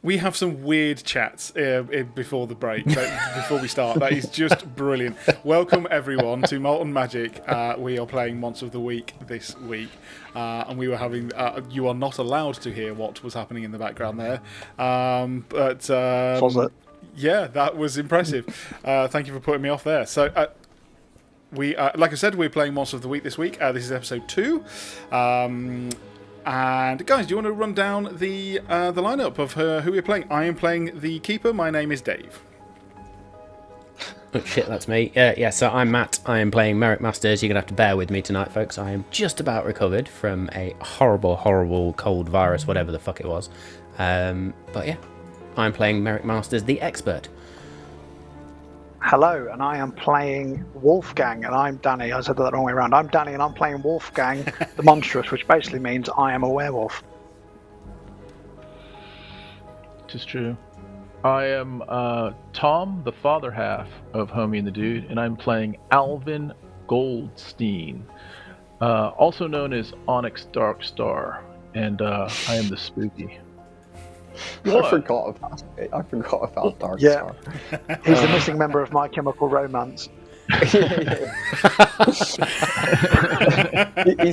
We have some weird chats before the break, before we start. That is just brilliant. Welcome, everyone, to Malt and Magic. We are playing Monster of the Week this week. And we were having... you are not allowed to hear what was happening in the background there. Was it? Yeah, that was impressive. Thank you for putting me off there. So, like I said, we're playing Monster of the Week this week. This is episode 2. And guys, do you want to run down the lineup of who we're playing? I am playing the Keeper. My name is Dave. Oh shit, that's me. Yeah, so I'm Matt. I am playing Merrick Masters. You're going to have to bear with me tonight, folks. I am just about recovered from a horrible, horrible cold virus, whatever the fuck it was. But yeah, I'm playing Merrick Masters, the expert. Hello, and I am playing Wolfgang, and I'm Danny. I said that the wrong way around. I'm Danny, and I'm playing Wolfgang, the monstrous, which basically means I am a werewolf. Tis true. I am Tom, the father half of Homie and the Dude, and I'm playing Alvin Goldstein, also known as Onyx Darkstar, and I am the spooky. I forgot about Darkstar. Yeah, he's the missing member of My Chemical Romance. He's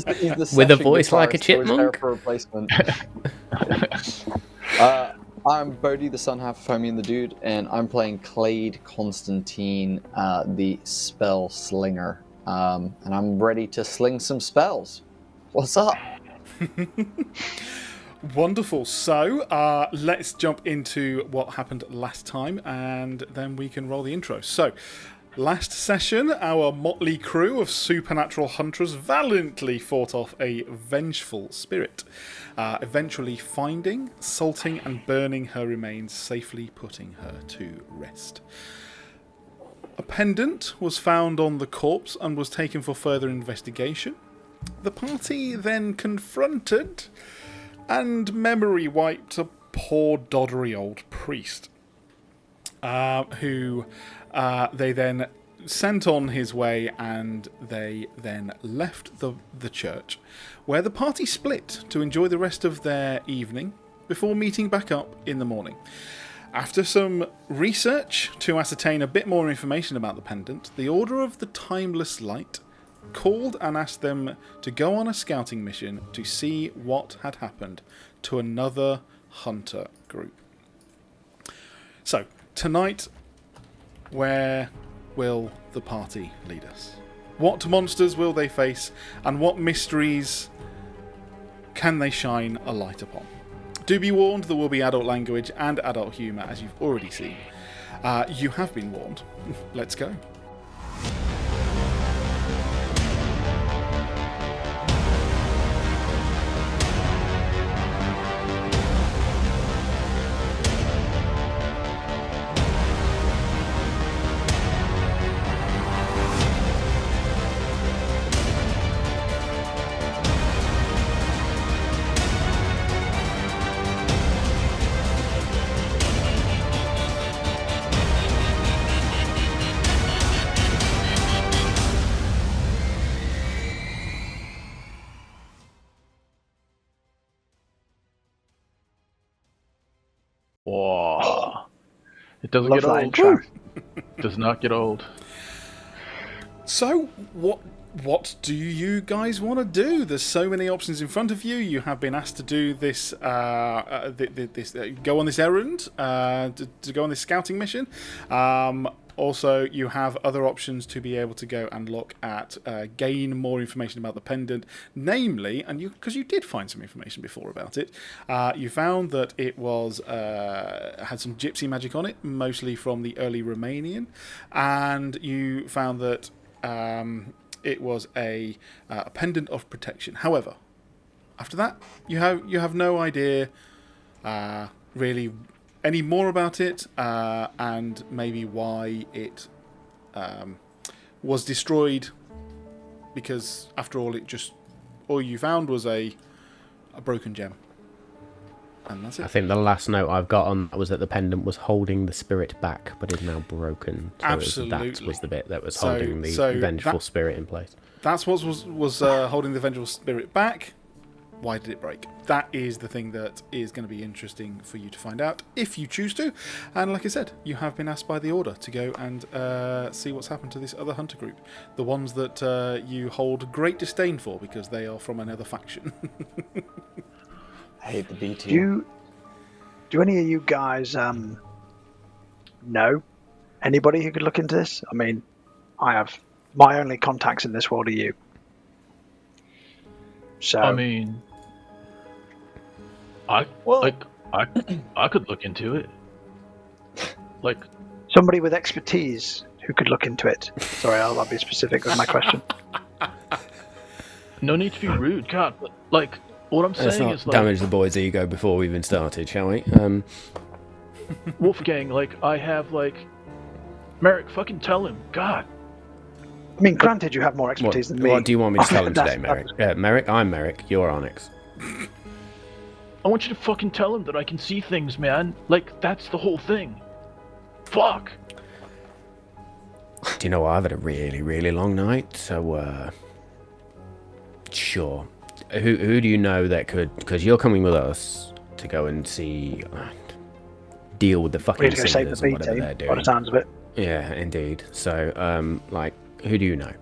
the with a voice like a chipmunk. For replacement. I'm Bodhi, the son half of Homie and the Dude, and I'm playing Clade Constantine, the spell slinger, and I'm ready to sling some spells. What's up? Wonderful. So let's jump into what happened last time, and then we can roll the intro. So, last session, our motley crew of supernatural hunters valiantly fought off a vengeful spirit, eventually finding, salting, and burning her remains, safely putting her to rest. A pendant was found on the corpse and was taken for further investigation. The party then confronted and memory wiped a poor doddery old priest, who they then sent on his way, and they then left the church, where the party split to enjoy the rest of their evening before meeting back up in the morning. After some research to ascertain a bit more information about the pendant, the Order of the Timeless Light called and asked them to go on a scouting mission to see what had happened to another hunter group. So, tonight, where will the party lead us? What monsters will they face, and what mysteries can they shine a light upon? Do be warned, there will be adult language and adult humour, as you've already seen. You have been warned. Let's go. Whoa. It doesn't Love get that old. intro. Does not get old. So, what do you guys want to do? There's so many options in front of you. You have been asked to do this, go on this errand, to go on this scouting mission. Also, you have other options to be able to go and look at, gain more information about the pendant. Namely, and because you did find some information before about it, you found that it was had some gypsy magic on it, mostly from the early Romanian, and you found that it was a pendant of protection. However, after that, you have no idea really any more about it, and maybe why it was destroyed, because after all, all you found was a broken gem. And that's it. I think the last note I've got on that was that the pendant was holding the spirit back, but is now broken. So Absolutely. That was the bit that was holding the vengeful spirit in place. That's what was holding the vengeful spirit back. Why did it break? That is the thing that is going to be interesting for you to find out if you choose to. And like I said, you have been asked by the Order to go and see what's happened to this other hunter group. The ones that you hold great disdain for because they are from another faction. I hate the B team. Do any of you guys know anybody who could look into this? I mean, I have my only contacts in this world are you. So I mean, I could look into it. Like somebody with expertise who could look into it. Sorry, I'll be specific with my question. no need to be rude, God. But like, what I'm Let's saying not is like, damage the boys' ego before we even started, shall we? Wolfgang, like I have like, Merrick, fucking tell him, God. I mean, granted, you have more expertise than me. What do you want me to tell him That's- today, Merrick? Merrick, I'm Merrick. You're Onyx. I want you to fucking tell him that I can see things, man. Like, that's the whole thing. Fuck. Do you know what? I've had a really, really long night, so, sure. Who do you know that could... Because you're coming with us to go and see... deal with the We fucking need to go save the singers B and whatever team, they're by doing. the sounds of it. Yeah, indeed. So, like, who do you know?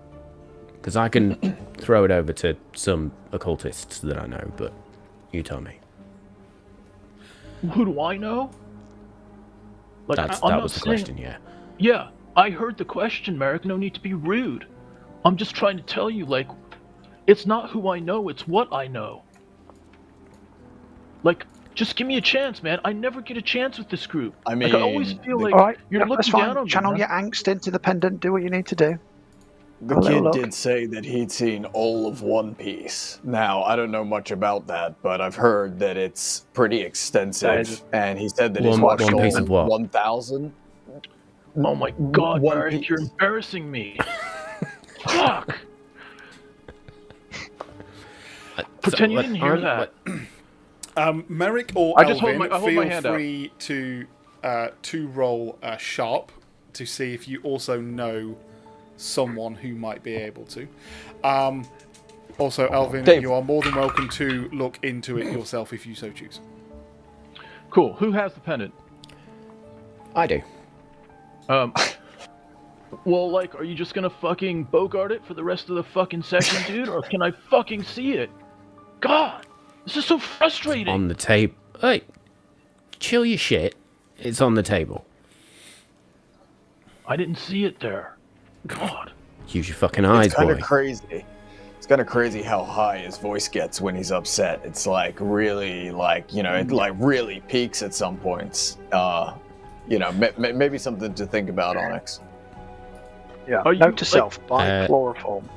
Because I can throw it over to some occultists that I know, but you tell me. Who do I know? Like, That I'm was the not saying- question, yeah. Yeah, I heard the question, Merrick. No need to be rude. I'm just trying to tell you, like, it's not who I know, it's what I know. Like, just give me a chance, man. I never get a chance with this group. I Like, I always mean, feel the- like All right, you're that's looking fine. down on me. Channel man. your angst into the pendant. Do what you need to do. The Have a little kid look. did say that he'd seen all of One Piece. Now, I don't know much about that, but I've heard that it's pretty That extensive. is- And he said that he's One watched piece all of what? 1,000. Oh my god, One Merrick, Piece. you're embarrassing me. Fuck. Pretend you didn't hear that. Merrick or I just hold Alvin, my- I hold my feel hand out. free to roll sharp to see if you also know someone who might be able to. Also, Alvin, Dave. you are more than welcome to look into it yourself if you so choose. Cool. Who has the pendant? I do. Well, like, are you just gonna fucking bogart it for the rest of the fucking session, dude? Or can I fucking see it? God, this is so frustrating. On the table. Hey, chill your shit. It's on the table. I didn't see it there. God. Use your fucking eyes, It's kind boy. of crazy. It's kind of crazy how high his voice gets when he's upset. It's like really, like, you know, it like really peaks at some points. You know, maybe something to think about, Onyx. Yeah. Are you, Note to like- self: buy Uh, chloroform.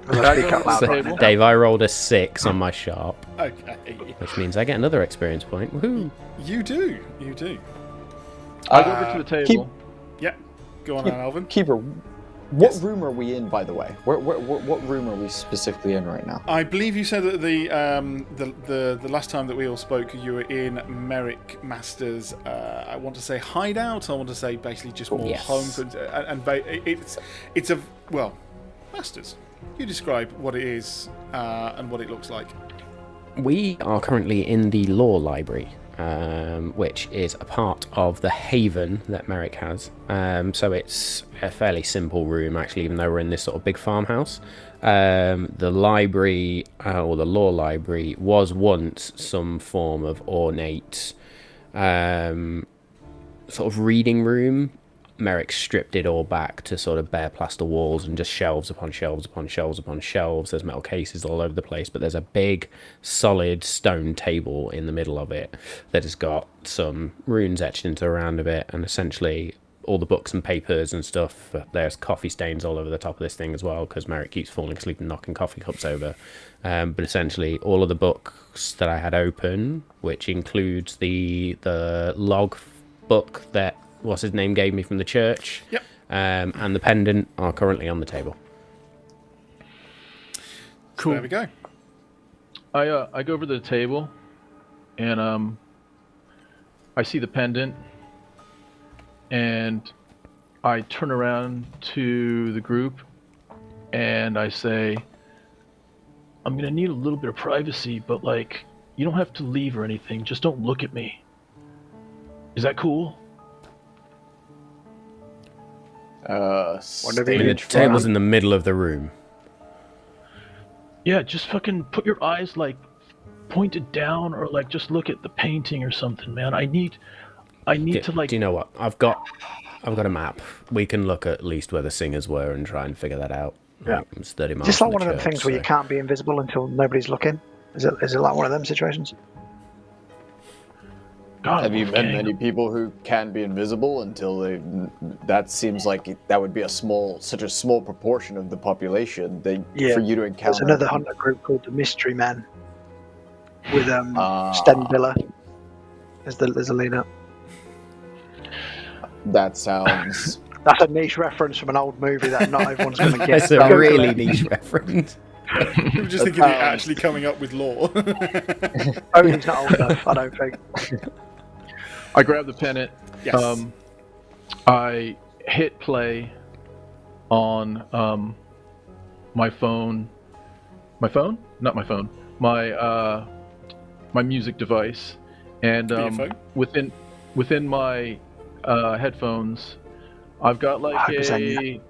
As I speak out loud So, right now. Dave, I rolled a 6 on my sharp, Okay. which means I get another experience point. Woohoo! You do. You do. I go over to the table. Yeah. Go on, Alvin. Keeper, what room are we in, by the way? What room are we specifically in right now? I believe you said that the last time that we all spoke, you were in Merrick Master's. I want to say hideout. I want to say basically just more Yes. home. It's a well, Masters. You describe what it is and what it looks like. We are currently in the law library, which is a part of the haven that Merrick has. So it's a fairly simple room, actually, even though we're in this sort of big farmhouse. The library, or the law library, was once some form of ornate sort of reading room. Merrick stripped it all back to sort of bare plaster walls and just shelves upon shelves upon shelves upon shelves. There's metal cases all over the place, but there's a big solid stone table in the middle of it that has got some runes etched into the round of it, and essentially all the books and papers and stuff. There's coffee stains all over the top of this thing as well, because Merrick keeps falling asleep and knocking coffee cups over. But essentially all of the books that I had open, which includes the log book that what's his name gave me from the church. Yep. And the pendant are currently on the table. Cool. There we go. I go over to the table, and I see the pendant, and I turn around to the group, and I say, I'm gonna need a little bit of privacy, but like, you don't have to leave or anything. Just don't look at me. Is that cool? I Whatever mean, the Stage table's fright. in the middle of the room. Yeah, just fucking put your eyes like pointed down, or like just look at the painting or something, man. I need to like. Do you know what? I've got a map. We can look at least where the singers were and try and figure that out. Yeah. Like, it's 30 Is miles this from like one the of them church, things where you so- can't be invisible until nobody's looking? Is it like one of them situations? God, Have you met Wolfgang. many people who can be invisible until they? That seems like that would be such a small proportion of the population that Yeah. for you to There's encounter. another hunter group called the Mystery Men with Ah. Sten Biller as the leader. That sounds. That's a niche reference from an old movie that not everyone's going to get. That's a really niche reference. I'm just thinking of it actually coming up with lore. Oh, he's not old enough, I don't think. I grab the pennant. Yes. I hit play on my phone. My phone? Not my phone. My my music device, and Your phone? within my headphones, I've got like 100%,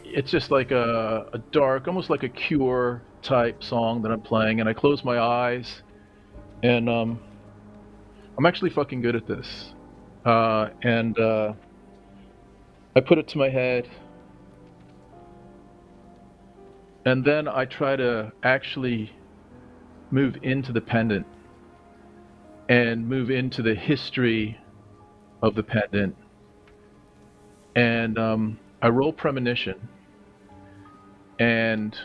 it's just like a dark, almost like a Cure type song that I'm playing, and I close my eyes, and I'm actually fucking good at this, and I put it to my head, and then I try to actually move into the pendant and move into the history of the pendant, and I roll premonition and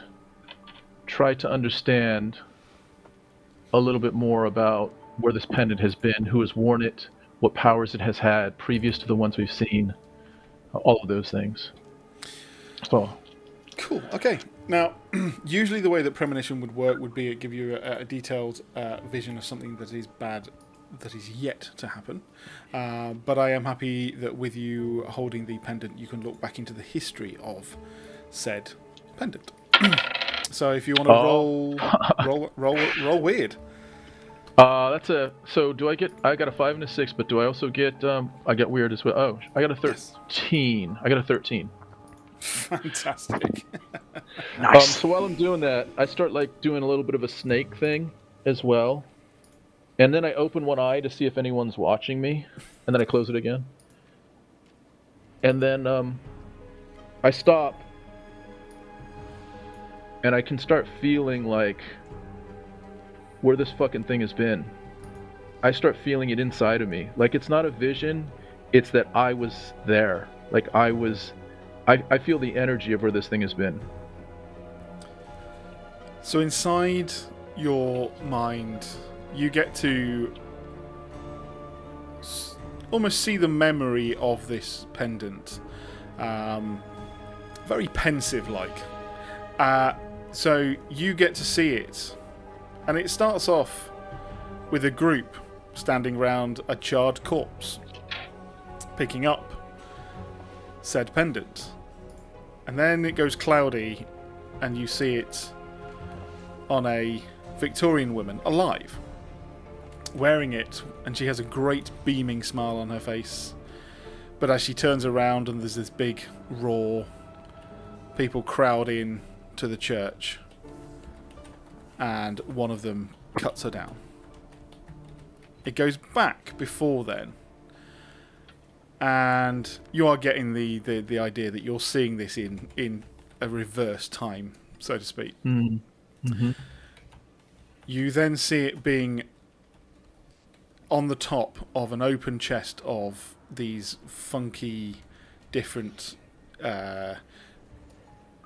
try to understand a little bit more about where this pendant has been, who has worn it, what powers it has had previous to the ones we've seen, all of those things. So, Cool. Okay. Now, usually the way that premonition would work would be it give you a detailed vision of something that is bad, that is yet to happen. But I am happy that with you holding the pendant, you can look back into the history of said pendant. So if you want to roll weird. that's a. So do I get? I got a 5 and a 6, but do I also get? I get weird as well. Oh, I got a 13. Yes. I got a 13. Fantastic. Nice. So while I'm doing that, I start like doing a little bit of a snake thing as well, and then I open one eye to see if anyone's watching me, and then I close it again, and then I stop, and I can start feeling like where this fucking thing has been. I start feeling it inside of me. Like it's not a vision, it's that I was there. Like I feel the energy of where this thing has been. So inside your mind, you get to almost see the memory of this pendant. Very pensive-like. So you get to see it. And it starts off with a group standing round a charred corpse, picking up said pendant. And then it goes cloudy, and you see it on a Victorian woman, alive, wearing it, and she has a great beaming smile on her face. But as she turns around and there's this big roar, people crowd in to the church, and one of them cuts her down. It goes back before then, and you are getting the idea that you're seeing this in a reverse time, so to speak. Mm-hmm. You then see it being on the top of an open chest of these funky, different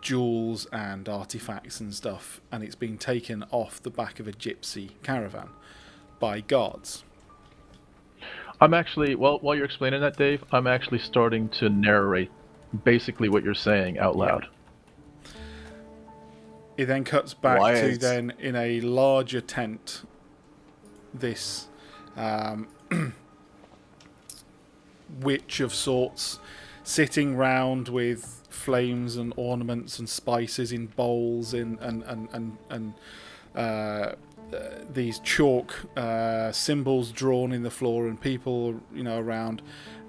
jewels and artifacts and stuff, and it's being taken off the back of a gypsy caravan by guards. I'm actually, while you're explaining that, Dave, I'm actually starting to narrate basically what you're saying out loud. It then cuts back Why to is- then in a larger tent, this witch of sorts sitting round with flames and ornaments and spices in bowls and these chalk symbols drawn in the floor and people, around.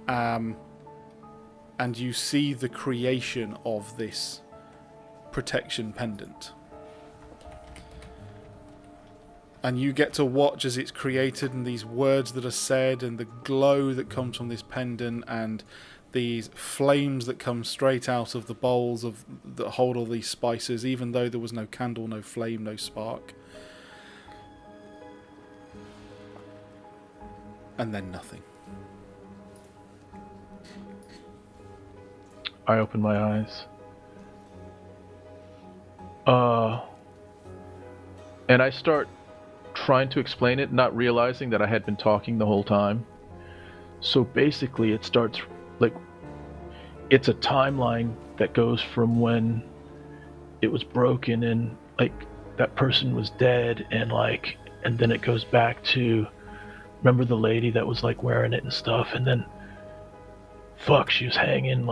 And you see the creation of this protection pendant. And you get to watch as it's created and these words that are said and the glow that comes from this pendant and these flames that come straight out of the bowls that hold all these spices, even though there was no candle, no flame, no spark. And then nothing. I open my eyes. And I start trying to explain it, not realizing that I had been talking the whole time. So basically it starts like, it's a timeline that goes from when it was broken and like that person was dead and then it goes back to, remember the lady that was like wearing it and stuff, and then she was hanging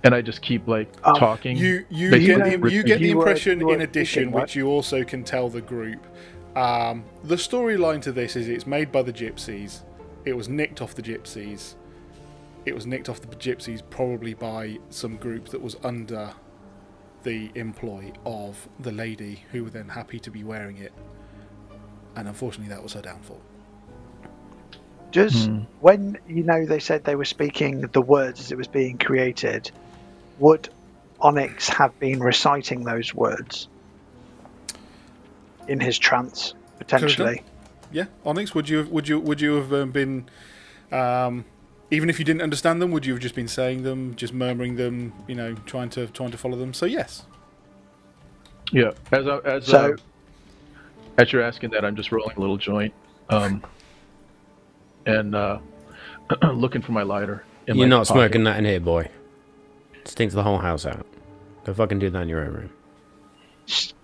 and I just keep talking. You get the impression, in addition, which you also can tell the group. The storyline to this is it's made by the gypsies. It was nicked off the gypsies. It was nicked off the gypsies probably by some group that was under the employ of the lady who were then happy to be wearing it. And unfortunately that was her downfall. Just when, they said they were speaking the words as it was being created, would Onyx have been reciting those words in his trance, potentially? Yeah, Onyx, would you have been, even if you didn't understand them, would you have just been saying them, just murmuring them, trying to follow them? So yes. Yeah, as you're asking that, I'm just rolling a little joint, and looking for my lighter. You're not smoking that in here, boy. It stinks the whole house out. Go fucking do that in your own room.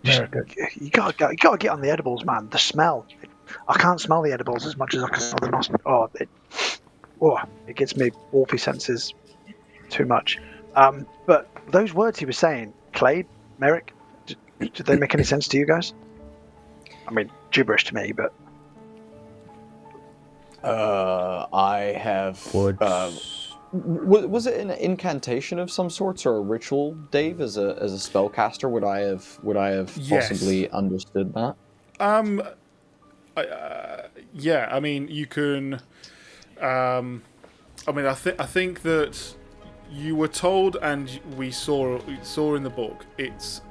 You gotta get on the edibles, man. The smell. I can't smell the edibles as much as I can smell the nostril. It gets me wolfy senses too much. But those words he was saying, Clade, Merrick, did they make any sense to you guys? I mean, gibberish to me, but... I have... was it an incantation of some sorts or a ritual, Dave? As a spellcaster, would I have possibly understood that? Yeah. I mean, you can. I think that you were told, and we saw in the book. It's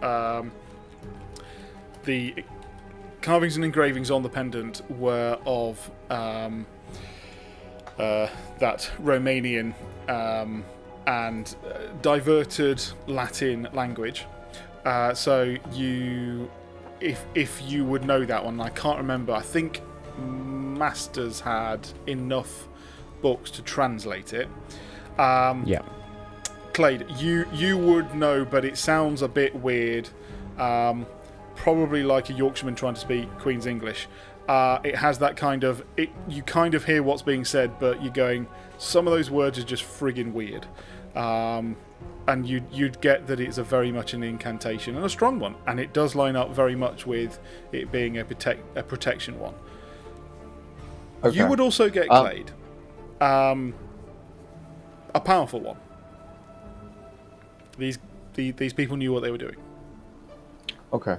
the carvings and engravings on the pendant were of that Romanian and diverted Latin language. So if you would know that one, I can't remember. I think Masters had enough books to translate it. Yeah. Clade, you would know, but it sounds a bit weird. Probably like a Yorkshireman trying to speak Queen's English. It has that kind of... you kind of hear what's being said, but you're going, some of those words are just friggin' weird. And you'd get that it's very much an incantation, and a strong one. And it does line up very much with it being a protection one. Okay. You would also get, Clade, a powerful one. These people knew what they were doing. Okay.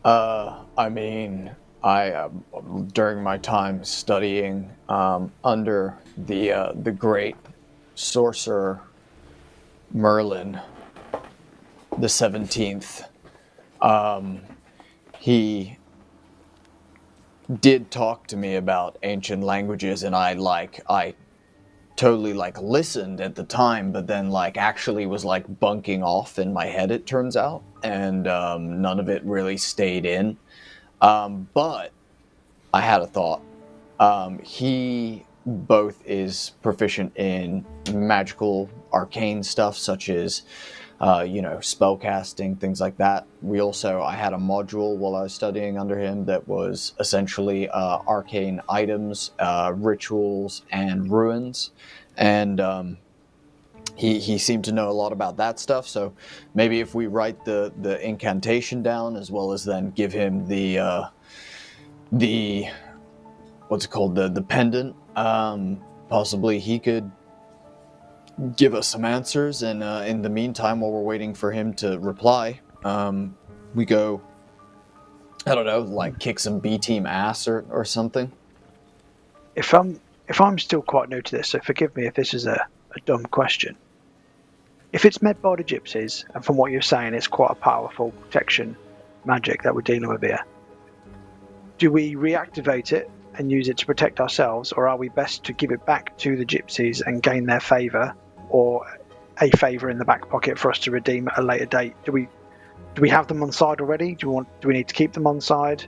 I mean... I, during my time studying under the great sorcerer Merlin the 17th, he did talk to me about ancient languages, and I totally listened at the time, but then actually was bunking off in my head, it turns out, and none of it really stayed in. But I had a thought. He both is proficient in magical arcane stuff such as spell casting, things like that. I had a module while I was studying under him that was essentially arcane items, rituals, and ruins. And he seemed to know a lot about that stuff. So maybe if we write the incantation down, as well as then give him the what's it called, the pendant, possibly he could give us some answers, and in the meantime, while we're waiting for him to reply, we go, I don't know, like kick some B team ass or something. If I'm still quite new to this, so forgive me if this is a dumb question. If it's made by the gypsies, and from what you're saying, it's quite a powerful protection magic that we're dealing with here, do we reactivate it and use it to protect ourselves, or are we best to give it back to the gypsies and gain their favour, or a favour in the back pocket for us to redeem at a later date? Do we have them on side already? Do we need to keep them on side?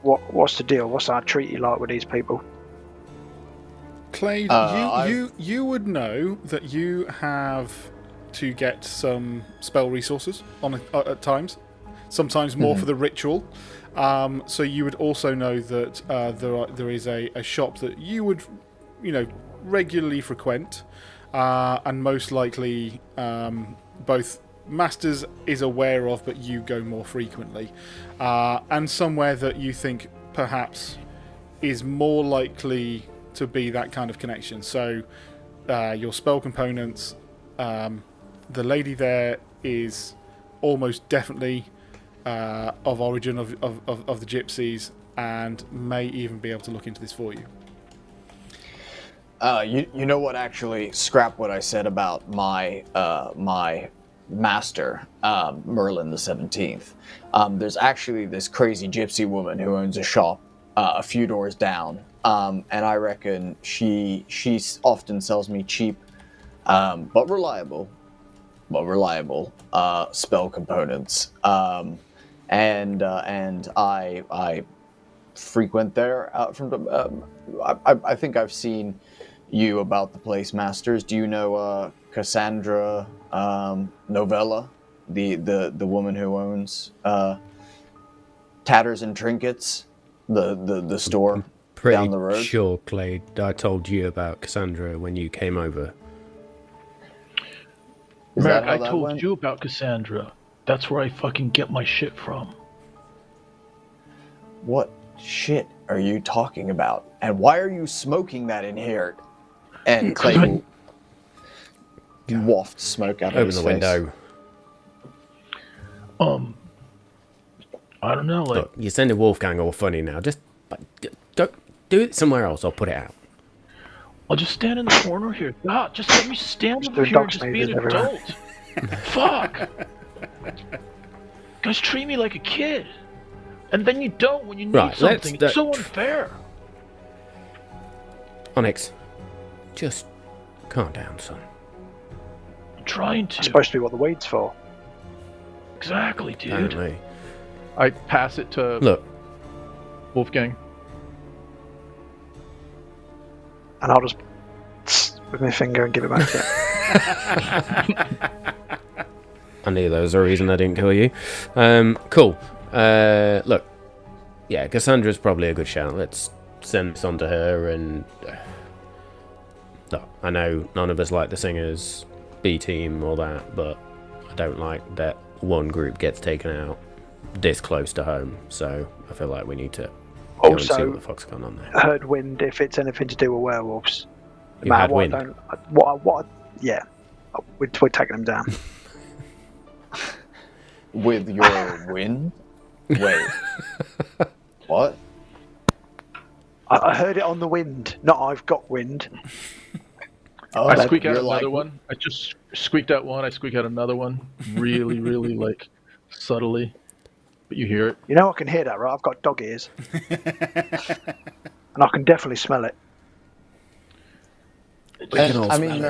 What's the deal? What's our treaty like with these people? Clade, you would know that you have to get some spell resources at times, sometimes more for the ritual. So you would also know that there is a shop that you would, regularly frequent, and most likely both Masters is aware of, but you go more frequently, and somewhere that you think perhaps is more likely to be that kind of connection. So your spell components, the lady there is almost definitely of origin of the gypsies, and may even be able to look into this for you. You know what? Actually, scrap what I said about my master, Merlin the 17th. There's actually this crazy gypsy woman who owns a shop a few doors down, and I reckon she often sells me cheap, but reliable spell components. And I frequent there I think I've seen you about the place, Masters. Do you know Cassandra Novella, the woman who owns Tatters and Trinkets, the store down the road? Pretty sure, Clade, I told you about Cassandra when you came over. Merrick, I told you about Cassandra. That's where I fucking get my shit from. What shit are you talking about? And why are you smoking that in here? And Clay waft smoke out of his Open the window. I don't know. Look, you're sending Wolfgang all funny now. Just don't do it somewhere else. I'll put it out. I'll just stand in the corner here. God, just let me stand over here and just be an adult. Fuck. Guys treat me like a kid, and then you don't when you need something. It's so unfair. Onyx, just calm down, son. I'm trying to. That's supposed to be what the weed's for. Exactly, dude. Apparently. I pass it to Wolfgang. And I'll just with my finger and give it back to you. I knew there was a reason I didn't kill you. Cool. Look, yeah, Cassandra's probably a good shout. Let's send this on to her. And look, I know none of us like the singers, B team, all that, but I don't like that one group gets taken out this close to home. So I feel like we need to go and see what the fuck's going on there. Heard wind if it's anything to do with werewolves. You had wind? Yeah, we're taking them down. With your wind? Wait. What? I heard it on the wind, not I've got wind. Oh, I squeak out another one. I just squeaked out one. I squeak out another one. Really, really, like, subtly. But you hear it. You know I can hear that, right? I've got dog ears. And I can definitely smell it. I mean,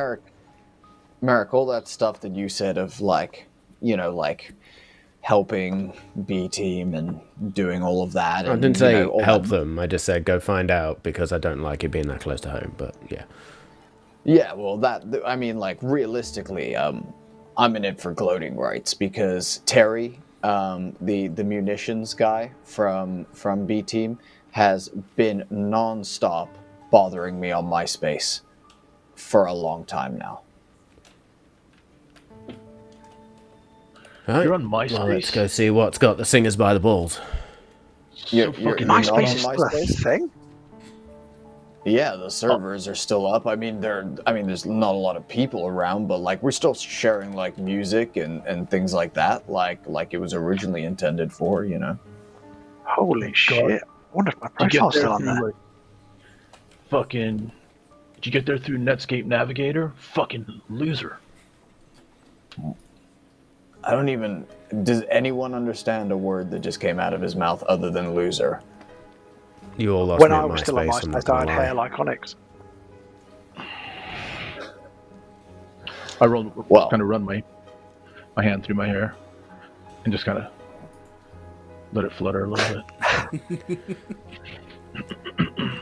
Merrick, all that stuff that you said of, like, helping B team and doing all of that. I didn't say help them. I just said go find out, because I don't like it being that close to home. But yeah. Yeah, well, realistically, I'm in it for gloating rights because Terry, the munitions guy from B Team, has been non-stop bothering me on MySpace for a long time now. Right. You're on MySpace? Well, let's go see what's got the singers by the balls. You're fucking not MySpace on is still a MySpace? thing. Yeah, the servers are still up. I mean, there's not a lot of people around, but like we're still sharing like music and things like that, like it was originally intended for, you know. Holy shit! I wonder if my Did you get profile's there still on through there. like fucking? Did you get there through Netscape Navigator? Fucking loser. I don't even. Does anyone understand a word that just came out of his mouth other than loser? You all lost When me I at was still on MySpace, I'm not MySpace, I gonna had lie. hair like Onyx. I rolled, Well- kind of run my hand through my hair, and just kind of let it flutter a little bit.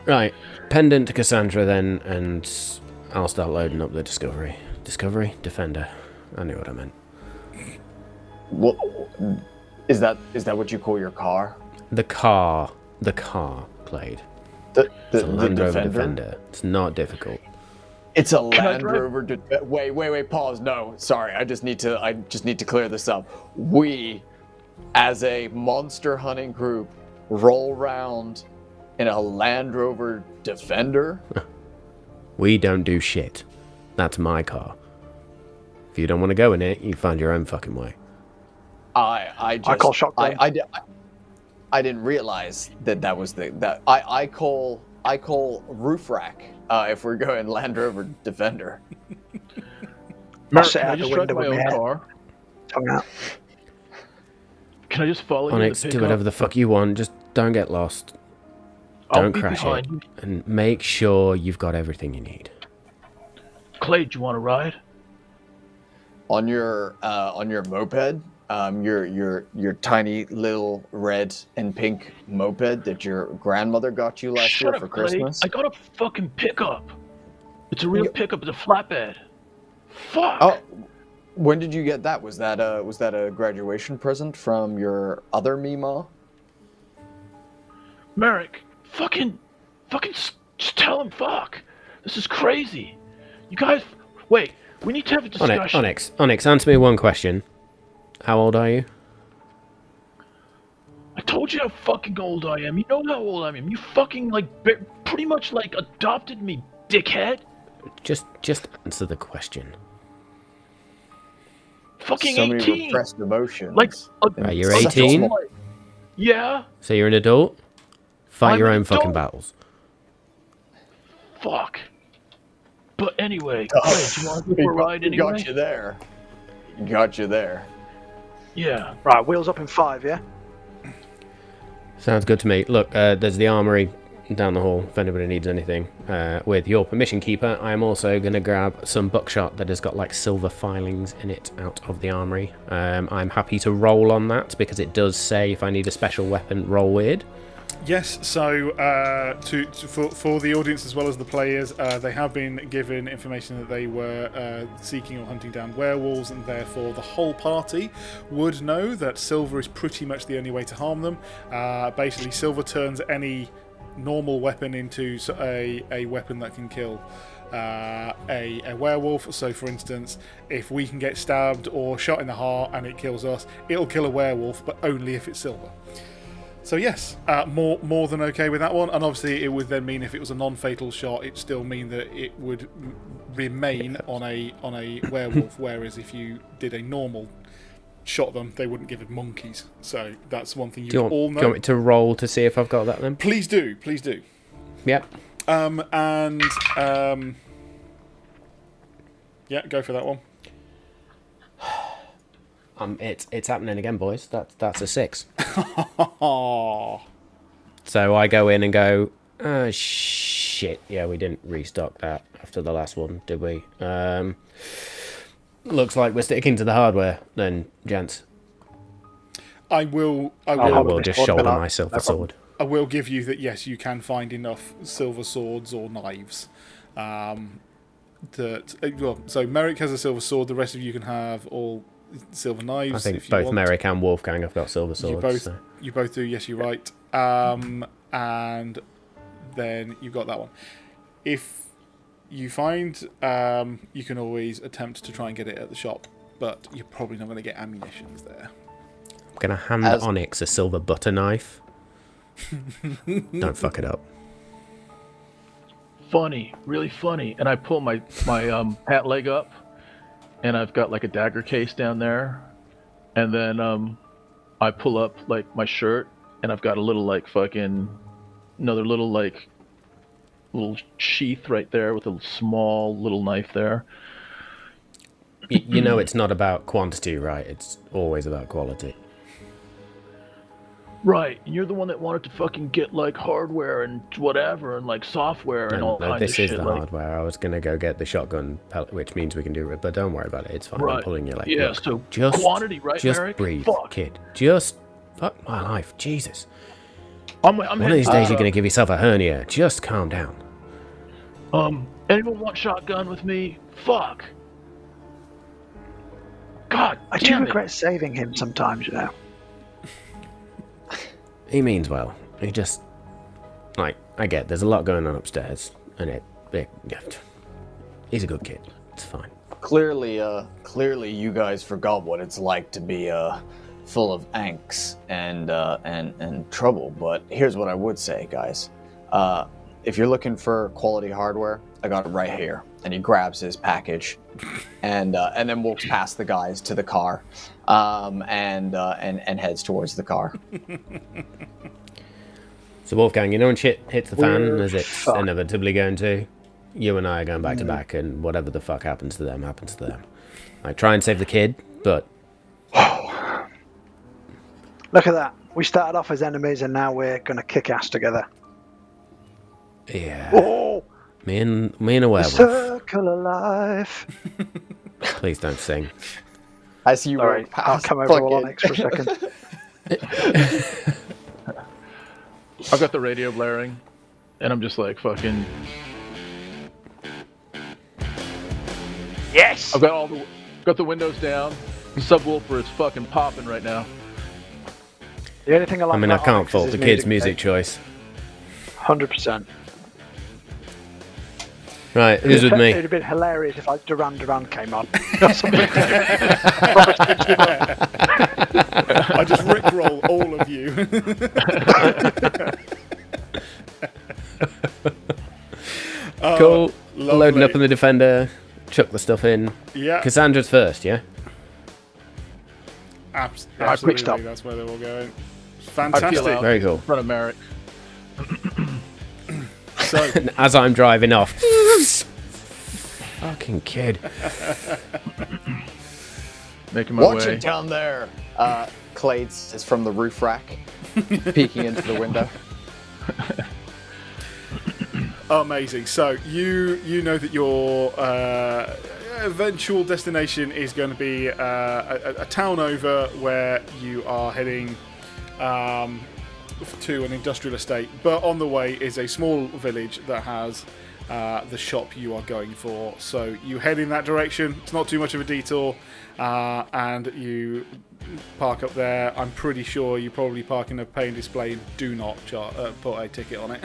Right, pendant to Cassandra then, and I'll start loading up the Discovery. Discovery? Defender. I knew what I meant. What is that? Is that what you call your car? The car, Clade. The It's a Land Rover Defender? Defender. It's not difficult. It's a Can I Land drive? Rover. Wait. Pause. No, sorry. I just need to clear this up. We, as a monster hunting group, roll around in a Land Rover Defender. We don't do shit. That's my car. If you don't want to go in it, you find your own fucking way. I call shotgun. I didn't realize that was I call roof rack if we're going Land Rover Defender. Merrick, sit can I out the just drive window my with own my head. car? Tongue out. Can I just follow you in Onyx, the do pickup? whatever the fuck you want. Just don't get lost. I'll Don't be crash it. behind you. And make sure you've got everything you need. Clay, do you want to ride? On your moped, your tiny little red and pink moped that your grandmother got you last Shut year up, for Clay. Christmas. I got a fucking pickup. It's a real You- pickup. It's a flatbed. Fuck. Oh, when did you get that? Was that a graduation present from your other Mima? Merrick, fucking, just tell him fuck. This is crazy. You guys, wait. We need to have a discussion. Onyx, answer me one question. How old are you? I told you how fucking old I am. You know how old I am. You fucking pretty much adopted me, dickhead. Just answer the question. Fucking So many 18. repressed emotions. Like, Right, you're Such a 18? small- Yeah. So you're an adult? Fight I'm your an own fucking adult. battles. Fuck. But anyway, Clay, do you want to go for a ride anyway? Got you there. Got you there. Yeah. Right, wheels up in 5, yeah? Sounds good to me. Look, there's the armory down the hall if anybody needs anything. With your permission, Keeper, I am also going to grab some buckshot that has got like silver filings in it out of the armory. I'm happy to roll on that because it does say if I need a special weapon, roll weird. Yes, so for the audience as well as the players, they have been given information that they were seeking or hunting down werewolves, and therefore the whole party would know that silver is pretty much the only way to harm them. Basically, silver turns any normal weapon into a weapon that can kill a werewolf. So, for instance, if we can get stabbed or shot in the heart and it kills us, it'll kill a werewolf, but only if it's silver. So yes, more than okay with that one, and obviously it would then mean if it was a non-fatal shot, it'd still mean that it would remain on a werewolf. Whereas if you did a normal shot them, they wouldn't give it monkeys. So that's one thing you all know. Do you want me to roll to see if I've got that then? Please do. Yep. Yeah, go for that one. It's happening again, boys. That's a 6. Oh, So I go in and go, oh, shit. Yeah, we didn't restock that after the last one, did we? Looks like we're sticking to the hardware then, gents. I will just shoulder myself a sword. I will give you that. Yes, you can find enough silver swords or knives. that so Merrick has a silver sword. The rest of you can have all silver knives. I think if you both want. Merrick and Wolfgang have got silver swords. You both do. Yes, you're right. And then you've got that one. If you find, you can always attempt to try and get it at the shop, but you're probably not going to get ammunitions there. I'm going to hand Onyx a silver butter knife. Don't fuck it up. Funny, really funny. And I pull my hat leg up, and I've got like a dagger case down there. And then I pull up like my shirt, and I've got a little like another little sheath right there with a small little knife there. You know it's not about quantity, right? It's always about quality. Right, and you're the one that wanted to fucking get like hardware and whatever and like software and all kinds of shit. This is the hardware. I was gonna go get the shotgun pellet, which means we can do it, but don't worry about it. It's fine. Right. I'm pulling your leg. Yeah, Look, so just quantity, right, just Merrick? breathe, Fuck. kid. Just fuck my life, Jesus. I'm One of these days you're gonna give yourself a hernia. Just calm down. Anyone want shotgun with me? Fuck. God, I do regret saving him sometimes, you know. He means well. He just, like, I get there's a lot going on upstairs, and he's a good kid. It's fine. Clearly, you guys forgot what it's like to be full of angst and trouble. But here's what I would say, guys. If you're looking for quality hardware, I got it right here. And he grabs his package, and then walks past the guys to the car, and heads towards the car. So Wolfgang, you know when shit hits the fan, as it's inevitably going to, you and I are going back to back, and whatever the fuck happens to them, happens to them. I try and save the kid, but... Look at that. We started off as enemies, and now we're going to kick ass together. Yeah. Oh! Me and a werewolf. Circle of life. Please don't sing. As you Sorry, walk past, I'll come over all Onyx for a second. I've got the radio blaring, and I'm just like fucking. Yes. I've got the windows down. Subwoofer is fucking popping right now. The only thing I like I mean, I about can't Onyx fault is the his kid's music taste. choice. 100%. Right, who's with me? It would have been hilarious if like Duran Duran came on. I just rickroll all of you. Cool. Lovely. Loading up in the Defender. Chuck the stuff in. Yeah. Cassandra's first, yeah? Absolutely. quick stop. That's where they're all going. I Fantastic. feel out Very cool. in front of Merrick. So, As I'm driving off. Fucking kid. Making my Watch way. it down there. Clades is from the roof rack, peeking into the window. amazing. So you know that your eventual destination is going to be a town over where you are heading to an industrial estate, but on the way is a small village that has the shop you are going for. So you head in that direction. It's not too much of a detour, and you park up there. I'm pretty sure you probably park in a pay and display. Do not put a ticket on it.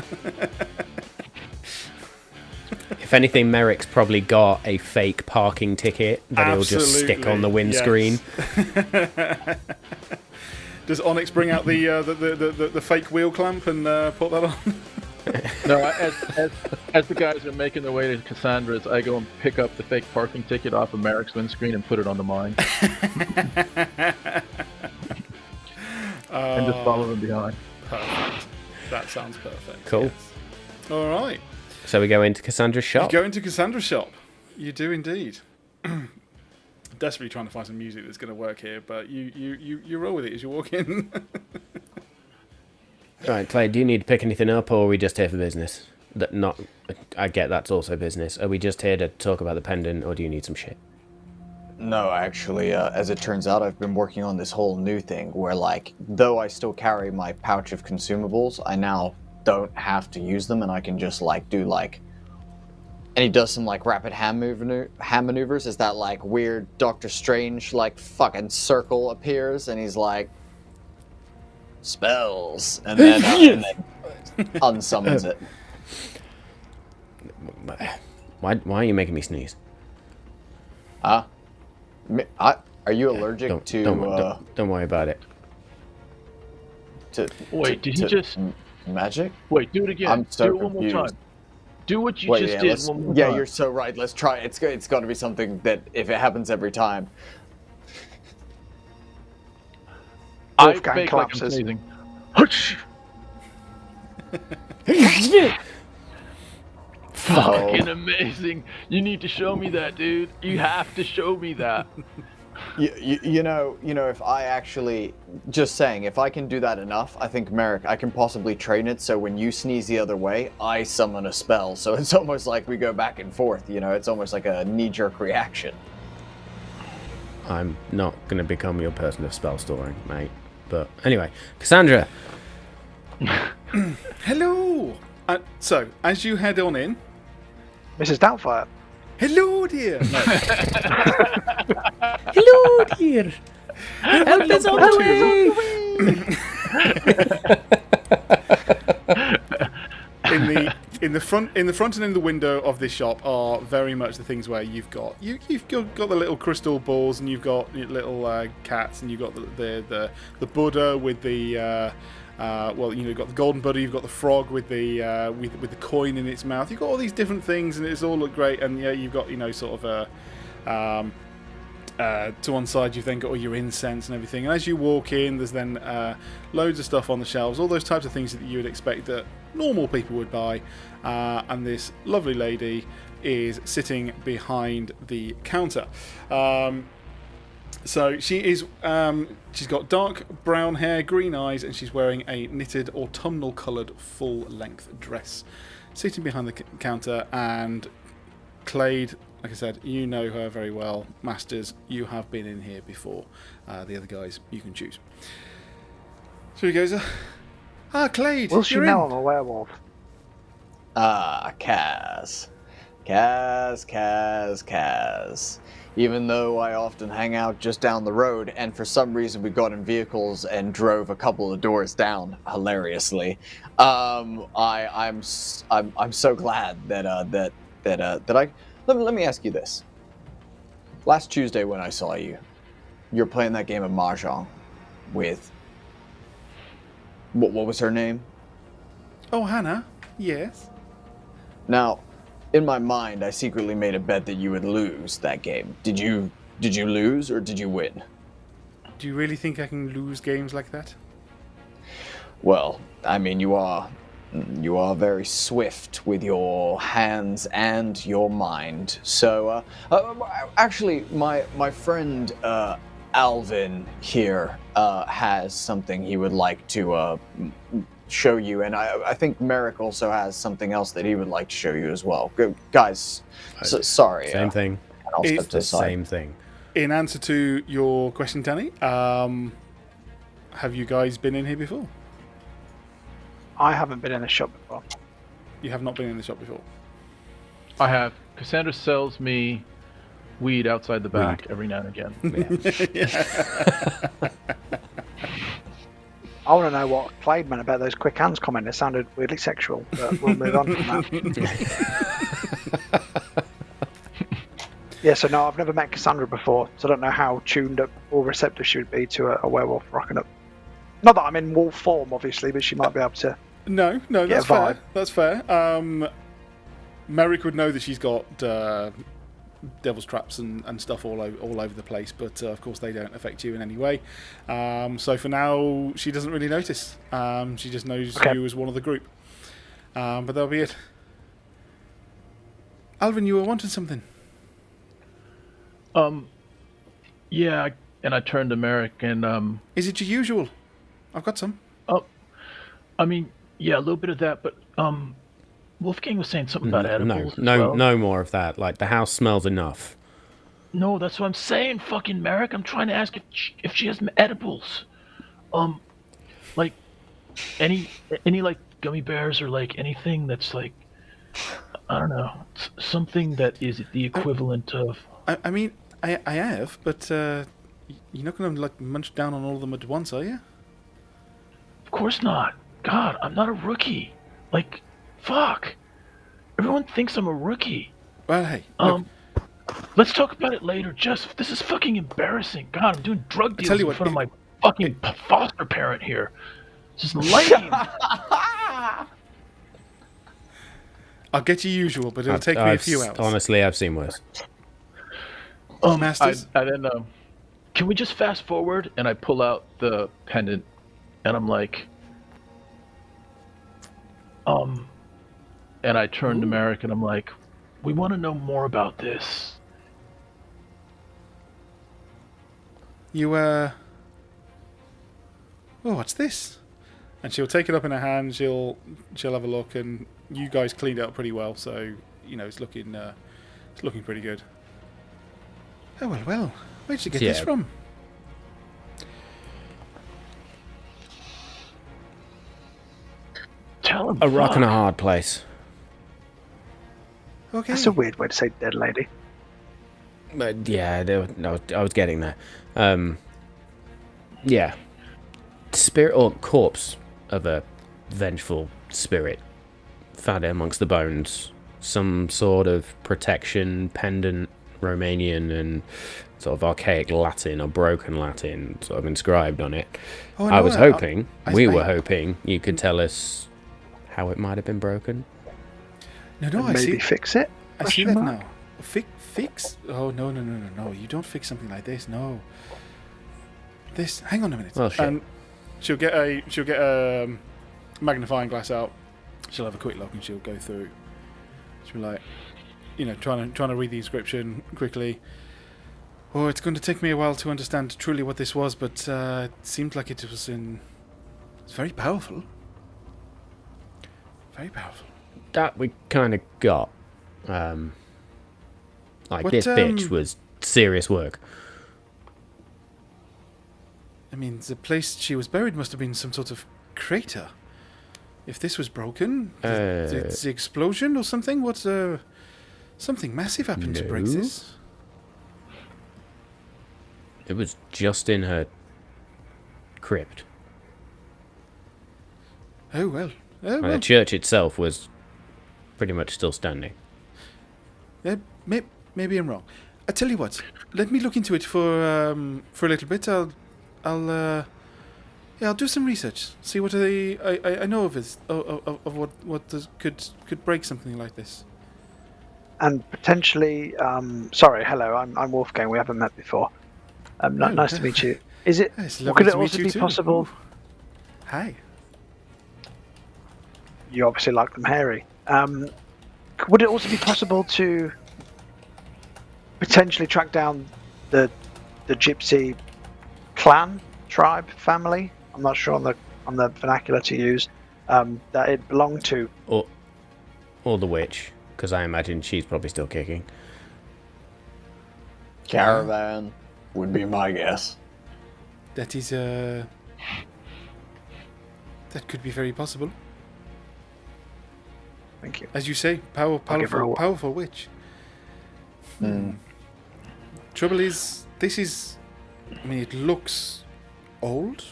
If anything, Merrick's probably got a fake parking ticket that he'll just stick on the windscreen. Yes. Does Onyx bring out the fake wheel clamp and put that on? No, as the guys are making their way to Cassandra's, I go and pick up the fake parking ticket off of Merrick's windscreen and put it onto mine. And just follow them behind. Perfect. That sounds perfect. Cool. Yes. All right. So we go into Cassandra's shop. You go into Cassandra's shop. You do indeed. Desperately trying to find some music that's going to work here, but you roll with it as you walk in. Right, Clay, do you need to pick anything up, or are we just here for business? I get that's also business. Are we just here to talk about the pendant, or do you need some shit? No, actually, as it turns out, I've been working on this whole new thing where, like, though I still carry my pouch of consumables, I now don't have to use them, and I can just, like, do, like, And he does some like rapid hand maneuvers. Is that like weird Doctor Strange like fucking circle appears, and he's like spells, and then unsummons it. Why are you making me sneeze? Are you allergic to? Don't worry about it. Wait, did he just magic? Wait, do it again. I'm so do it one confused. more time. Do what you just did one more Yeah, time. you're so right. Let's try. It's got to be something that if it happens every time. I Wolfgang fake like I'm collapses. sneezing. Fucking amazing. You need to show me that, dude. You have to show me that. You know, if I actually, just saying, if I can do that enough, I think, Merrick, I can possibly train it so when you sneeze the other way, I summon a spell. So it's almost like we go back and forth, you know? It's almost like a knee-jerk reaction. I'm not going to become your person of spell storing, mate. But anyway, Cassandra. Hello! So, as you head on in... Mrs. Doubtfire. Hello, dear! No. Hello, dear. Help us on the way. In the front and in the window of this shop are very much the things where you've got the little crystal balls, and you've got little cats, and you've got the Buddha with the you've got the golden Buddha, you've got the frog with the coin in its mouth. You've got all these different things, and it's all look great. And yeah, you've got sort of to one side you've then got all your incense and everything. And as you walk in, there's then loads of stuff on the shelves, all those types of things that you would expect that normal people would buy. And this lovely lady is sitting behind the counter. So she is. She's got dark brown hair, green eyes, and she's wearing a knitted autumnal-coloured full-length dress, sitting behind the counter. And Clade, like I said, you know her very well. Masters, you have been in here before. The other guys, you can choose. So he goes, Clade, Will she you're know in. I'm a werewolf? Kaz. Even though I often hang out just down the road, and for some reason we got in vehicles and drove a couple of doors down, hilariously, I'm so glad that I. Let me ask you this. Last Tuesday when I saw you, you were playing that game of Mahjong with. What was her name? Oh, Hannah. Yes. Now, in my mind, I secretly made a bet that you would lose that game. Did you lose or did you win? Do you really think I can lose games like that? Well, I mean, you are very swift with your hands and your mind. So, actually, my friend Alvin here has something he would like to show you, and I think Merrick also has something else that he would like to show you as well. Guys, sorry. Same thing. I'll step It's to the side. Same thing. In answer to your question, Danny, have you guys been in here before? I haven't been in the shop before. You have not been in the shop before. I have. Cassandra sells me weed outside the back every now and again. I want to know what Clade meant about those quick hands comment. It sounded weirdly sexual, but we'll move on from that. Yeah, so no, I've never met Cassandra before, so I don't know how tuned up or receptive she would be to a werewolf rocking up. Not that I'm in wolf form, obviously, but she might be able to. No, Yeah, that's fair. vibe. That's fair. Merrick would know that she's got devil's traps and stuff all over the place, but of course they don't affect you in any way. So for now, she doesn't really notice. She just knows you as one of the group. But that'll be it. Alvin, you were wanting something. Yeah, and I turned to Merrick and Is it your usual? I've got some. I mean, yeah, a little bit of that, but Wolfgang was saying something about edibles. No more of that. Like, the house smells enough. No, that's what I'm saying, fucking Merrick. I'm trying to ask if she has edibles. Like any like gummy bears or like anything that's like I don't know, something that is the equivalent of. I mean, I have, but you're not going to like munch down on all of them at once, are you? Of course not. God, I'm not a rookie. Like, fuck. Everyone thinks I'm a rookie. Well, hey, look, Let's talk about it later, Jess. This is fucking embarrassing. God, I'm doing drug deals tell you in what, front of my fucking foster parent here. This is lame. I'll get you usual, but it'll take me a few hours. Honestly, I've seen worse. Masters? I then, can we just fast forward? And I pull out the pendant, and I'm like, and I turn to Merrick, and I'm like, we want to know more about this. You, oh, what's this? And she'll take it up in her hand, she'll have a look, and you guys cleaned it up pretty well, so, you know, it's looking pretty good. Oh, well, where'd you get this from? Tell him. A rock and a hard place. Okay. That's a weird way to say dead lady. Yeah, I was getting there. Yeah. Spirit or corpse of a vengeful spirit. Found it amongst the bones. Some sort of protection, pendant, Romanian and sort of archaic Latin or broken Latin sort of inscribed on it. Oh, I was hoping, we were I- hoping you could tell us how it might have been broken. No, I Maybe see. fix it? I see Question that mark? now. Fix? Oh, no. You don't fix something like this, no. This, hang on a minute. Well, shit. She'll get a magnifying glass out. She'll have a quick look and she'll go through. She'll be like, you know, trying to read the inscription quickly. Oh, it's going to take me a while to understand truly what this was, but it seemed like it was it's very powerful. Very powerful. That we kind of got. What, This bitch was serious work. I mean, the place she was buried must have been some sort of crater. If this was broken, the explosion or something? What's something massive happened to break No. this? It was just in her crypt. Oh well. Oh The well. church itself was pretty much still standing. Maybe I'm wrong. I tell you what. Let me look into it for a little bit. I'll do some research. See what I know of this of what could break something like this. And potentially, sorry, hello, I'm Wolfgang. We haven't met before. Nice to meet you. Is it? It's Well, lovely could it to meet also you be too. possible? Ooh. Hi. You obviously like them hairy. Would it also be possible to potentially track down the gypsy clan, tribe, family? I'm not sure on the vernacular to use that it belonged to. Or the witch, because I imagine she's probably still kicking. Caravan would be my guess. That is that could be very possible. Thank you. As you say, I'll give her a- powerful witch. Trouble is, I mean, it looks old.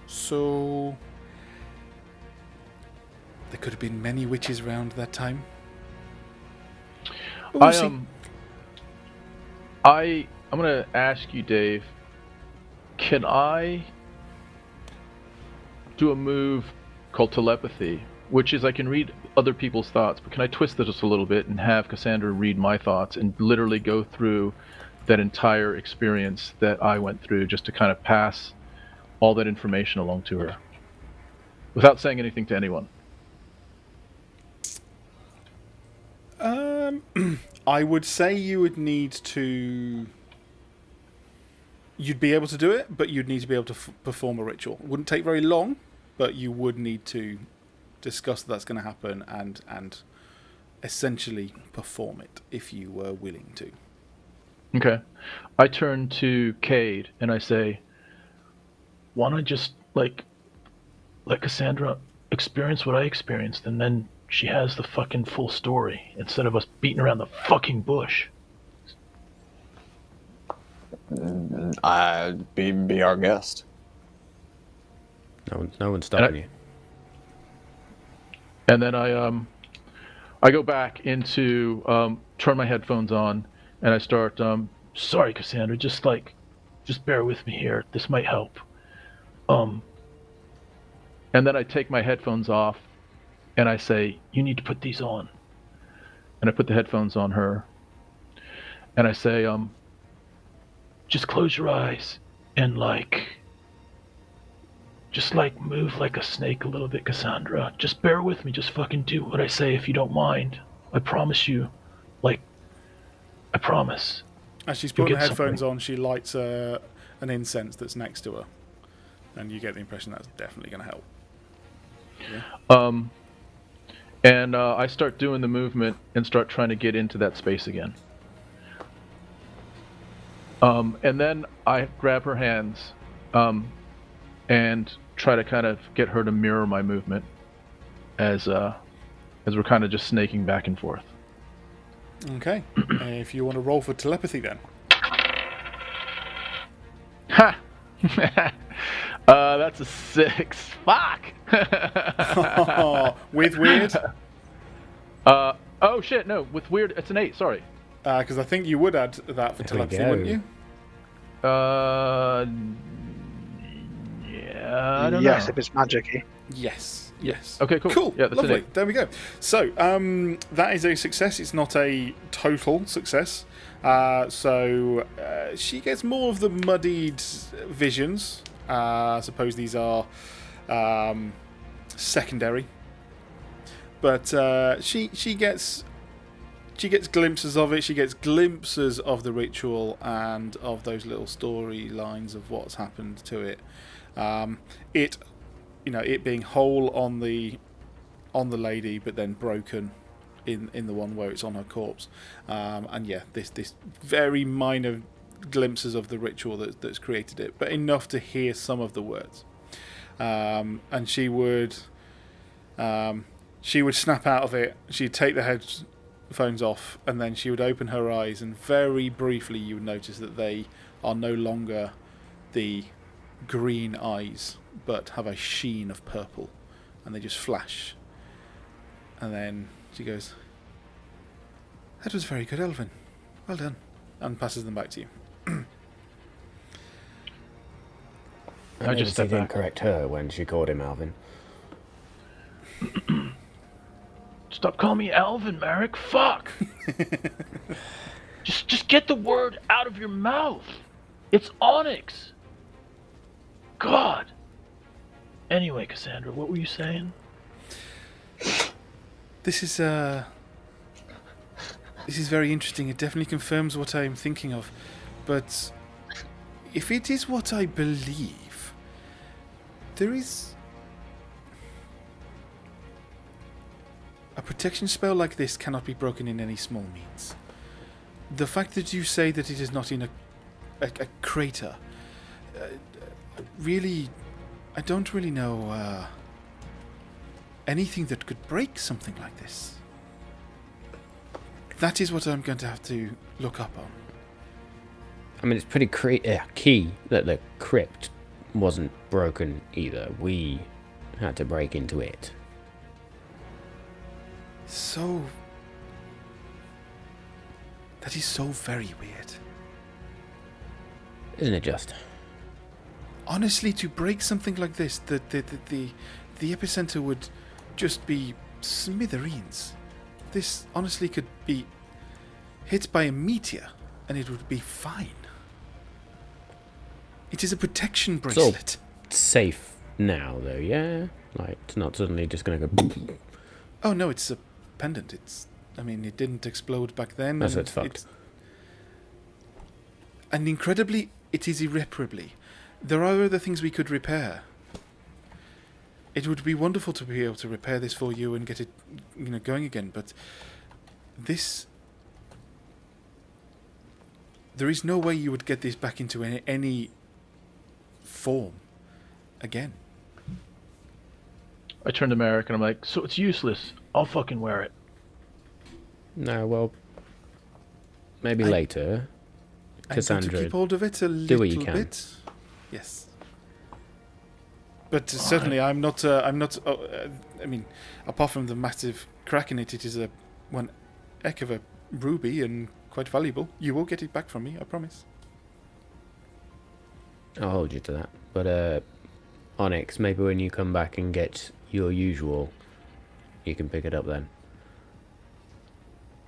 So there could have been many witches around that time. But we'll see. I'm gonna ask you, Dave. Can I do a move called telepathy, which is I can read other people's thoughts, but can I twist it just a little bit and have Cassandra read my thoughts and literally go through that entire experience that I went through just to kind of pass all that information along to her without saying anything to anyone? I would say you would need to. You'd be able to do it, but you'd need to be able to perform a ritual. It wouldn't take very long, but you would need to discuss that's going to happen and essentially perform it if you were willing to. Okay. I turn to Cade and I say, why don't I just let Cassandra experience what I experienced, and then she has the fucking full story instead of us beating around the fucking bush. Be our guest. No one's stopping you. And then I go back into turn my headphones on, and I start. Sorry, Cassandra. Just bear with me here. This might help. And then I take my headphones off, and I say, "You need to put these on." And I put the headphones on her, and I say, "Just close your eyes and just move like a snake a little bit, Cassandra. Just bear with me. Just fucking do what I say if you don't mind. I promise you. I promise." As she's You'll putting the get headphones something. on, she lights an incense that's next to her. And you get the impression that's definitely going to help. And I start doing the movement and start trying to get into that space again. And then I grab her hands and try to kind of get her to mirror my movement as we're kind of just snaking back and forth. Okay. If you want to roll for telepathy then. Ha! That's a 6. Fuck! With weird? Oh shit, no, with weird, it's an 8, sorry. Because I think you would add that for There we telepathy, go. wouldn't you? Yeah, I don't Yes, know. if it's magic-y. Yes. Yes. Okay, cool. Cool. Yeah, that's an Lovely. 8. There we go. So, that is a success. It's not a total success. So, she gets more of the muddied visions. I suppose these are secondary. But she gets glimpses of it. She gets glimpses of the ritual and of those little storylines of what's happened to it. It being whole on the lady, but then broken in the one where it's on her corpse. And yeah, this very minor glimpses of the ritual that's created it, but enough to hear some of the words. And she would snap out of it. She'd take the headphones off, and then she would open her eyes, and very briefly you would notice that they are no longer the green eyes, but have a sheen of purple, and they just flash. And then she goes, "That was very good, Elvin. Well done," and passes them back to you. I just step didn't back. correct her when she called him Alvin. Stop calling me Alvin, Marek. Fuck. just get the word out of your mouth. It's Onyx. God. Anyway, Cassandra, what were you saying? This is very interesting. It definitely confirms what I'm thinking of. But if it is what I believe, there is a protection spell like this cannot be broken in any small means. The fact that you say that it is not in a crater, really, I don't really know anything that could break something like this. That is what I'm going to have to look up on. I mean, it's pretty key that the crypt wasn't broken either. We had to break into it. So... that is so very weird. Isn't it just? Honestly, to break something like this, the epicenter would just be smithereens. This honestly could be hit by a meteor, and it would be fine. It is a protection bracelet. Safe now, though, yeah? Like, it's not suddenly just going to go... Oh no, it's a pendant. It didn't explode back then. That's and it's fucked. And incredibly, it is irreparably. There are other things we could repair. It would be wonderful to be able to repair this for you and get it, going again. But this, there is no way you would get this back into any form again. I turn to Marek and I'm like, so it's useless. I'll fucking wear it. No, well, maybe later. I'm going to Cassandra, keep hold of it a do what you little can. bit. Yes. But certainly, I'm not. I mean, apart from the massive crack in it, it is one heck of a ruby and quite valuable. You will get it back from me, I promise. I'll hold you to that. But Onyx, maybe when you come back and get your usual, you can pick it up then.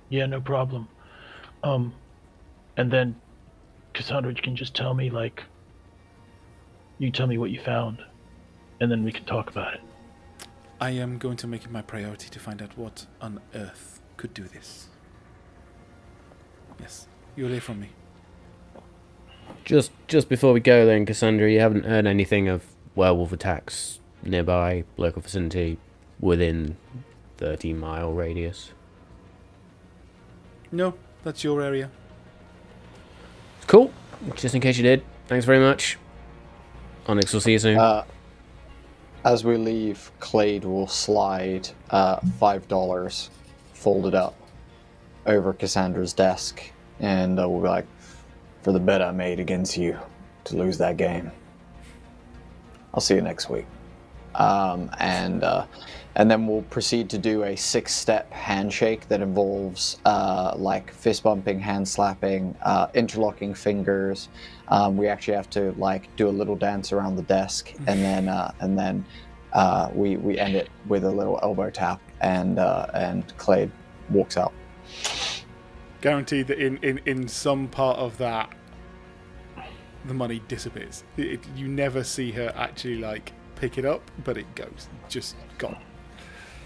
Yeah, no problem. And then, Cassandra, you can just tell me, like, you tell me what you found, and then we can talk about it. I am going to make it my priority to find out what on earth could do this. Yes, you'll hear from me. Just before we go then, Cassandra, you haven't heard anything of werewolf attacks nearby, local vicinity, within 30-mile radius? No, that's your area. Cool. Just in case you did. Thanks very much. Onyx, we'll see you soon. As we leave, Clade will slide $5 folded up over Cassandra's desk, and we'll be like, "For the bet I made against you to lose that game. I'll see you next week." And then we'll proceed to do a 6-step handshake that involves like fist bumping, hand slapping, interlocking fingers. We actually have to like do a little dance around the desk, and then we end it with a little elbow tap, and Clade walks out. Guaranteed that in some part of that, the money disappears. You never see her actually like pick it up, but it goes, just gone.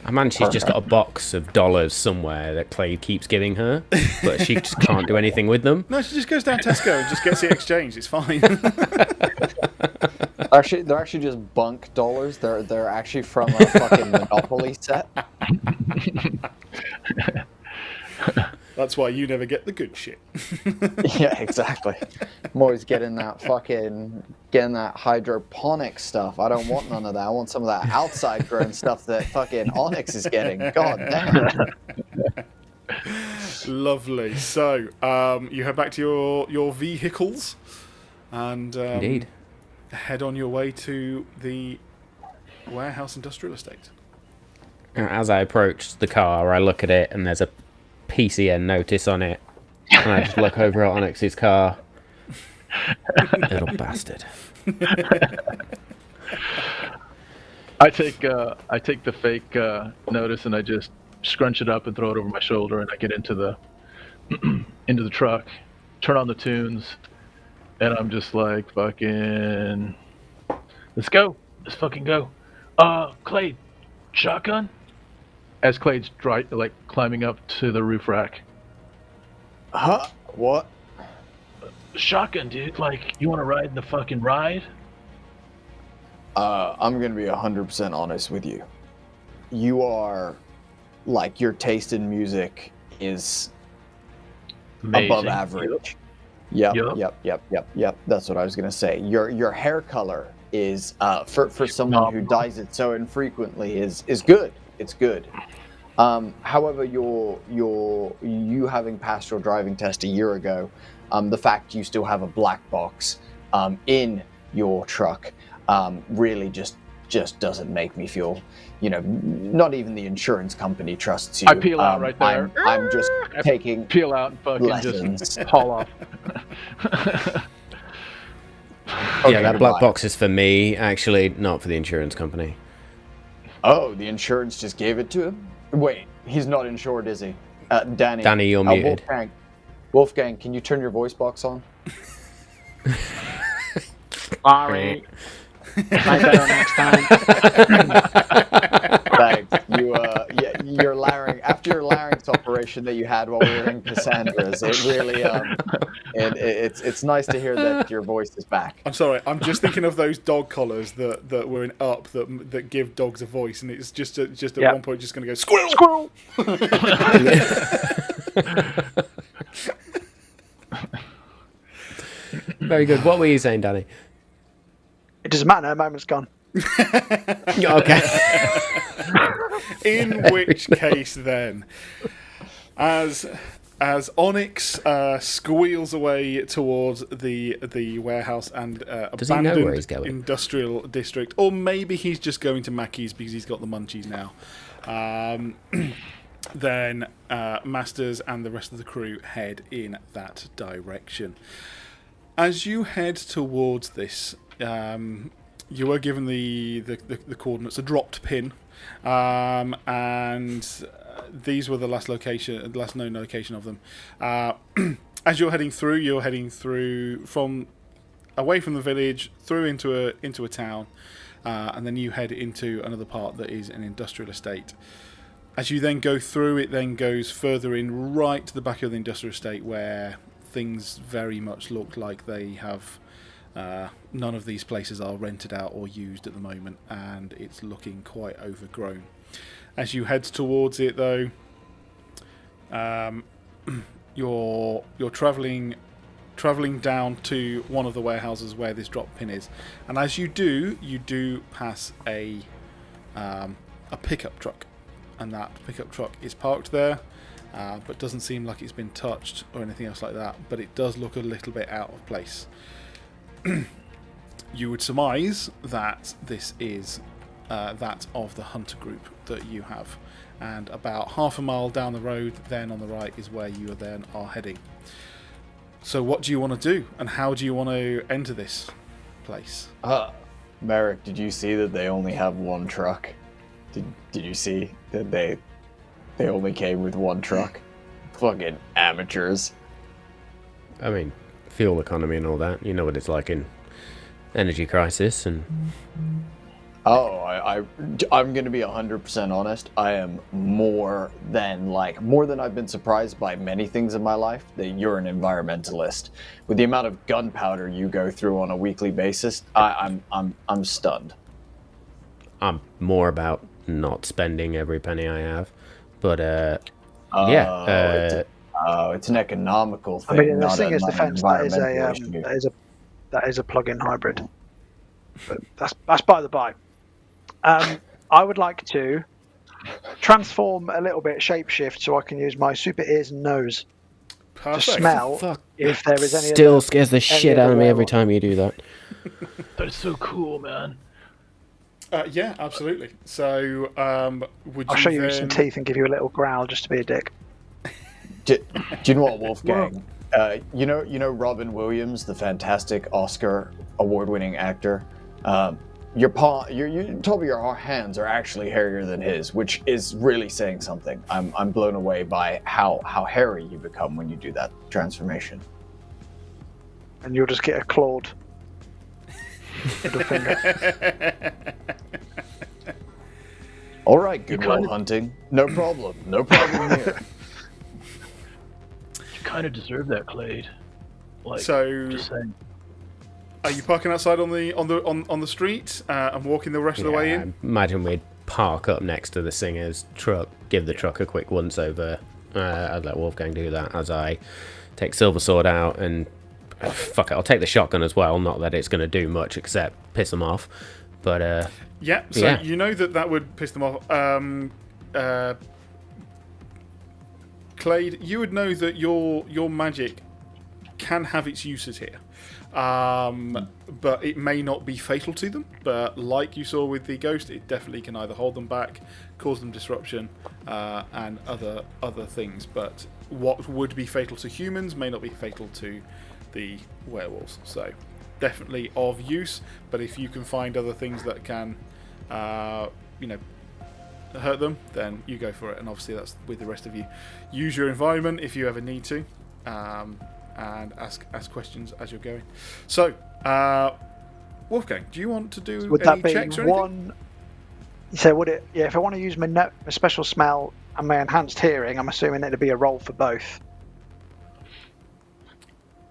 I imagine she's just got a box of dollars somewhere that Clade keeps giving her, but she just can't do anything with them. No, she just goes down Tesco and just gets it exchanged. It's fine. Actually, they're actually just bunk dollars. They're actually from a fucking Monopoly set. That's why you never get the good shit. Yeah, exactly. I'm always getting that hydroponic stuff. I don't want none of that. I want some of that outside grown stuff that fucking Onyx is getting. God damn. Lovely. So, you head back to your vehicles and Indeed. head on your way to the warehouse industrial estate. As I approach the car, I look at it and there's a PCN notice on it. And I just look over at Onyx's car. Little bastard. I take the fake notice and I just scrunch it up and throw it over my shoulder, and I get into the into the truck, turn on the tunes, and I'm just like, fucking, let's go, let's fucking go. Clade, shotgun? As Clade's like climbing up to the roof rack. Huh? What? Shotgun, dude. Like, you want to ride the fucking ride? I'm gonna be 100% honest with you. You are, like, your taste in music is Amazing. above average. Yep. That's what I was gonna say. Your hair color is for someone who dyes it so infrequently is good. It's good. However, you having passed your driving test a year ago, the fact you still have a black box in your truck really just doesn't make me feel, not even the insurance company trusts you. I peel out right there. I'm just taking peel out and fucking lessons. just haul off. Yeah, that black box is for me, actually, not for the insurance company. Oh, the insurance just gave it to him? Wait, he's not insured, is he? Danny. Danny, you're muted. Wolfgang, can you turn your voice box on? Sorry. Try better next time. Thanks. Your larynx, after your larynx operation that you had while we were in Cassandra's, it really it's nice to hear that your voice is back. I'm sorry, I'm just thinking of those dog collars that were in Up that give dogs a voice, and it's just at one point just going to go squirrel. Very good. What were you saying, Danny? It doesn't matter. A moment's gone. Okay. In which case, then, as Onyx squeals away towards the warehouse and Does he know where abandoned he's going? industrial district, or maybe he's just going to Mackey's because he's got the munchies now. Then Masters and the rest of the crew head in that direction. As you head towards this, you were given the coordinates, a dropped pin, and these were the last known location of them. As you're heading through from away from the village through into a town, and then you head into another part that is an industrial estate. As you then go through, it then goes further in right to the back of the industrial estate where things very much look like they have none of these places are rented out or used at the moment, and it's looking quite overgrown. As you head towards it, though, you're travelling down to one of the warehouses where this drop pin is, and as you do pass a pickup truck, and that pickup truck is parked there. But doesn't seem like it's been touched or anything else like that, but it does look a little bit out of place. You would surmise that this is that of the hunter group that you have, and about half a mile down the road then on the right is where you then are heading. So what do you want to do, and how do you want to enter this place? Merrick, did you see that they only have one truck? Did you see that they only came with one truck? Fucking amateurs. I mean, fuel economy and all that. You know what it's like in energy crisis and... Oh, I'm gonna be 100% honest. I am more than I've been surprised by many things in my life that you're an environmentalist. With the amount of gunpowder you go through on a weekly basis, I'm stunned. I'm more about not spending every penny I have, but it's an economical thing. I mean, the not thing a is, not an defense that environmental issue. is a plug-in hybrid. But that's by the by. I would like to transform a little bit, shapeshift, so I can use my super ears and nose Perfect. to smell Fuck. if there is any. Still scares the shit out of me every time you do that. That is so cool, man. Yeah, absolutely. So, would you I'll show you then... some teeth and give you a little growl just to be a dick. Do you know what, Wolfgang? You know Robin Williams, the fantastic Oscar award-winning actor. You told me your hands are actually hairier than his, which is really saying something. I'm blown away by how hairy you become when you do that transformation. And you'll just get a clawed middle finger. All right, good will hunting. No problem here. You kind of deserve that, Clade. So, just saying. Are you parking outside on the street and walking the rest of the way in? I imagine we'd park up next to the singer's truck, give the truck a quick once over. I'd let Wolfgang do that as I take Silver Sword out and fuck it, I'll take the shotgun as well. Not that it's going to do much except piss them off, but yeah. So you know that would piss them off. Clade, you would know that your magic can have its uses here. But it may not be fatal to them. But like you saw with the ghost, it definitely can either hold them back, cause them disruption, and other things. But what would be fatal to humans may not be fatal to the werewolves. So definitely of use. But if you can find other things that can, hurt them, then you go for it. And obviously that's with the rest of you. Use your environment if you ever need to. And ask questions as you're going. So, Wolfgang, do you want to do Would any that be checks or anything? one? So would it? Yeah, if I want to use my special smell and my enhanced hearing, I'm assuming it'd be a roll for both.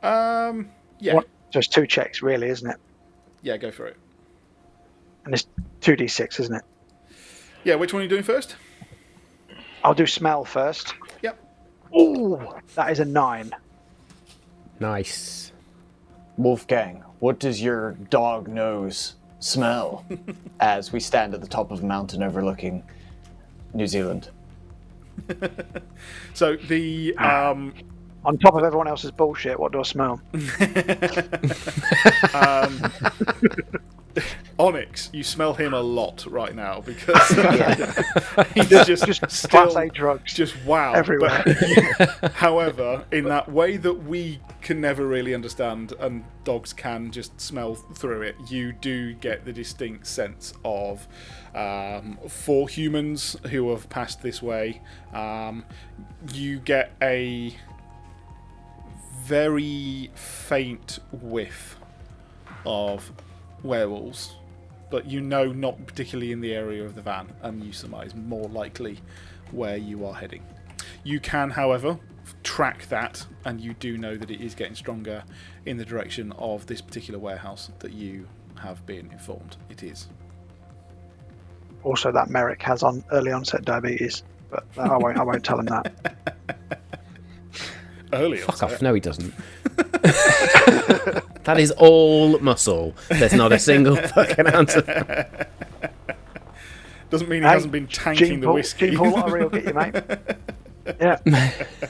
Yeah. So it's 2 checks, really, isn't it? Yeah, go for it. And it's 2d6, isn't it? Yeah, which one are you doing first? I'll do smell first. Yep. Ooh, that is a 9. nice. Wolfgang, what does your dog nose smell as we stand at the top of a mountain overlooking New Zealand. So the On top of everyone else's bullshit, what do I smell? Onyx, you smell him a lot right now because he's just Class still A drugs. just wow everywhere. But, however, in that way that we can never really understand, and dogs can just smell through it, you do get the distinct sense of, for humans who have passed this way, you get a very faint whiff of werewolves, but you know not particularly in the area of the van, and you surmise more likely where you are heading. You can, however, track that, and you do know that it is getting stronger in the direction of this particular warehouse that you have been informed it is. Also, that Merrick has on early onset diabetes, but I won't tell him that. Early Fuck onset. off. No, he doesn't. That is all muscle. There's not a single fucking ounce of... Doesn't mean he hasn't been tanking the whiskey. Gene Paul lottery will get you, mate. Yeah.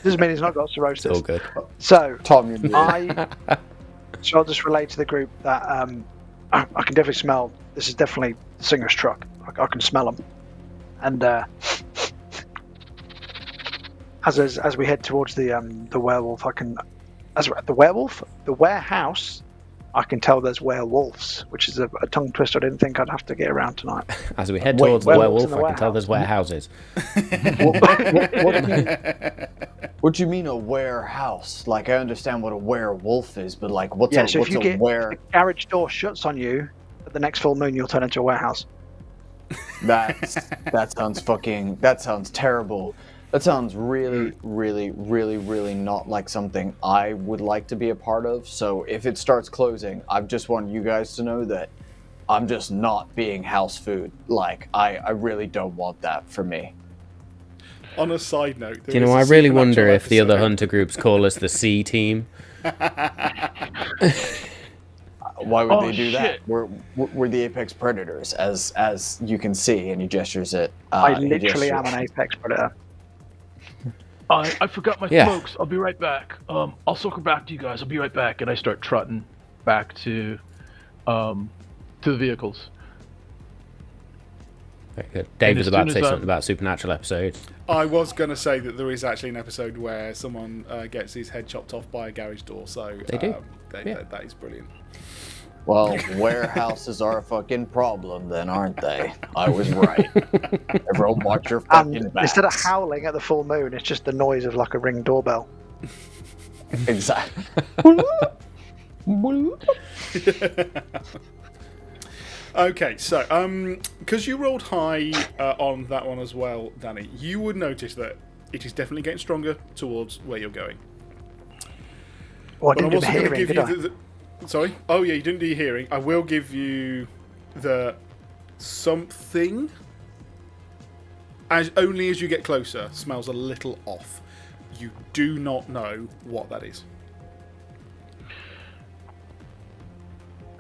Doesn't mean he's not got cirrhosis. It's all good. So, Tom, you're so I'll just relate to the group that I can definitely smell. This is definitely the singer's truck. I can smell them, and as we head towards the werewolf, the warehouse. I can tell there's werewolves, which is a tongue twister I didn't think I'd have to get around tonight. As we head towards the werewolves werewolf, in the I can tell there's warehouses. What do you mean a warehouse? Like, I understand what a werewolf is, but like, what's So a if you get were? the garage door shuts on you at the next full moon, you'll turn into a warehouse. That sounds terrible. That sounds really, really, really, really not like something I would like to be a part of. So if it starts closing, I just want you guys to know that I'm just not being house food. Like, I really don't want that for me. On a side note, Do you know, I really wonder if the other hunter groups call us the C team. Why would they do shit. that? We're the apex predators, as you can see, and he gestures at. I literally am an apex predator. I forgot my Yeah. smokes. I'll be right back. I'll circle back to you guys. I'll be right back. And I start trotting back to the vehicles. Very good. Dave was as about soon to say as something about supernatural episodes. I was going to say that there is actually an episode where someone gets his head chopped off by a garage door, so They do. that is brilliant. Well, warehouses are a fucking problem, then, aren't they? I was right. Everyone, watch your And fucking backs. instead of howling at the full moon, it's just the noise of like a Ring doorbell. Exactly. Okay, so because you rolled high on that one as well, Danny, you would notice that it is definitely getting stronger towards where you're going. Well, I But didn't I'm do also the going to hearing, give did you I? sorry? Oh yeah, you didn't do your hearing. I will give you the something. As only as you get closer, smells a little off. You do not know what that is.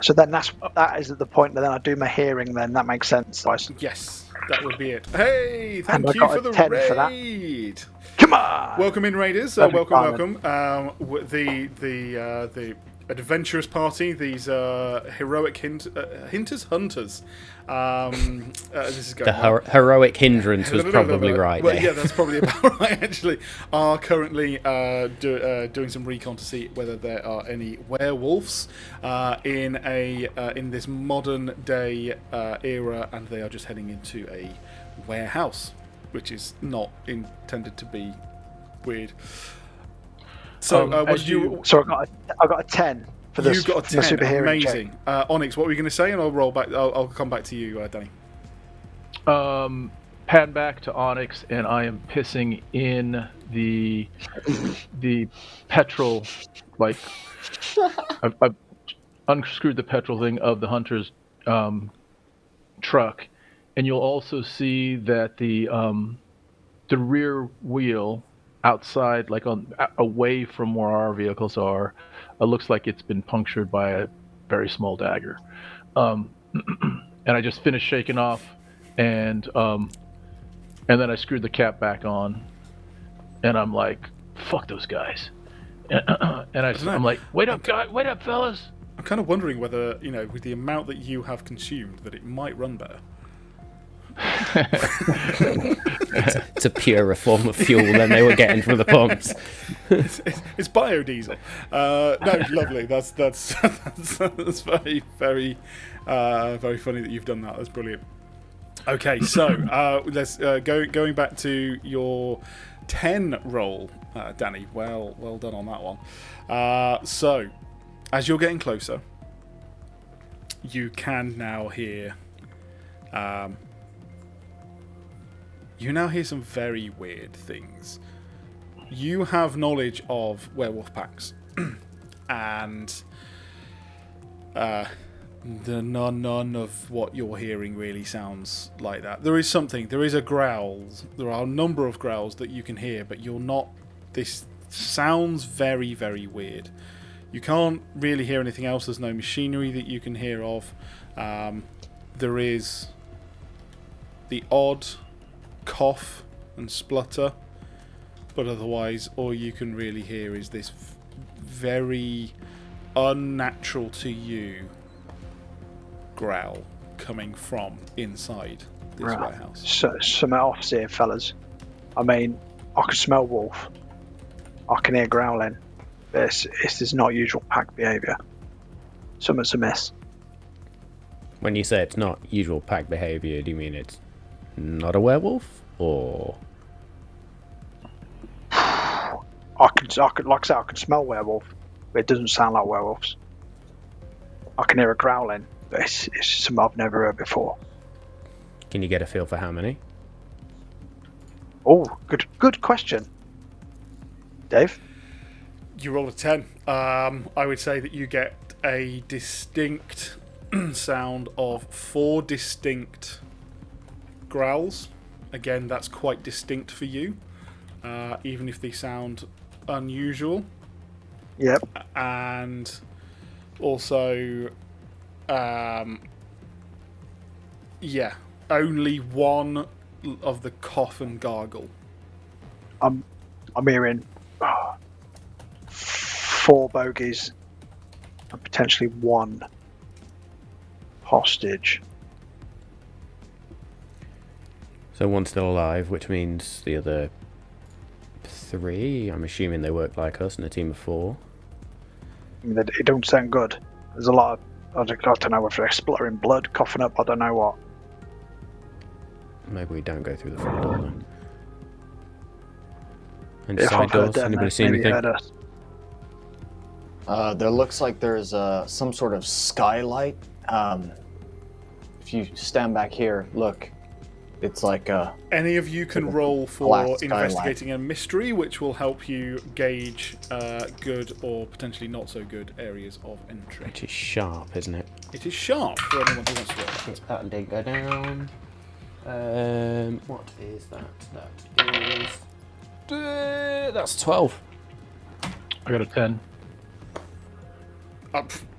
So then that is at the point that then I do my hearing. Then that makes sense. So Yes, that would be it. Hey, thank And I you got for a the 10 for that. raid. come on. Welcome in, raiders. That'd be Welcome. fine. The adventurous party. These heroic hunters. This is going The well. heroic hindrance was probably right. Well, Dave. yeah, that's probably about right. Actually, are currently doing some recon to see whether there are any werewolves in this modern day era, and they are just heading into a warehouse, which is not intended to be weird. So, what as did you? So I got a 10 for this. You got for my a 10. super hearing check. Amazing. Onyx, what were you going to say? And I'll roll back. I'll come back to you, Danny. Pan back to Onyx, and I am pissing in the petrol. Like, I've unscrewed the petrol thing of the hunter's truck, and you'll also see that the rear wheel outside, like away from where our vehicles are, looks like it's been punctured by a very small dagger. And I just finished shaking off, and And then I screwed the cap back on, and I'm like, "Fuck those guys!" And I'm like, "Wait up, guys! Wait up, fellas!" I'm kind of wondering whether, with the amount that you have consumed, that it might run better. It's a purer form of fuel than they were getting from the pumps. It's biodiesel. No, lovely. That's very, very, very funny that you've done that. That's brilliant. Okay, so let's going back to your 10 roll, Danny. Well done on that one. So, as you're getting closer, you can now hear. You now hear some very weird things. You have knowledge of werewolf packs, and none of what you're hearing really sounds like that. There is something. There is a growl. There are a number of growls that you can hear, but you're not. This sounds very, very weird. You can't really hear anything else. There's no machinery that you can hear of. There is the odd cough and splutter, but otherwise all you can really hear is this very unnatural to you growl coming from inside this warehouse. So, some offs here, fellas. I mean, I can smell wolf. I can hear growling. This is not usual pack behaviour. Something's amiss. When you say it's not usual pack behaviour, do you mean it's not a werewolf, or? I can, like I said, I can smell werewolf, but it doesn't sound like werewolves. I can hear a growling, but it's something I've never heard before. Can you get a feel for how many? Oh, good question. Dave? You roll a 10. I would say that you get a distinct sound of 4 distinct growls. Again, that's quite distinct for you, even if they sound unusual. Yep. And also, only one of the cough and gargle. I'm hearing 4 bogeys and potentially 1 hostage. So one's still alive, which means the other 3, I'm assuming they work like us in a team of 4. I mean, it don't sound good. There's a lot of, I don't know if they're spluttering blood, coughing up, I don't know what. Maybe we don't go through the front door then. And If side I've heard doors, them, anybody see maybe anything? heard us. There looks like there's some sort of skylight. If you stand back here, look, it's like any of you can roll for glass investigating a mystery, which will help you gauge good or potentially not so good areas of entry. Which is sharp, isn't it? It is sharp for anyone who wants to roll. That did go down. What is that? That is... that's 12. I got a 10.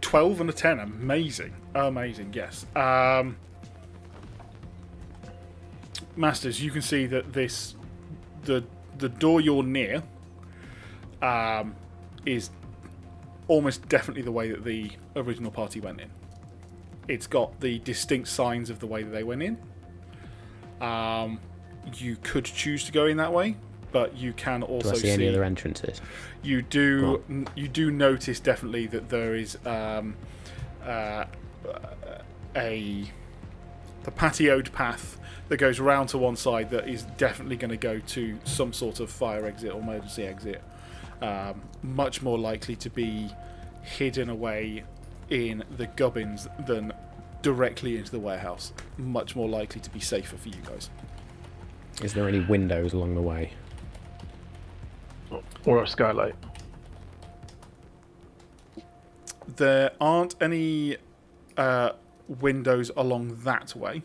12 and a 10, amazing, yes. Masters, you can see that the door you're near is almost definitely the way that the original party went in. It's got the distinct signs of the way that they went in. You could choose to go in that way, but you can also Do I see any other entrances? You do notice definitely that there is the patioed path that goes around to one side that is definitely going to go to some sort of fire exit or emergency exit. Much more likely to be hidden away in the gubbins than directly into the warehouse. Much more likely to be safer for you guys. Is there any windows along the way? Or a skylight. There aren't any windows along that way.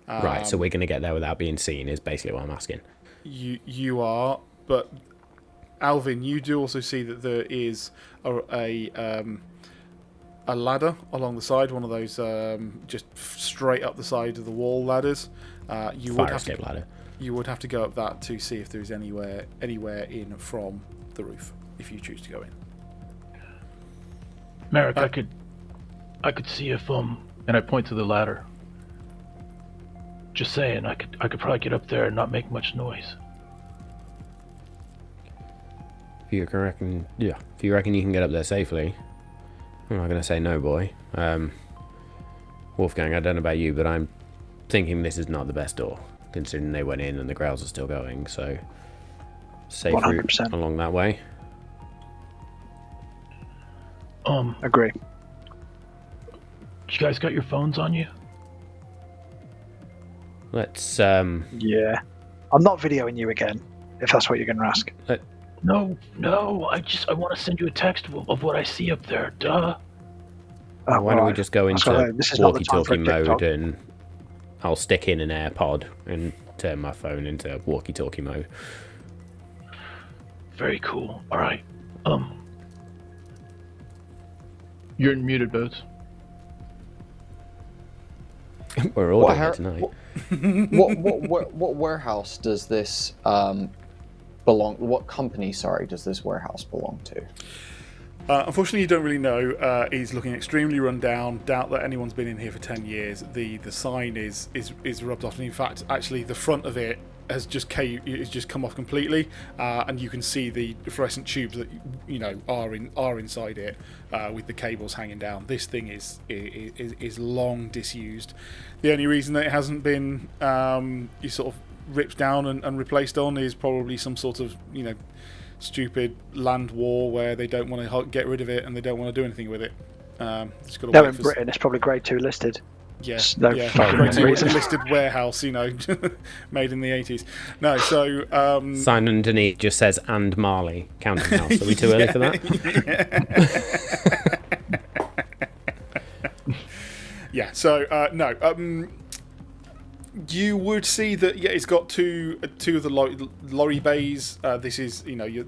Right, so we're going to get there without being seen is basically what I'm asking. You are, but Alvin, you do also see that there is a ladder along the side, one of those just straight up the side of the wall ladders. You Fire would have escape ladder. you would have to go up that to see if there's anywhere in from the roof, if you choose to go in. Merrick, I could see if and I point to the ladder. Just saying, I could probably get up there and not make much noise. If you reckon you can get up there safely, I'm not going to say no, boy. Wolfgang, I don't know about you, but I'm thinking this is not the best door, considering they went in and the growls are still going, so safe 100%. route along that way. Agree. You guys got your phones on you? Let's, Yeah. I'm not videoing you again, if that's what you're going to ask. No, I want to send you a text of what I see up there, duh. why don't we right. just go That's what into this is not the time for a walkie-talkie mode, TikTok. and I'll stick in an AirPod and turn my phone into walkie-talkie mode. Very cool. All right. You're muted, Boots. We're all doing it tonight. What warehouse does this belong? What company, sorry, does this warehouse belong to? Unfortunately, you don't really know. He's looking extremely run down. Doubt that anyone's been in here for 10 years. The sign is rubbed off, and in fact, actually, the front of it has just come off completely, and you can see the fluorescent tubes that are inside it with the cables hanging down. This thing is long disused. The only reason that it hasn't been sort of ripped down and replaced on is probably some sort of stupid land war where they don't want to get rid of it and they don't want to do anything with it. Just gotta No, wait in for Britain, it's probably grade 2 listed. Yes, No yeah, fucking great reason. listed warehouse, made in the 80s. No, so Sign underneath just says "and Marley" counting house. Are we too early for that? Yeah. So no. You would see that it's got two of the lorry bays. This is you're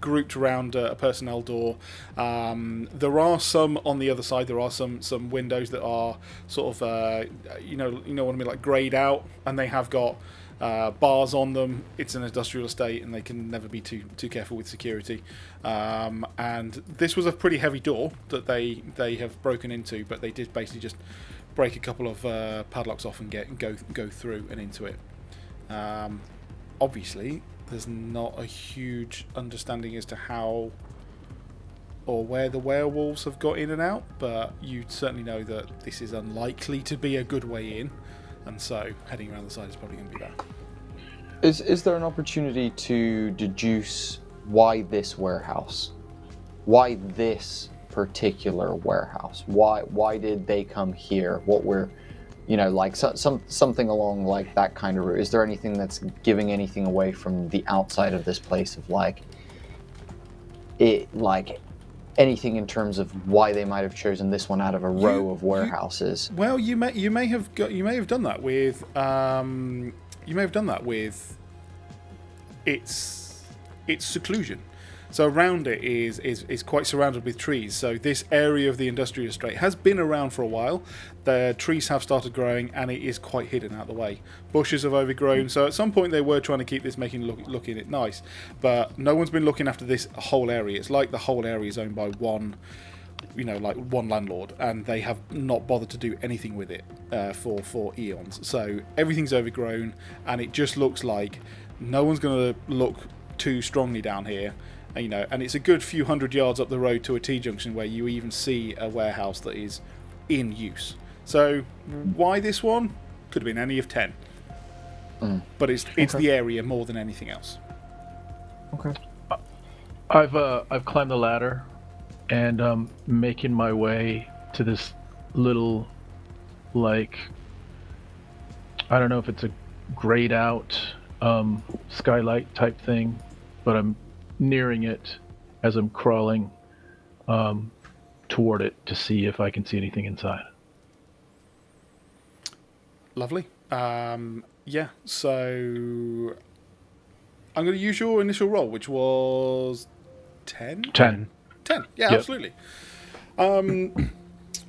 grouped around a personnel door. There are some on the other side. There are some windows that are sort of what I mean, like greyed out, and they have got bars on them. It's an industrial estate, and they can never be too careful with security. And this was a pretty heavy door that they have broken into, but they did basically just break a couple of padlocks off and go through and into it. Obviously, there's not a huge understanding as to how or where the werewolves have got in and out, but you certainly know that this is unlikely to be a good way in, and so heading around the side is probably going to be better. Is there an opportunity to deduce why this warehouse? Why this particular warehouse? Why did they come here? What were, like something along like that kind of route? Is there anything that's giving anything away from the outside of this place of anything in terms of why they might have chosen this one out of a row of warehouses? Well, you may have done that with its seclusion. So around it is quite surrounded with trees. So this area of the industrial estate has been around for a while. The trees have started growing, and it is quite hidden out the way. Bushes have overgrown. So at some point they were trying to keep this looking it nice, but no one's been looking after this whole area. It's like the whole area is owned by one landlord, and they have not bothered to do anything with it for eons. So everything's overgrown, and it just looks like no one's going to look too strongly down here. And it's a good few hundred yards up the road to a T-junction where you even see a warehouse that is in use. So why this one? Could have been any of 10. But it's the area more than anything else. Okay. I've climbed the ladder, and making my way to this little, I don't know if it's a grayed out skylight type thing, but I'm nearing it as I'm crawling toward it to see if I can see anything inside. Lovely. Yeah, so I'm going to use your initial roll, which was 10? 10. 10, yeah, Yep. absolutely.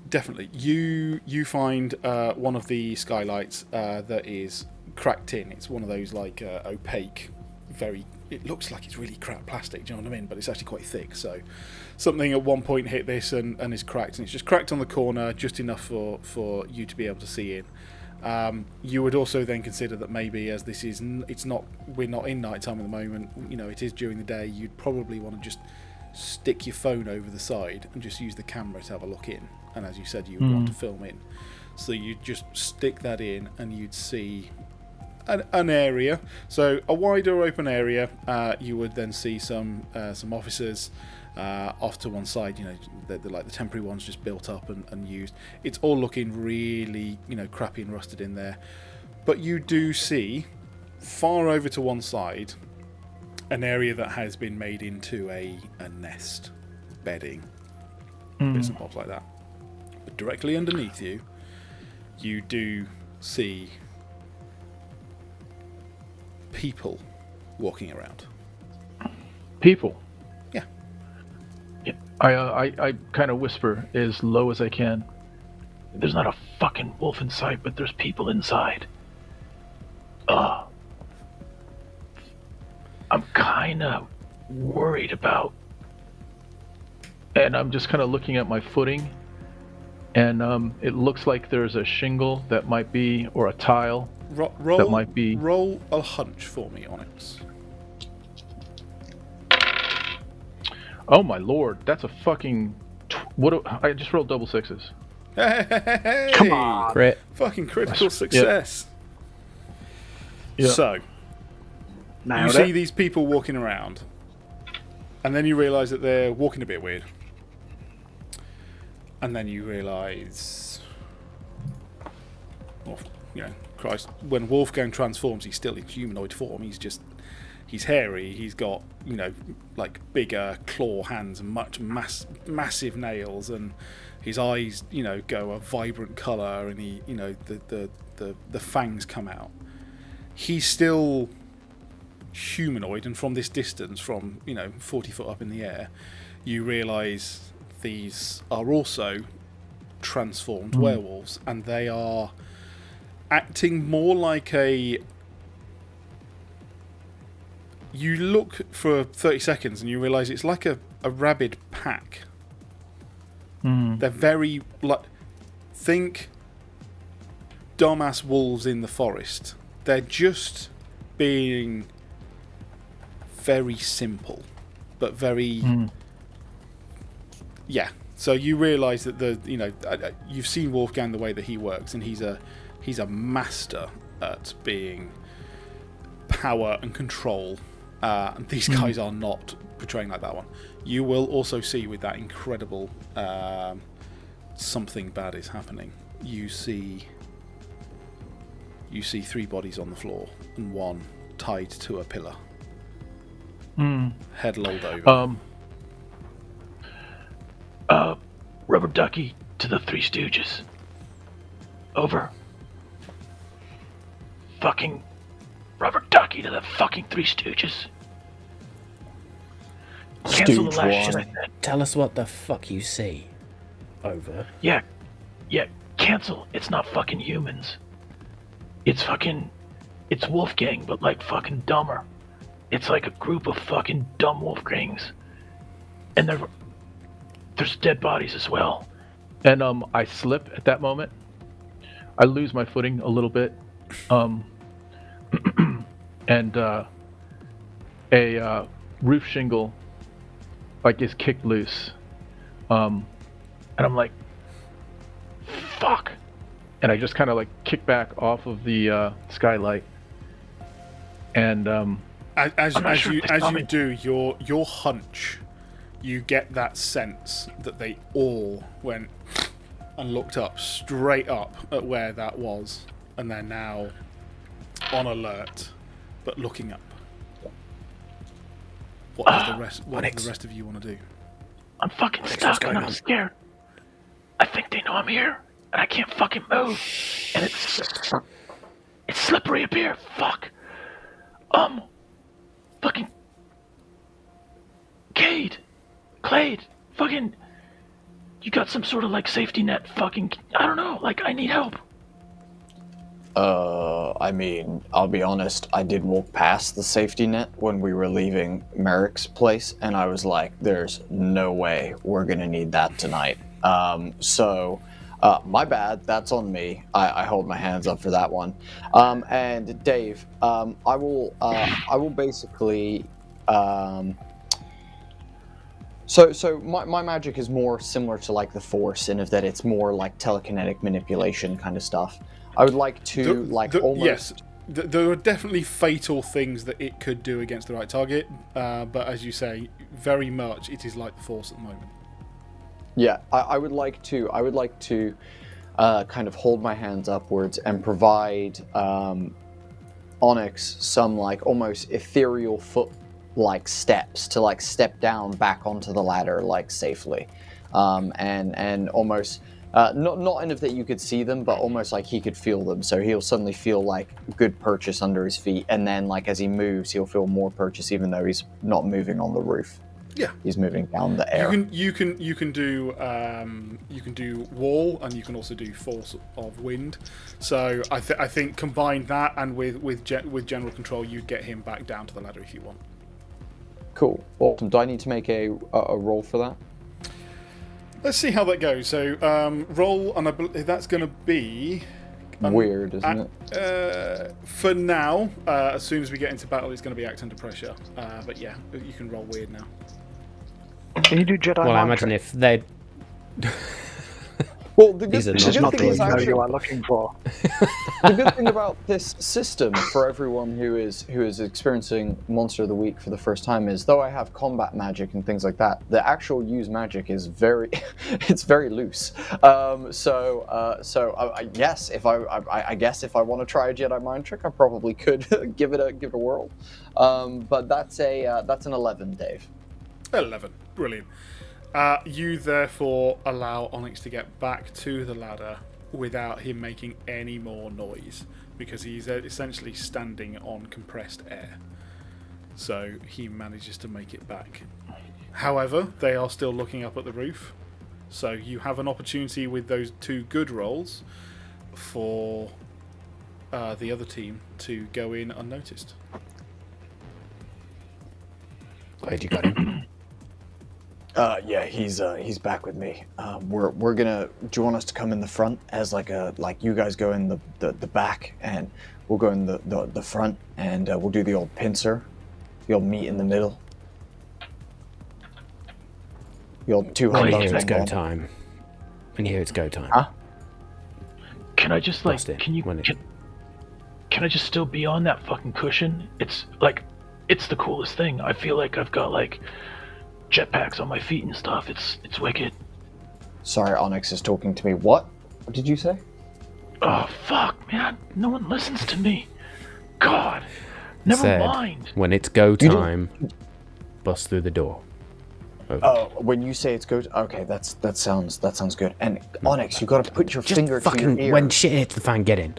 Definitely. You find one of the skylights that is cracked in. It's one of those like opaque, very. It looks like it's really crap plastic. Do you know what I mean? But it's actually quite thick. So something at one point hit this and is cracked, and it's just cracked on the corner, just enough for you to be able to see in. You would also then consider that maybe as this is, we're not in nighttime at the moment. You know, it is during the day. You'd probably want to just stick your phone over the side and just use the camera to have a look in. And as you said, you would want to film in. So you'd just stick that in, and you'd see an area. So a wider open area. You would then see some officers off to one side. You know, they're like the temporary ones just built up and used. It's all looking really, you know, crappy and rusted in there. But you do see far over to one side an area that has been made into a nest, bedding, bits and bobs like that. But directly underneath you, you do see people walking around. People. Yeah. Yeah. I kind of whisper as low as I can. There's not a fucking wolf in sight, but there's people inside. I'm kind of worried about. And I'm just kind of looking at my footing, and it looks like there's a shingle that might be, or a tile that might be. Roll a hunch for me, Onyx. Oh my lord, that's a fucking. I just rolled double sixes. Hey! Come on. Crit. Fucking critical success. Yeah. So, you Nailed see it. these people walking around, and then you realise that they're walking a bit weird. And then you realise, well, you know, Christ, when Wolfgang transforms, he's still in humanoid form. He's hairy. He's got, you know, like bigger claw hands and massive nails, and his eyes, you know, go a vibrant colour, and he, you know, the fangs come out. He's still humanoid, and from this distance, from, you know, 40 foot up in the air, you realise these are also transformed werewolves, and they are acting more like a. You look for 30 seconds and you realise it's like a rabid pack. They're very like, think dumbass wolves in the forest. They're just being very simple, but very. Yeah, so you realise that you've seen Wolfgang the way that he works, and he's a master at being power and control. And these guys are not portraying like that one. You will also see with that incredible something bad is happening. You see 3 bodies on the floor and one tied to a pillar, head lolled over. Rubber ducky to the Three Stooges. Over. Fucking rubber ducky to the fucking Three Stooges. Cancel the last shit I said. Tell us what the fuck you see. Over. Yeah, cancel. It's not fucking humans. It's Wolfgang, but like fucking dumber. It's like a group of fucking dumb Wolfgangs. And there's dead bodies as well. And I slip at that moment. I lose my footing a little bit. And a roof shingle like is kicked loose. And I'm like, fuck. And I just kind of like kick back off of the skylight. And as you do, your hunch, you get that sense that they all went and looked up straight up at where that was, and they're now on alert, but looking up. What does the rest of you want to do? I'm fucking stuck and I'm scared. I think they know I'm here, and I can't fucking move. And it's slippery up here. Fuck. Fucking Clade, fucking, you got some sort of like safety net? Fucking, I don't know. Like, I need help. I mean, I'll be honest, I did walk past the safety net when we were leaving Merrick's place, and I was like, there's no way we're gonna need that tonight. My bad, that's on me. I hold my hands up for that one. And Dave, I will basically, So my magic is more similar to like the Force in that it's more like telekinetic manipulation kind of stuff. I would like to almost. Yes, there are definitely fatal things that it could do against the right target, but as you say, very much it is like the Force at the moment. Yeah, I would like to kind of hold my hands upwards and provide Onyx some like almost ethereal foot like steps to like step down back onto the ladder like safely, and almost not enough that you could see them, but almost like he could feel them. So he'll suddenly feel like good purchase under his feet, and then like as he moves, he'll feel more purchase, even though he's not moving on the roof. Yeah, he's moving down the air. You can do wall, and you can also do force of wind. So I think combine that and with general control, you'd get him back down to the ladder if you want. Cool. Awesome. Do I need to make a roll for that? Let's see how that goes. So roll, and I believe that's going to be weird, isn't it? For now, as soon as we get into battle, it's going to be act under pressure. But yeah, you can roll weird now. Can you do Jedi? Well, I imagine if they'd. Well, the good thing is actually, you are looking for. The good thing about this system for everyone who is experiencing Monster of the Week for the first time is, though I have combat magic and things like that, the actual use magic is very loose. Yes, if I guess if I want to try a Jedi mind trick, I probably could give it a whirl. But that's an 11, Dave. 11, brilliant. You therefore allow Onyx to get back to the ladder without him making any more noise, because he's essentially standing on compressed air. So he manages to make it back. However, they are still looking up at the roof, so you have an opportunity with those 2 good rolls for the other team to go in unnoticed. Glad you got him. Yeah, he's back with me. We're gonna. Do you want us to come in the front as like you guys go in the back, and we'll go in the front, and we'll do the old pincer, the old meet in the middle, the old 200. And here it's go time. Huh? Can I just Lost it. Can I just still be on that fucking cushion? It's the coolest thing. I feel like I've got like jetpacks on my feet and stuff. It's wicked. Sorry, Onyx is talking to me. What did you say? Oh fuck, man! No one listens to me. God, never mind. When it's go time, bust through the door. Over. Oh, when you say it's go, okay, that sounds good. And Onyx, you got to put your finger to your ear. When shit hits the fan, get in.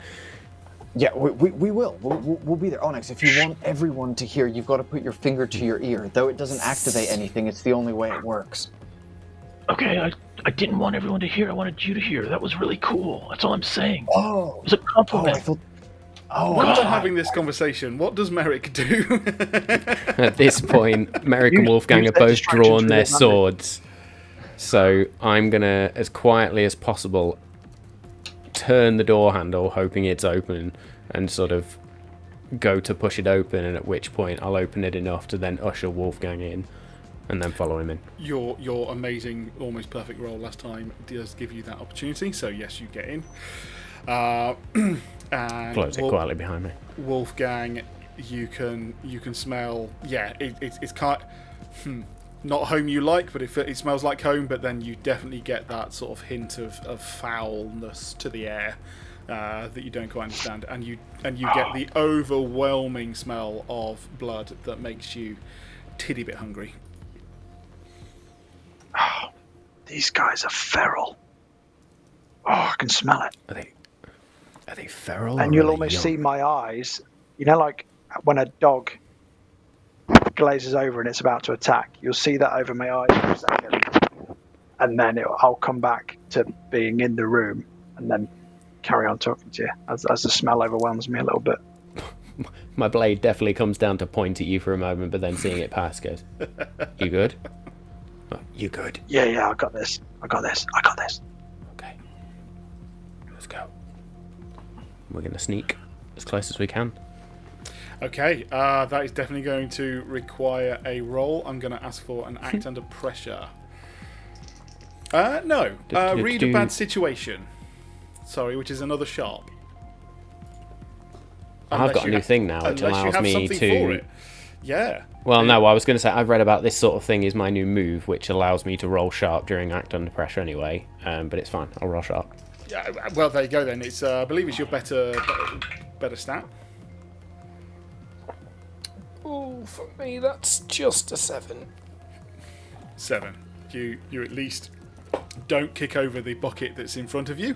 Yeah, we will. We'll be there. Onyx, if you want everyone to hear, you've got to put your finger to your ear. Though it doesn't activate anything, it's the only way it works. Okay, I didn't want everyone to hear. I wanted you to hear. That was really cool. That's all I'm saying. Oh. It was a compliment. Once I'm having this conversation, what does Merrick do? At this point, Merrick and Wolfgang have both drawn their swords. So I'm going to, as quietly as possible, turn the door handle, hoping it's open, and sort of go to push it open, and at which point I'll open it enough to then usher Wolfgang in and then follow him in. Your amazing, almost perfect roll last time does give you that opportunity, so yes, you get in. And close it quietly behind me. Wolfgang, you can smell. Yeah, it's kind of, not home you like, but it smells like home. But then you definitely get that sort of hint of foulness to the air that you don't quite understand, and you get the overwhelming smell of blood that makes you titty bit hungry. Oh, these guys are feral. Oh, I can smell it. Are they feral? And you'll almost see my eyes. You know, like when a dog glazes over and it's about to attack, you'll see that over my eyes for a second, and then I'll come back to being in the room, and then carry on talking to you as the smell overwhelms me a little bit. My blade definitely comes down to point at you for a moment, but then seeing it pass goes, "You good? Oh, you good? Yeah, I got this. Okay, let's go. We're gonna sneak as close as we can." Okay, that is definitely going to require a roll. I'm going to ask for an act under pressure. No. Read a bad situation. Sorry, which is another sharp. I've got a new thing now, which allows me to. For it. Yeah. Well, no, I was going to say I've read about this sort of thing is my new move, which allows me to roll sharp during act under pressure anyway. But it's fine. I'll roll sharp. Yeah. Well, there you go then. It's I believe it's your better stat. Oh, for me, that's just a 7. 7. You at least don't kick over the bucket that's in front of you.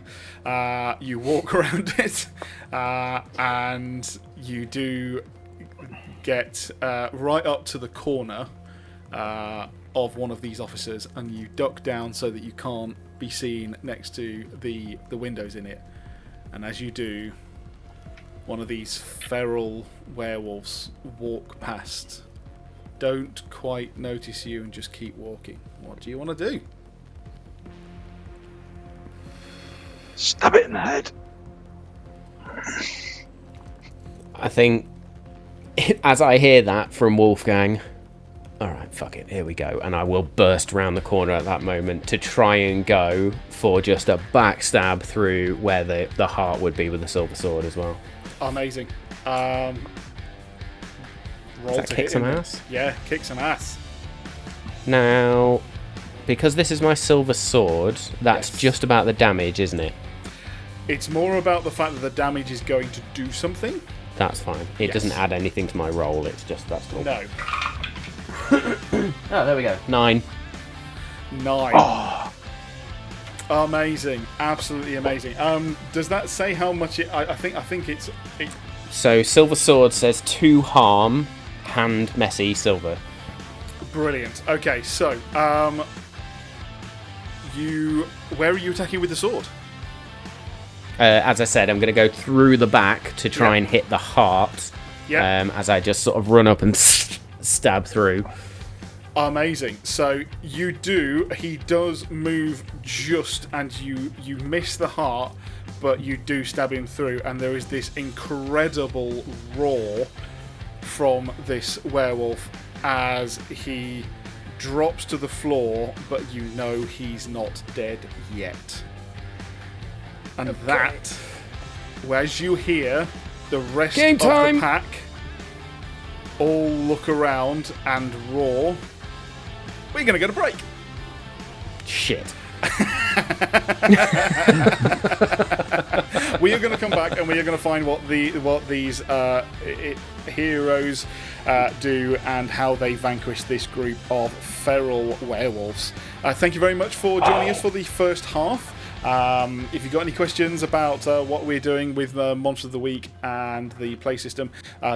You walk around it, and you do get right up to the corner of one of these officers, and you duck down so that you can't be seen next to the windows in it. And as you do, one of these feral werewolves walk past, don't quite notice you, and just keep walking. What do you want to do? Stab it in the head. I think, as I hear that from Wolfgang, alright, fuck it, here we go. And I will burst round the corner at that moment to try and go for just a backstab through where the heart would be with the silver sword as well. Amazing. Roll Does that to kick hit some him. ass? Yeah, kick some ass. Now, because this is my silver sword, that's Yes. just about the damage, isn't it? It's more about the fact that the damage is going to do something. That's fine. It Yes. doesn't add anything to my roll, it's just, that's cool. No. Oh, there we go. 9. 9. Oh, Amazing. Absolutely amazing. Does that say how much it... I think it's... So, silver sword says 2 harm, hand, messy, silver. Brilliant. Okay, so, where are you attacking with the sword? As I said, I'm going to go through the back to try and hit the heart. Yeah. As I just sort of run up and stab through. Amazing. So you do. He does move just, and you miss the heart, but you do stab him through, and there is this incredible roar from this werewolf as he drops to the floor, but you know he's not dead yet. And that, as you hear the rest Game of time. the pack all look around and roar, we're going to go to break. Shit. We are going to come back and we are going to find what these heroes do and how they vanquish this group of feral werewolves. Thank you very much for joining us for the first half. If you've got any questions about what we're doing with the Monster of the Week and the play system,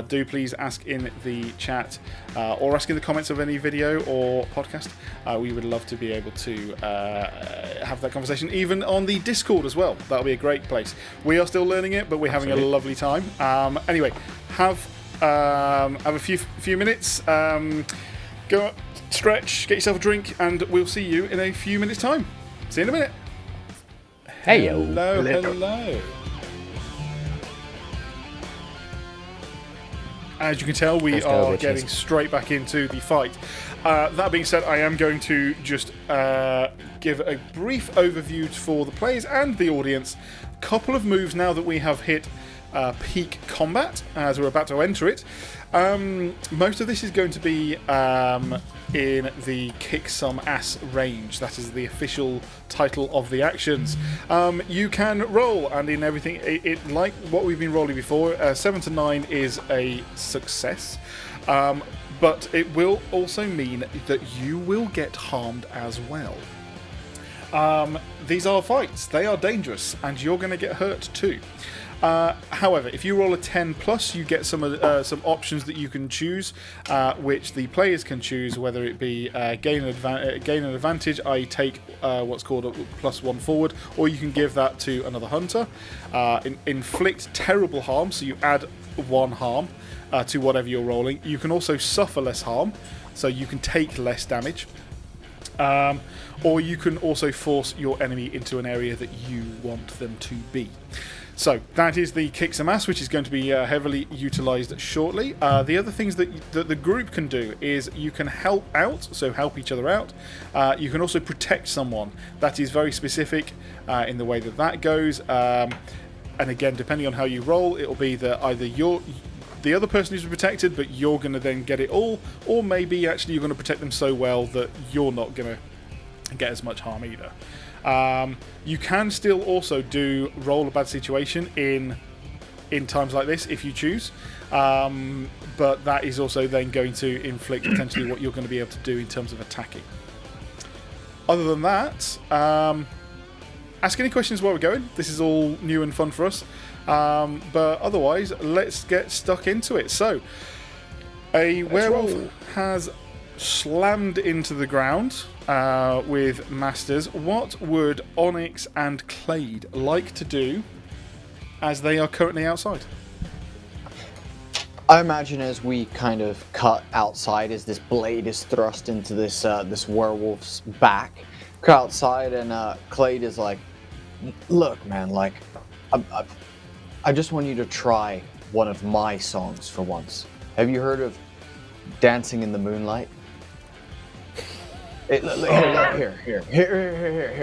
do please ask in the chat or ask in the comments of any video or podcast. We would love to be able to have that conversation, even on the Discord as well. That'll be a great place. We are still learning it, but we're having a lovely time. Anyway, have a few minutes. Go up, stretch, get yourself a drink, and we'll see you in a few minutes' time. See you in a minute. Hey, yo. Hello. As you can tell, we Let's go, are bitches. getting straight back into the fight. That being said, I am going to just give a brief overview for the players and the audience. A couple of moves now that we have hit peak combat, as we're about to enter it. Most of this is going to be in the kick some ass range. That is the official title of the actions. You can roll, and in everything, it like what we've been rolling before, 7 to 9 is a success. But it will also mean that you will get harmed as well. These are fights. They are dangerous, and you're going to get hurt too. However, if you roll a 10 plus, you get some options that you can choose, which the players can choose, whether it be gain an advantage, i.e. take what's called a +1 forward, or you can give that to another hunter. Inflict terrible harm, so you add 1 harm to whatever you're rolling. You can also suffer less harm, so you can take less damage. Or you can also force your enemy into an area that you want them to be. So that is the kick some ass, which is going to be heavily utilised shortly. The other things that the group can do is you can help out, so help each other out. You can also protect someone. That is very specific in the way that goes. And again, depending on how you roll, it'll be that either the other person is protected, but you're going to then get it all, or maybe actually you're going to protect them so well that you're not going to get as much harm either. You can still also do roll a bad situation in times like this if you choose, but that is also then going to inflict potentially what you're going to be able to do in terms of attacking. Other than that, ask any questions while we're going. This is all new and fun for us, but otherwise let's get stuck into it. So a werewolf has slammed into the ground with Masters. What would Onyx and Clade like to do as they are currently outside? I imagine as we kind of cut outside, as this blade is thrust into this werewolf's back, cut outside, and Clade is like, "Look, man, like, I just want you to try one of my songs for once. Have you heard of Dancing in the Moonlight?" Here.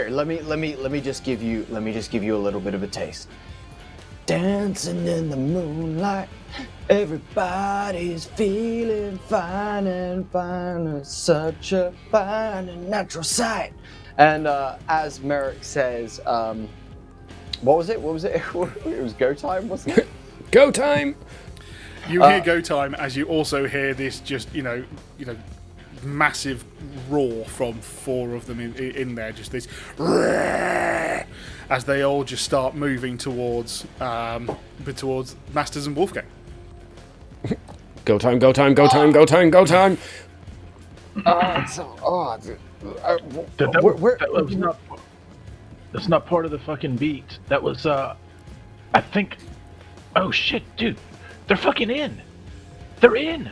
Let me just give you a little bit of a taste. Dancing in the moonlight, everybody's feeling fine and fine. It's such a fine and natural sight. And as Merrick says, what was it? It was go time, wasn't it? Go time. You hear go time as you also hear this just massive roar from 4 of them in there, just this as they all just start moving towards Masters and Wolfgang. Go time, go time, go time, go time, go time. That's not part of the fucking beat. That was I think. Oh shit, dude! They're fucking in. They're in.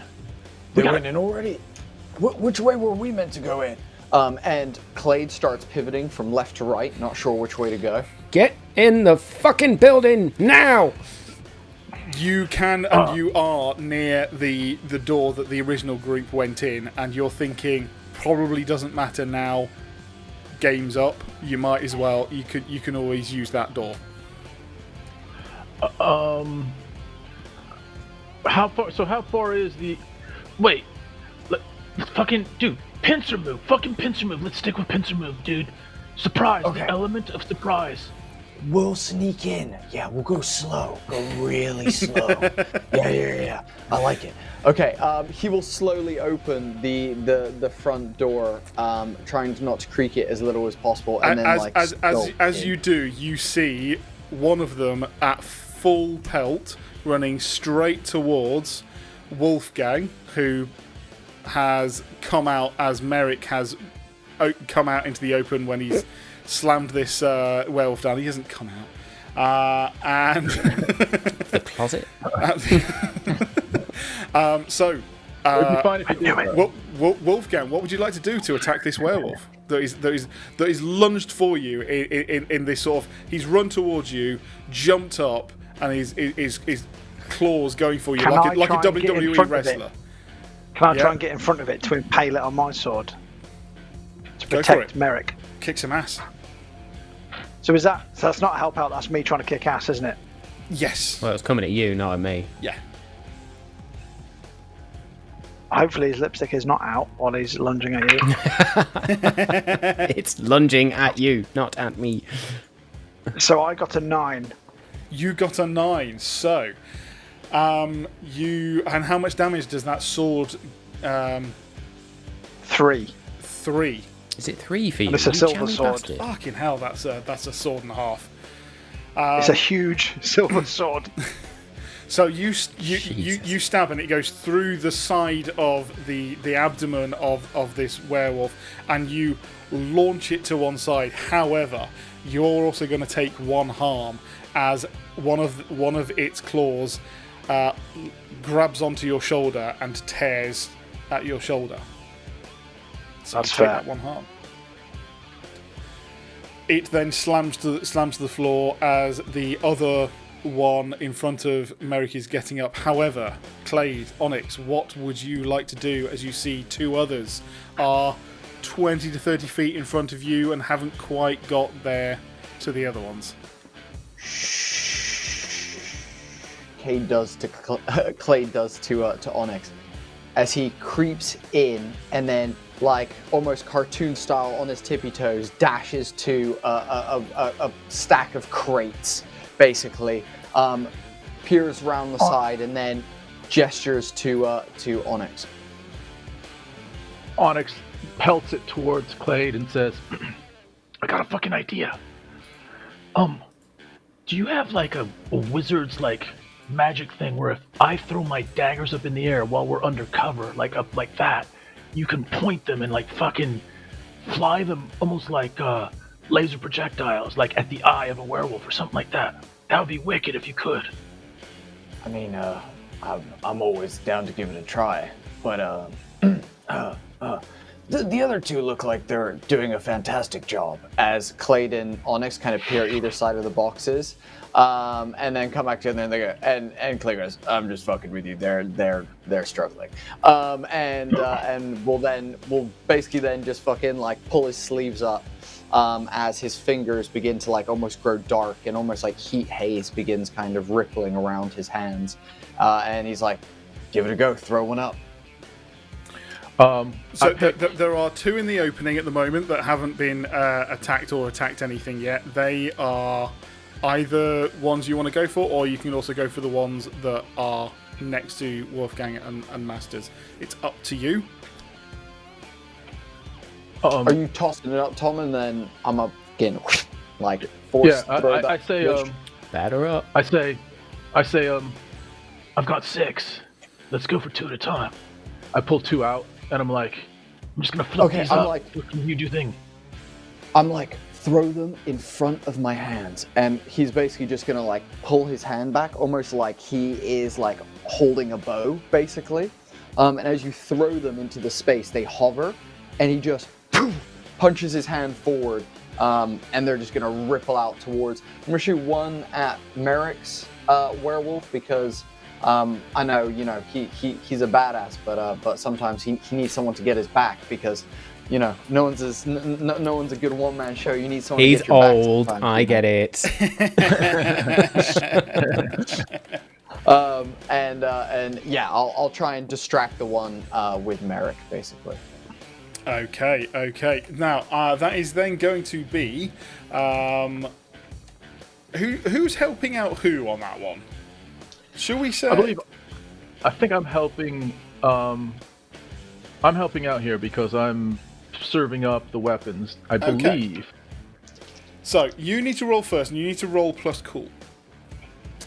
They went in already. Which way were we meant to go in? And Clade starts pivoting from left to right, not sure which way to go. Get in the fucking building now! You can, and you are near the door that the original group went in, and you're thinking, probably doesn't matter now. Game's up. You might as well. You can always use that door. How far? So how far is the? Wait. Fucking dude, pincer move. Fucking pincer move. Let's stick with pincer move, dude. Surprise. Okay. The element of surprise. We'll sneak in. Yeah, we'll go slow. Go really slow. Yeah. I like it. Okay. He will slowly open the front door, trying not to creak it as little as possible, and then as you do, you see one of them at full pelt running straight towards Wolfgang, who has come out as Merrick has come out into the open when he's slammed this werewolf down. He hasn't come out. And the closet. Wolfgang, what would you like to do to attack this werewolf that is lunged for you in this sort of? He's run towards you, jumped up, and his claws going for you like a WWE wrestler. Can I try and get in front of it to impale it on my sword to protect Merrick? Kick some ass. So that's not a help out. That's me trying to kick ass, isn't it? Yes. Well, it's coming at you, not at me. Yeah. Hopefully his lipstick is not out while he's lunging at you. It's lunging at you, not at me. So I got a 9. You got a 9. So, and how much damage does that sword? 3. 3. Is it 3 for you? And it's a silver sword. Bastard. Fucking hell, that's a sword and a half. It's a huge silver sword. So you Jesus. stab and it goes through the side of the abdomen of this werewolf, and you launch it to one side. However, you're also going to take one harm as one of its claws grabs onto your shoulder and tears at your shoulder. So That's you take fair. that one harm. It then slams to the floor as the other one in front of Merrick is getting up. However, Clade, Onyx, what would you like to do as you see two others are 20 to 30 feet in front of you and haven't quite got there to the other ones? Clade does to Onyx as he creeps in and then, like almost cartoon style on his tippy toes, dashes to a stack of crates, basically, peers round the side and then gestures to Onyx. Onyx pelts it towards Clade and says, I got a fucking idea. Do you have like a wizard's like magic thing where if I throw my daggers up in the air while we're undercover, like up like that, you can point them and like fucking fly them almost like laser projectiles, like at the eye of a werewolf or something like that? That would be wicked if you could. I mean, I'm always down to give it a try, but the other two look like they're doing a fantastic job. As Clade and Onyx kind of peer either side of the boxes, and then come back to it, and then they go, and Clade goes, "I'm just fucking with you. They're struggling." And we'll basically then just fucking like pull his sleeves up, as his fingers begin to like almost grow dark and almost like heat haze begins kind of rippling around his hands, and he's like, "Give it a go. Throw one up." So there are two in the opening at the moment that haven't been attacked or attacked anything yet. They are either ones you want to go for, or you can also go for the ones that are next to Wolfgang and Masters. It's up to you. Are you tossing it up, Tom, and then I'm up again, like force throw that? I say, Batter up. I say, I've got 6. Let's go for 2 at a time. I pull 2 out, and I'm like, I'm just gonna flip these up. Like, you do thing. I'm like, throw them in front of my hands, and he's basically just gonna like pull his hand back, almost like he is like holding a bow, basically. And as you throw them into the space, they hover, and he just punches his hand forward, and they're just gonna ripple out towards. I'm gonna shoot one at Merrick's werewolf because. I know, he's a badass, but sometimes he needs someone to get his back because, no one's a good one-man show. You need someone He's to get your back. old. I get it. And yeah, I'll try and distract the one with Merrick, basically. Okay. Now that is then going to be who's helping out who on that one? Should we say? I think I'm helping. I'm helping out here because I'm serving up the weapons. I believe. So you need to roll first, and you need to roll plus cool,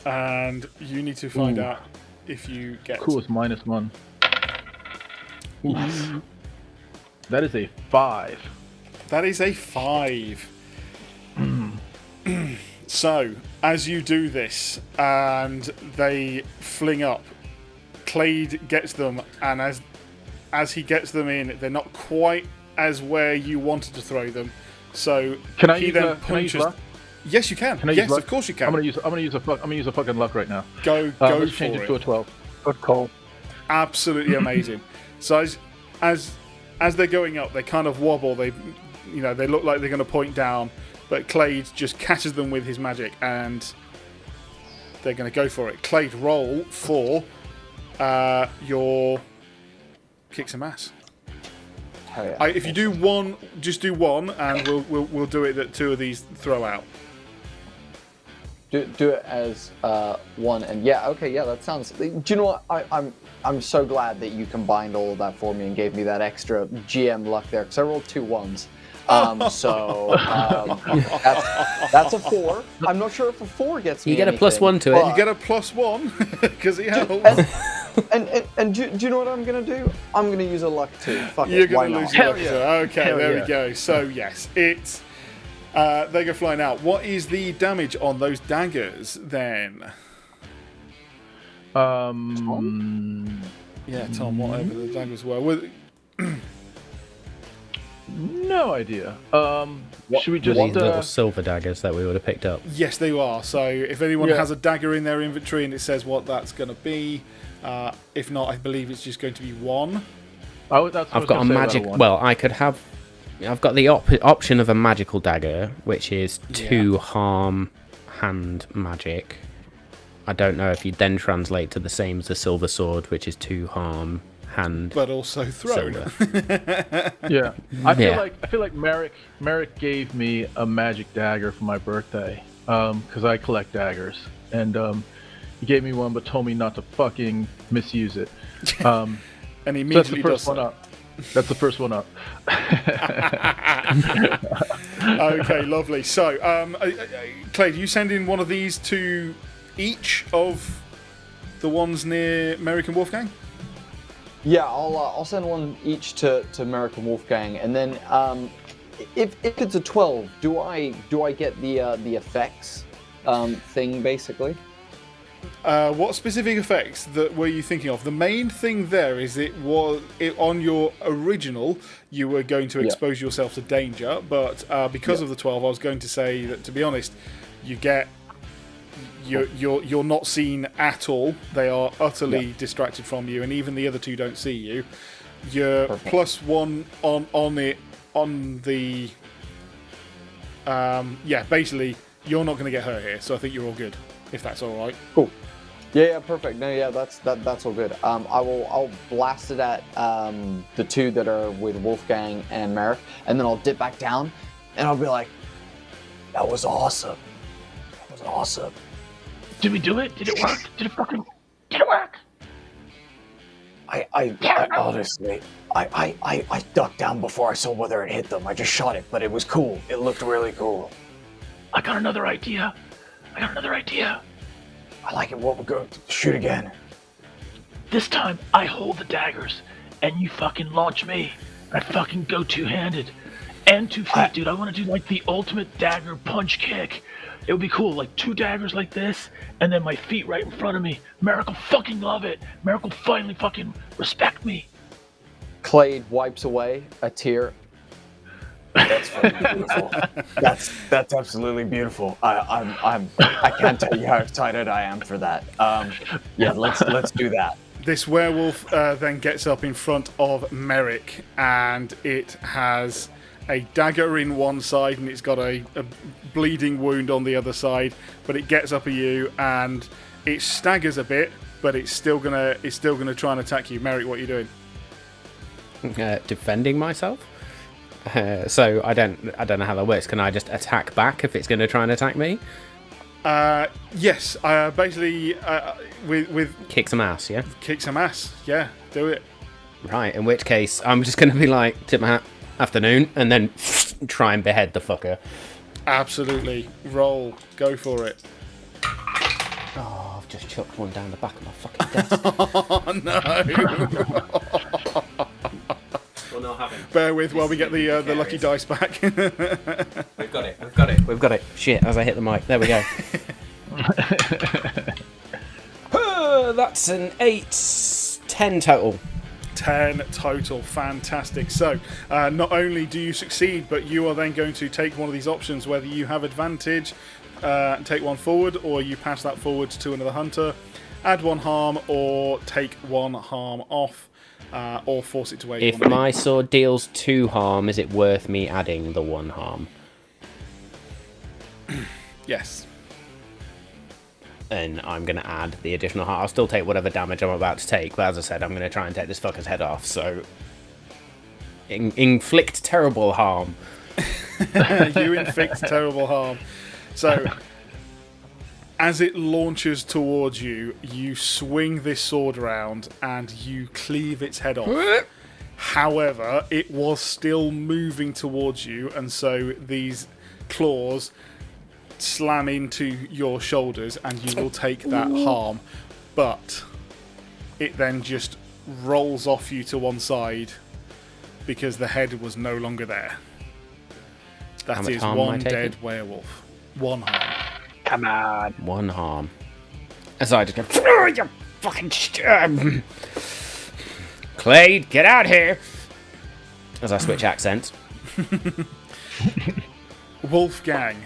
and you need to find out if you get cool is -1. Oof. That is a 5. That is a 5. So, as you do this, and they fling up, Clade gets them, and as he gets them in, they're not quite as where you wanted to throw them. So Can I he use then a, punches. can I use luck? Yes, you can. Can I use Yes, luck? of course you can. I'm gonna use a fucking luck right now. Go Let's for change it it. to a 12. Good call. Absolutely amazing. So as they're going up, they kind of wobble. They look like they're going to point down, but Clade just catches them with his magic, and they're going to go for it. Clade, roll for your kick some ass. Hell yeah. If you do one, just do one, and we'll do it that 2 of these throw out. Do it as one, and that sounds. Do you know what? I'm so glad that you combined all of that for me and gave me that extra GM luck there, because I rolled 2 1s. That's a 4. I'm not sure if a 4 gets me. You get a anything, +1 to it. but- You get a +1 because he helps. And do you know what I'm gonna do? I'm gonna use a luck 2. Fuck You're it, why going to not? lose your Hell luck. yeah. Okay, Hell there yeah. we go. So, yes, it's. They go flying out. What is the damage on those daggers then? Yeah, Tom, whatever the daggers were. No idea. Should we These just little silver daggers that we would have picked up. Yes, they are. So if anyone Yeah. has a dagger in their inventory and it says what that's going to be, if not, I believe it's just going to be 1. Oh, that's what I I've was got a gonna say about magic. one. Well, I could have. I've got the option of a magical dagger, which is 2 harm hand magic. I don't know if you then translate to the same as the silver sword, which is 2 harm hand. But also thrown. silver. Yeah, I Yeah. feel like Merrick gave me a magic dagger for my birthday, because I collect daggers, and he gave me one, but told me not to fucking misuse it. And he So that's the immediately does first one so. up. That's the first one up. Okay, lovely. So, Clay, do you send in one of these to each of the ones near Merrick and Wolfgang? Yeah, I'll send one each to Merrick and Wolfgang, and then if it's a 12, do I get the effects thing basically? What specific effects that were you thinking of? The main thing there is it on your original you were going to expose yourself to danger, but because of the 12, I was going to say that, to be honest, you're not seen at all. They are utterly distracted from you, and even the other two don't see you. You're +1 on the basically you're not going to get hurt here, so I think you're all good, if that's all right. Cool. Yeah, perfect. No, yeah, that's all good. I'll blast it at the 2 that are with Wolfgang and Merrick, and then I'll dip back down, and I'll be like, "That was awesome. That was awesome." Did we do it? Did it work? Did it work? I honestly, I ducked down before I saw whether it hit them. I just shot it, but it was cool. It looked really cool. I got another idea. I like it. What we're going to shoot again. This time, I hold the daggers, and you fucking launch me. I fucking go two-handed. And 2 feet, dude. I want to do, like, the ultimate dagger punch kick. It would be cool, like 2 daggers like this, and then my feet right in front of me. Merrick will fucking love it. Merrick will finally fucking respect me. Clade wipes away a tear. That's fucking beautiful. That's absolutely beautiful. I can't tell you how excited I am for that. Yeah, let's do that. This werewolf then gets up in front of Merrick, and it has a dagger in one side, and it's got a bleeding wound on the other side. But it gets up at you, and it staggers a bit, but it's still gonna try and attack you. Merrick, what are you doing? Defending myself. So I don't know how that works. Can I just attack back if it's going to try and attack me? Yes. Basically, with Kick some ass, yeah. kick some ass. Yeah, do it. Right. In which case, I'm just going to be like, tip my hat, afternoon, and then try and behead the fucker. Absolutely. Roll. Go for it. Oh, I've just chucked one down the back of my fucking desk. Oh no. We're not having. Bear with while we get the lucky dice back. We've got it. Shit, as I hit the mic. There we go. That's an 8. 10 total. 10 total. Fantastic. So, not only do you succeed, but you are then going to take one of these options, whether you have advantage, take one forward, or you pass that forward to another hunter, add 1 harm, or take 1 harm off, or force it to where you If want my sword deals 2 harm, is it worth me adding the 1 harm? Yes. And I'm going to add the additional harm. I'll still take whatever damage I'm about to take, but as I said, I'm going to try and take this fucker's head off, so... inflict terrible harm. You inflict terrible harm. So, as it launches towards you, you swing this sword around and you cleave its head off. However, it was still moving towards you, and so these claws slam into your shoulders, and you will take that harm. But it then just rolls off you to one side because the head was no longer there. How That much is harm am I one taking? dead werewolf. One harm. Come on. One harm. As I just go, "Oh, you fucking Clade, get out here! As I switch accents. Wolfgang,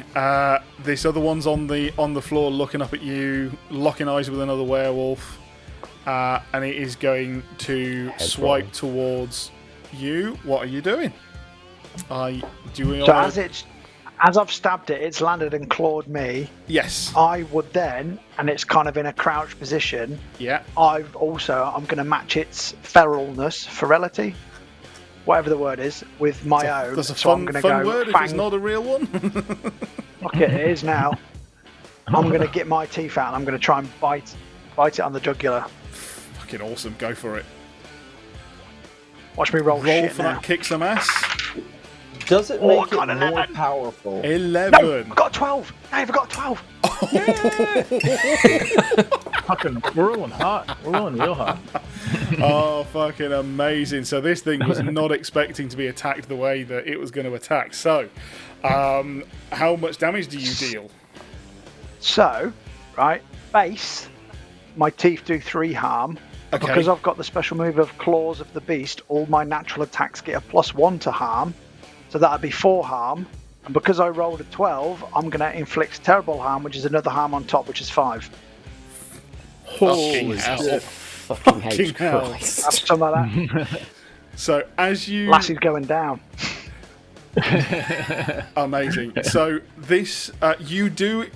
this other one's on the floor looking up at you, locking eyes with another werewolf, and it is going to swipe roll. towards you. What are you doing? So as I've stabbed it, it's landed and clawed me. Yes. I would then, and it's kind of in a crouched position. Yeah. I'm going to match its ferality, whatever the word is, with my own. That's a so I'm fun going to go word if it's not a real one. Look, it is now. I'm going to get my teeth out and I'm going to try and bite it on the jugular. Fucking awesome. Go for it. Watch me roll Roll shit for now. that kick some ass. Does it Oh, make I it got an more 11. powerful? 11. No, I got a 12. Dave, I got a 12. Fucking, we're rolling hot. We're rolling real hot. Oh, fucking amazing. So this thing was not expecting to be attacked the way that it was going to attack. So, how much damage do you deal? So, right, base, my teeth do 3 harm. Okay. Because I've got the special move of Claws of the Beast, all my natural attacks get a +1 to harm. So that'd be 4 harm. And because I rolled a 12, I'm going to inflict terrible harm, which is another harm on top, which is 5. Fucking hell. Fucking H Fucking hell. Christ. That's some of that. So as you... Lassie's going down. Amazing. So this... you do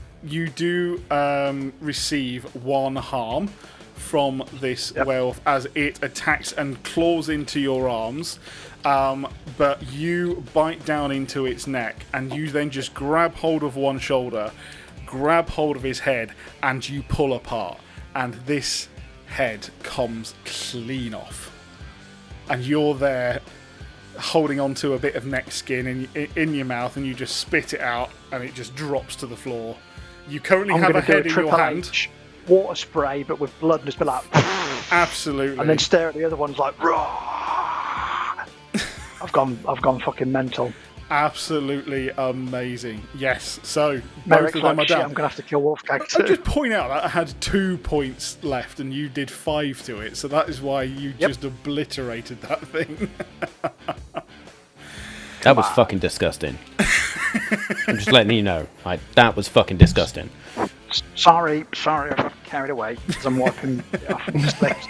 receive 1 harm from this werewolf as it attacks and claws into your arms, but you bite down into its neck and you then just grab hold of one shoulder, grab hold of his head, and you pull apart, and this head comes clean off, and you're there holding onto a bit of neck skin in your mouth, and you just spit it out and it just drops to the floor. You currently I'm have a going to do a head in your Triple hand. H water spray, but with blood, and just be like, Absolutely. and then stare at the other ones like, raw. I've gone fucking mental. Absolutely amazing. Yes. So Merrick, both of them like, are shit, down. I'm going to have to kill Wolfgang I'll too. just point out that I had 2 points left and you did 5 to it, so that is why you just obliterated that thing. That was fucking disgusting. I'm just letting you know. That was fucking disgusting. Sorry, I got carried away because I'm wiping it off his lips.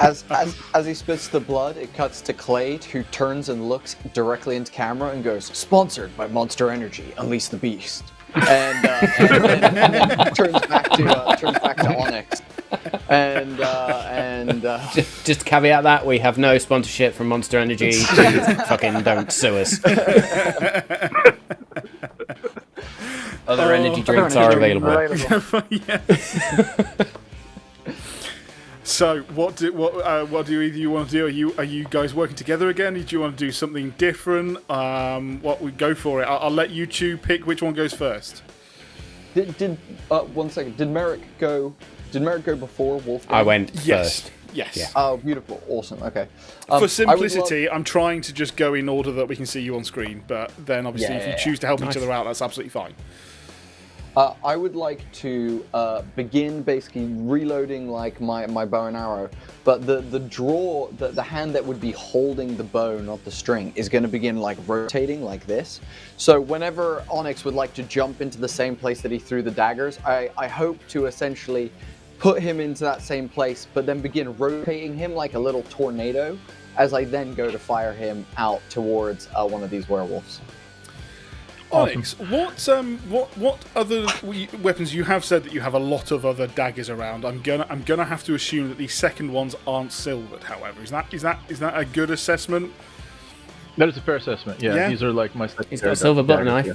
As he spits the blood, it cuts to Clade, who turns and looks directly into camera and goes, "Sponsored by Monster Energy, Unleash the Beast," and then turns back to Onyx. And Just to caveat that, we have no sponsorship from Monster Energy. Please fucking don't sue us. Other energy drinks are available. Yes. So what do either you want to do? Are you guys working together again? Do you want to do something different? What we go for it? I'll let you two pick which one goes first. did 1 second? Did Merrick go before Wolfgang? I went Yes. first. Yes. Yeah. Oh, beautiful, awesome. Okay. For simplicity, I'm trying to just go in order that we can see you on screen. But then, obviously, if you choose to help each other out, that's absolutely fine. I would like to begin basically reloading like my bow and arrow, but the hand that would be holding the bow, not the string, is going to begin like rotating like this. So whenever Onyx would like to jump into the same place that he threw the daggers, I hope to essentially put him into that same place, but then begin rotating him like a little tornado as I then go to fire him out towards one of these werewolves. Onyx, what other weapons? You have said that you have a lot of other daggers around. I'm gonna have to assume that these second ones aren't silvered. However, is that a good assessment? That is a fair assessment. Yeah, these are like my. He's got a silver butter knife. Yeah.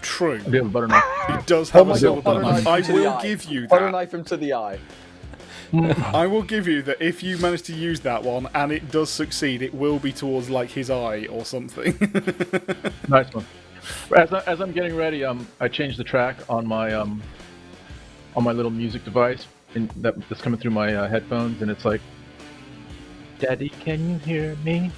True. I do have a butter knife. He does have a my silver God, butter knife. I to the will eye. give you Butter that. knife him to the eye. I will give you that if you manage to use that one and it does succeed, it will be towards like his eye or something. Nice one. As I'm getting ready, I changed the track on my little music device, and that's coming through my headphones, and it's like, "Daddy, can you hear me?"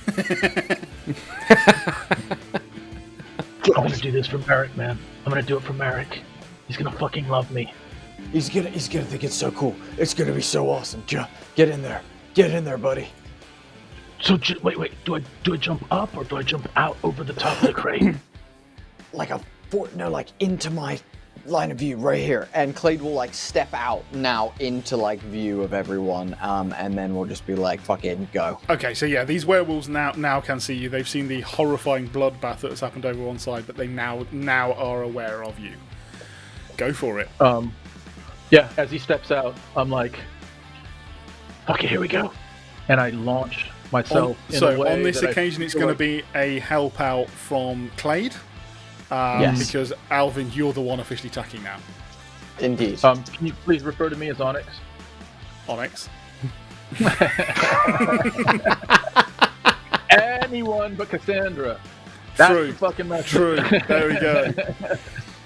I'm gonna do this for Merrick, man. I'm gonna do it for Merrick. He's gonna fucking love me. He's gonna think it's so cool. It's gonna be so awesome. Get in there, buddy. So wait. Do I jump up or do I jump out over the top of the crate? Like into my line of view right here. And Clade will like step out now into like view of everyone, and then we'll just be like, fucking go. Okay, so yeah, these werewolves now can see you. They've seen the horrifying bloodbath that has happened over one side, but they now are aware of you. Go for it. Yeah, as he steps out, I'm like, okay, here we go. And I launch myself in a way on this that occasion, it's going to be a help out from Clade. Yes. Because Alvin, you're the one officially attacking now. Indeed. Can you please refer to me as Onyx? Onyx. Anyone but Cassandra. That's True. the fucking message. True. There we go.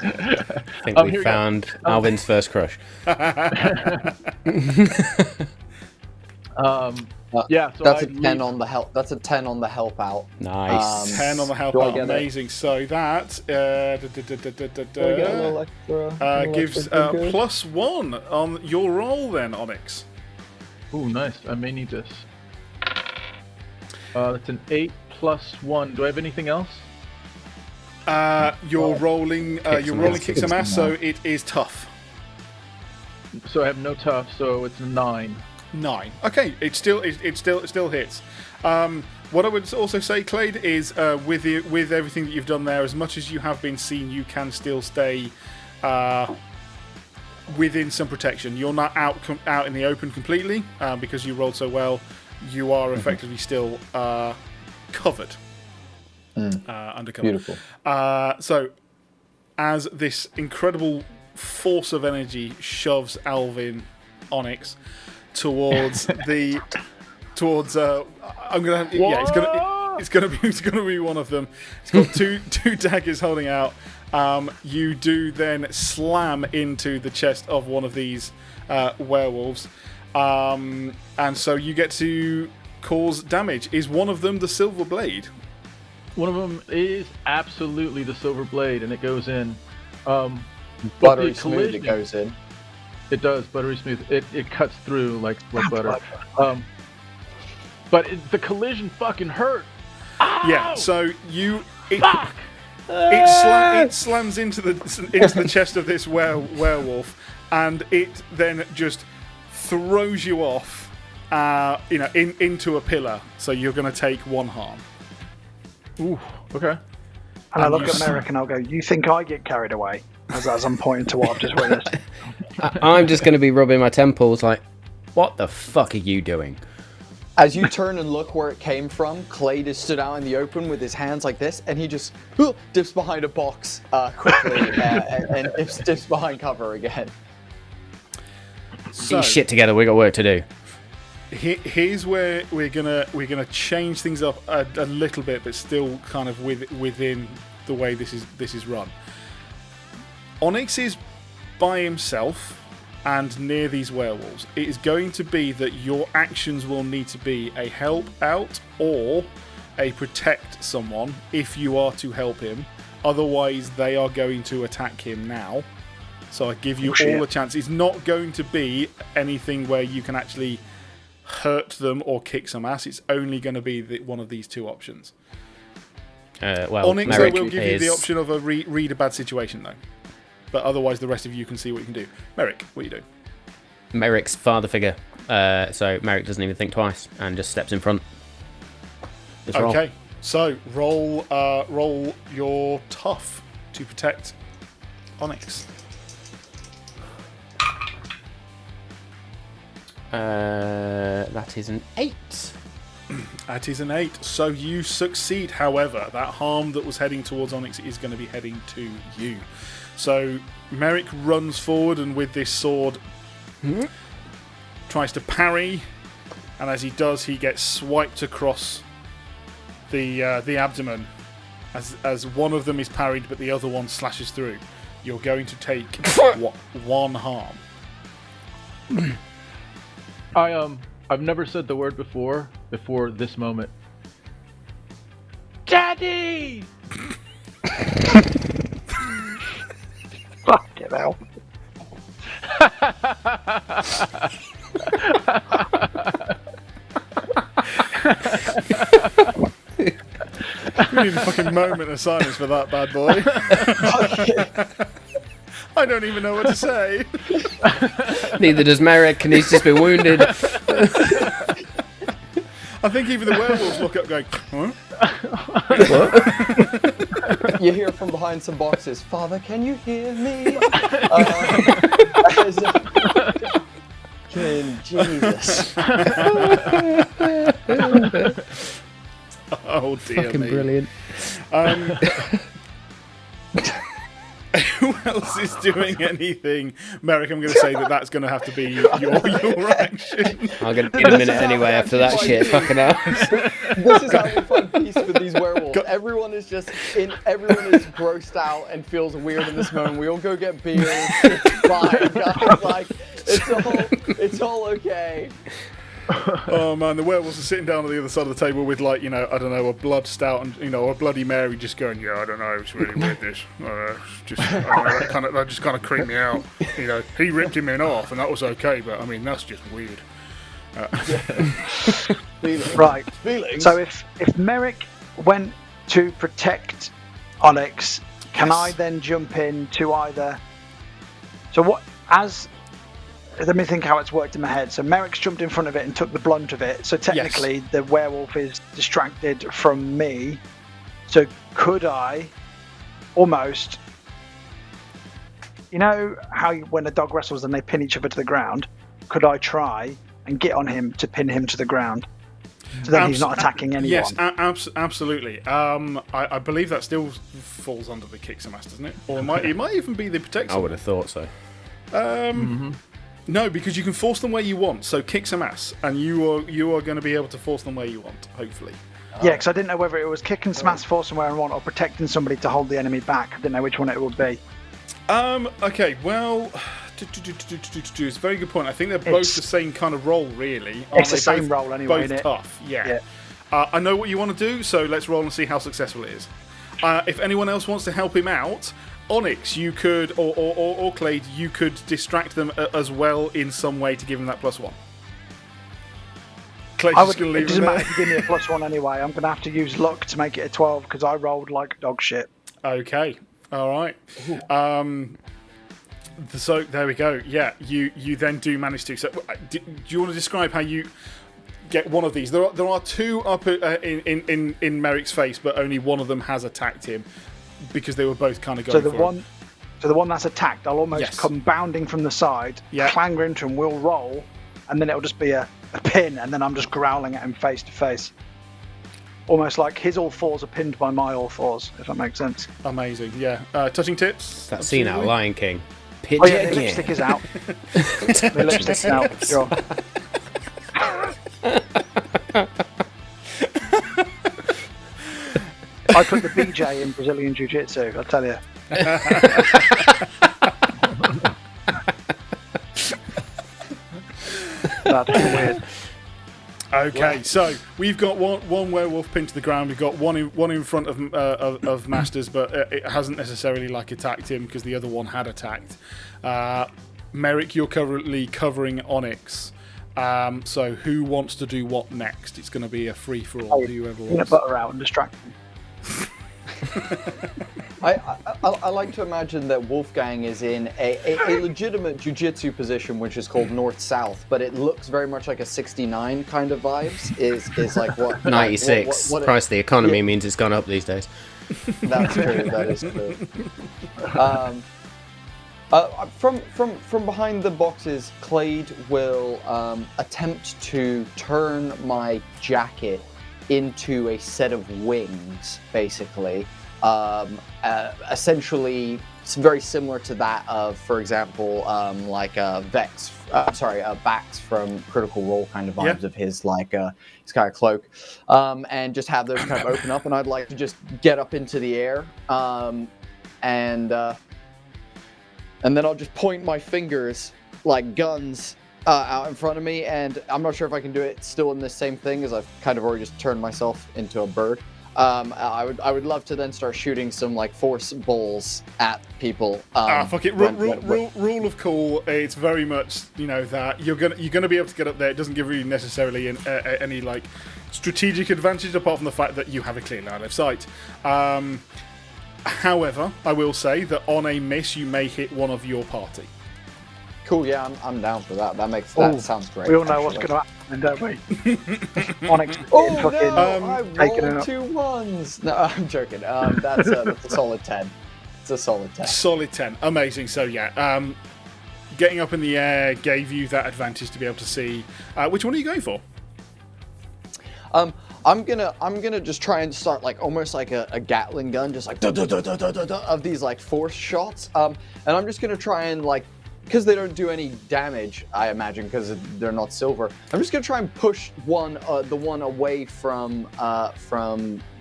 I think we found Alvin's first crush. Yeah, so that's a 10 on the help. That's a 10 on the help out. Nice. 10 on the help do I out. get Amazing. So that gives +1 on your roll then, Onyx. Ooh, nice. I may need this. That's an 8 + 1. Do I have anything else? You're rolling kick some ass, so it is tough. So I have no tough, so it's a 9. 9. Okay, it still hits. What I would also say, Clade, is with everything that you've done there, as much as you have been seen, you can still stay within some protection. You're not out in the open completely because you rolled so well. You are effectively still covered. Undercover. Beautiful. So, as this incredible force of energy shoves Alvin, Onyx, towards I'm gonna have, yeah, it's gonna be one of them. It's got two daggers holding out. You do then slam into the chest of one of these werewolves, and so you get to cause damage. Is one of them the silver blade? One of them is absolutely the silver blade, and it goes in. Buttery smooth it goes in. It does, buttery smooth. It cuts through like butter. But the collision fucking hurt. Ow! Yeah, so it slams into the chest of this werewolf, and it then just throws you off, into a pillar. So you're going to take 1 harm. Ooh, okay. And I look at Merrick and I'll go, "You think I get carried away?" As I'm pointing to what I've just witnessed. I'm just going to be rubbing my temples like, what the fuck are you doing? As you turn and look where it came from, Clade is stood out in the open with his hands like this, and he just dips behind a box quickly and dips behind cover again. Get your shit together, we got work to do. Here's where we're gonna change things up a little bit, but still kind of within the way this is run. Onyx is by himself and near these werewolves. It is going to be that your actions will need to be a help out or a protect someone if you are to help him. Otherwise, they are going to attack him now. So I give you all a chance. It's not going to be anything where you can actually hurt them or kick some ass. It's only going to be one of these two options. Onyx will give you the option of a read a bad situation, though. But otherwise, the rest of you can see what you can do. Merrick, what do you do? Merrick's father figure. So Merrick doesn't even think twice and just steps in front. Just roll. Okay, so roll your tough to protect Onyx. That is an 8. That is an 8. So you succeed. However, that harm that was heading towards Onyx is going to be heading to you. So Merrick runs forward and with this sword tries to parry, and as he does, he gets swiped across the abdomen. As one of them is parried, but the other one slashes through. You're going to take 1 harm. I've never said the word before this moment. Daddy! Fucking hell. We need a fucking moment of silence for that bad boy. I don't even know what to say. Neither does Merrick, and he's just been wounded. I think even the werewolves look up going, huh? You hear from behind some boxes, Father, can you hear me? Jesus. Oh dear Fucking me. brilliant. Who else is doing anything? Merrick, I'm going to say that's going to have to be your action. I'm going to need a minute anyway after that shit. Fucking hell. This is how we find peace with these werewolves. Everyone is grossed out and feels weird in this moment. We all go get beers. It's fine, guys. Like, it's all okay. Oh man, the werewolves are sitting down on the other side of the table with, like, I don't know, a blood stout and a Bloody Mary, just going, yeah, I don't know, it's really weird. This, that just kind of creeped me out. He ripped him in off, and that was okay, but I mean, that's just weird. Right. Feelings. So if Merrick went to protect Onyx, can I then jump in to either? So what? Let me think how it's worked in my head. So Merrick's jumped in front of it and took the blunt of it. So technically, the werewolf is distracted from me. So could I almost, how when a dog wrestles and they pin each other to the ground? Could I try and get on him to pin him to the ground? So then he's not attacking anyone. Yes, absolutely. I believe that still falls under the kick some ass, doesn't it? Or it might even be the protect. I would have thought so. No, because you can force them where you want. So kick some ass, and you are going to be able to force them where you want, hopefully. Yeah, because I didn't know whether it was kicking smash, forcing where I want, or protecting somebody to hold the enemy back. I didn't know which one it would be. Okay, well, it's a very good point. I think they're both the same kind of role, really. It's the same role anyway. Both tough, yeah. I know what you want to do, so let's roll and see how successful it is. If anyone else wants to help him out, Onyx, you could, or Clade, you could distract them as well in some way to give them that +1. Clade's just going to leave it doesn't him matter there. if you give me a +1 anyway. I'm going to have to use luck to make it a 12 because I rolled like dog shit. Okay, all right. So there we go. Yeah, you then do manage to. So, do you want to describe how you get one of these? There are two up in Merrick's face, but only one of them has attacked him because they were both kind of going for him. So the one that's attacked, I'll almost come bounding from the side, clanger into him, we'll roll, and then it'll just be a pin, and then I'm just growling at him face to face. Almost like his all fours are pinned by my all fours, if that makes sense. Amazing, yeah. Touching tips? That scene out of Lion King. Oh yeah, the lipstick is out. The lipstick's out, sure. I put the BJ in Brazilian Jiu-Jitsu, I'll tell you. That's weird. Okay, so we've got one werewolf pinned to the ground. We've got one in front of Masters, but it hasn't necessarily attacked him because the other one had attacked. Merrick, you're currently covering Onyx. So who wants to do what next? It's going to be a free for all. Whoever wants. Peanut butter out and distract him. I like to imagine that Wolfgang is in a legitimate jiu-jitsu position, which is called north-south, but it looks very much like a 69 kind of vibes. Is like what 96. What Price of the economy means it's gone up these days. That's true. That is true. From behind the boxes, Clade will attempt to turn my jacket into a set of wings, basically. Essentially it's very similar to that of, for example, like Bax from Critical Role kind of vibes of his his kind of cloak, and just have those kind of open up. And I'd like to just get up into the air, and then I'll just point my fingers like guns out in front of me. And I'm not sure if I can do it still in this same thing, as I've kind of already just turned myself into a bird. I would love to then start shooting some like force balls at people. Fuck it. Rule of cool. It's very much that you're gonna be able to get up there. It doesn't give you necessarily any like strategic advantage apart from the fact that you have a clear line of sight. However, I will say that on a miss, you may hit one of your party. Cool, yeah, I'm down for that. That sounds great. We all know what's going to happen, don't we? Onyx I rolled 2 1s. No, I'm joking. That's a solid 10. It's a solid 10. Solid 10. Amazing. So yeah, getting up in the air gave you that advantage to be able to see. Which one are you going for? I'm gonna just try and start like almost like a Gatling gun, just like of these like force shots. And I'm just gonna try and like, because they don't do any damage, I imagine, because they're not silver. I'm just gonna try and push the one away from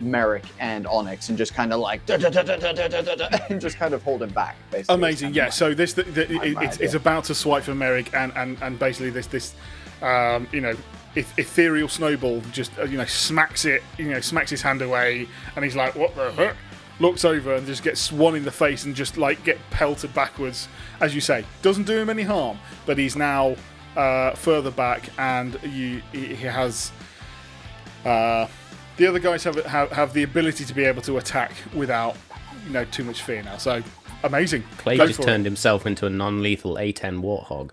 Merrick and Onyx, and just kind of like and just kind of hold him back. Basically, amazing, yeah. So it's about to swipe for Merrick, and basically this ethereal snowball just smacks his hand away, and he's like, "What the heck?" Looks over and just gets one in the face and just like get pelted backwards. As you say, doesn't do him any harm, but he's now further back, and he has the other guys have the ability to be able to attack without too much fear now. So amazing. Clay just turned himself into a non-lethal A10 warthog.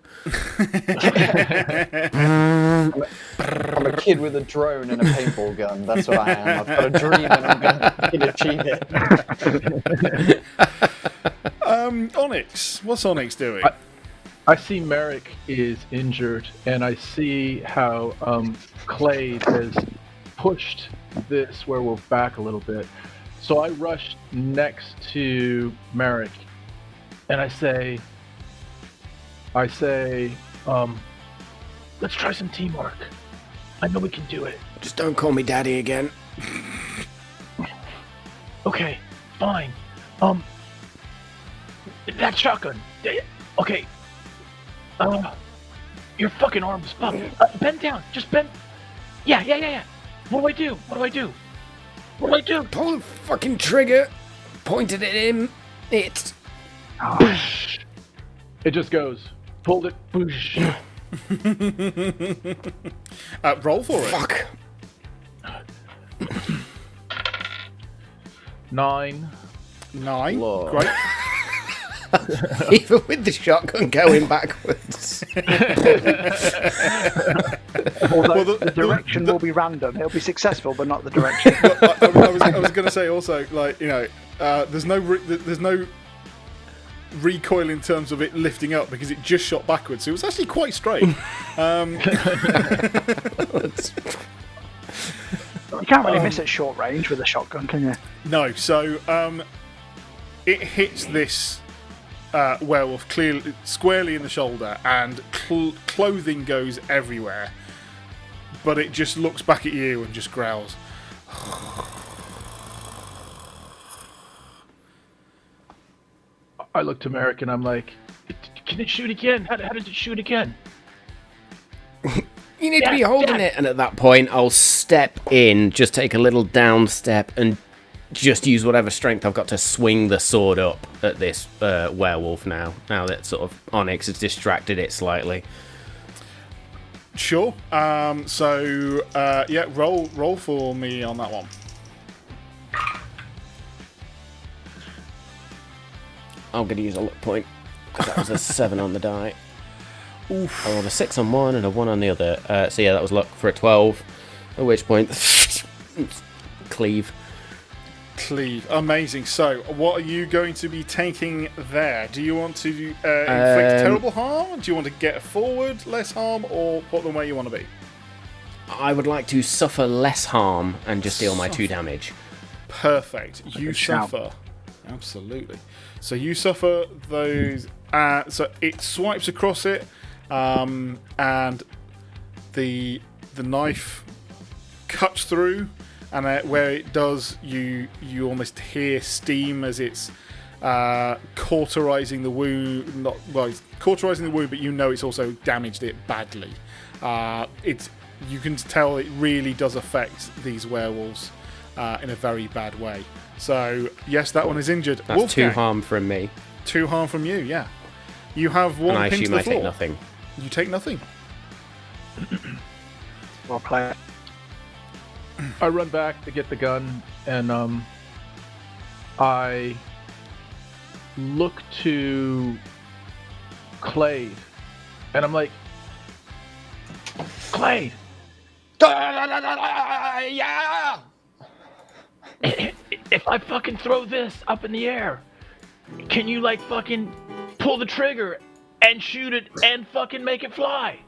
I'm a kid with a drone and a paintball gun. That's what I am. I've got a dream and I'm going to achieve it. Onyx. What's Onyx doing? I see Merrick is injured, and I see how Clay has pushed this werewolf back a little bit. So I rush next to Merrick, and I say, let's try some teamwork. I know we can do it. Just don't call me daddy again. Okay, fine. That shotgun. Okay. Your fucking arm is fucked. Bend down. Just bend. Yeah. What do I do? Pull the fucking trigger. Pointed at him. It. It just goes. Pulled it. Boosh. Roll for it. Fuck. 9. Lord. Great. Even with the shotgun going backwards. Although the direction will be random. It'll be successful, but not the direction. I was going to say also, like, there's no recoil in terms of it lifting up because it just shot backwards. So it was actually quite straight. You can't really miss at short range with a shotgun, can you? No. So it hits this werewolf clearly squarely in the shoulder, and clothing goes everywhere. But it just looks back at you and just growls. I look to Merrick and I'm like, can it shoot again? How does it shoot again? You need to be holding it. And at that point, I'll step in, just take a little down step, and just use whatever strength I've got to swing the sword up at this werewolf now that sort of Onyx has distracted it slightly. Sure. Roll for me on that one. I'm going to use a luck point, because that was a 7 on the die. Oof. I rolled a 6 on one and a 1 on the other. So yeah, that was luck for a 12. At which point, cleave. Amazing. So, what are you going to be taking there? Do you want to inflict terrible harm? Do you want to get forward, less harm, or put them where you want to be? I would like to suffer less harm and just deal my 2 damage. Perfect. You suffer Absolutely. So you suffer those. So it swipes across it, and the knife cuts through, and where it does, you almost hear steam as it's cauterizing the wound. It's cauterizing the wound, but you know it's also damaged it badly. You can tell it really does affect these werewolves in a very bad way. So yes, that one is injured. That's Wolfgang, 2 harm from me. 2 harm from you. Yeah, you have one And I pin to assume the I floor. take nothing. You take nothing. Well played. I run back to get the gun, and I look to Clade, and I'm like, Clade, Yeah. if I fucking throw this up in the air, can you like fucking pull the trigger and shoot it and fucking make it fly?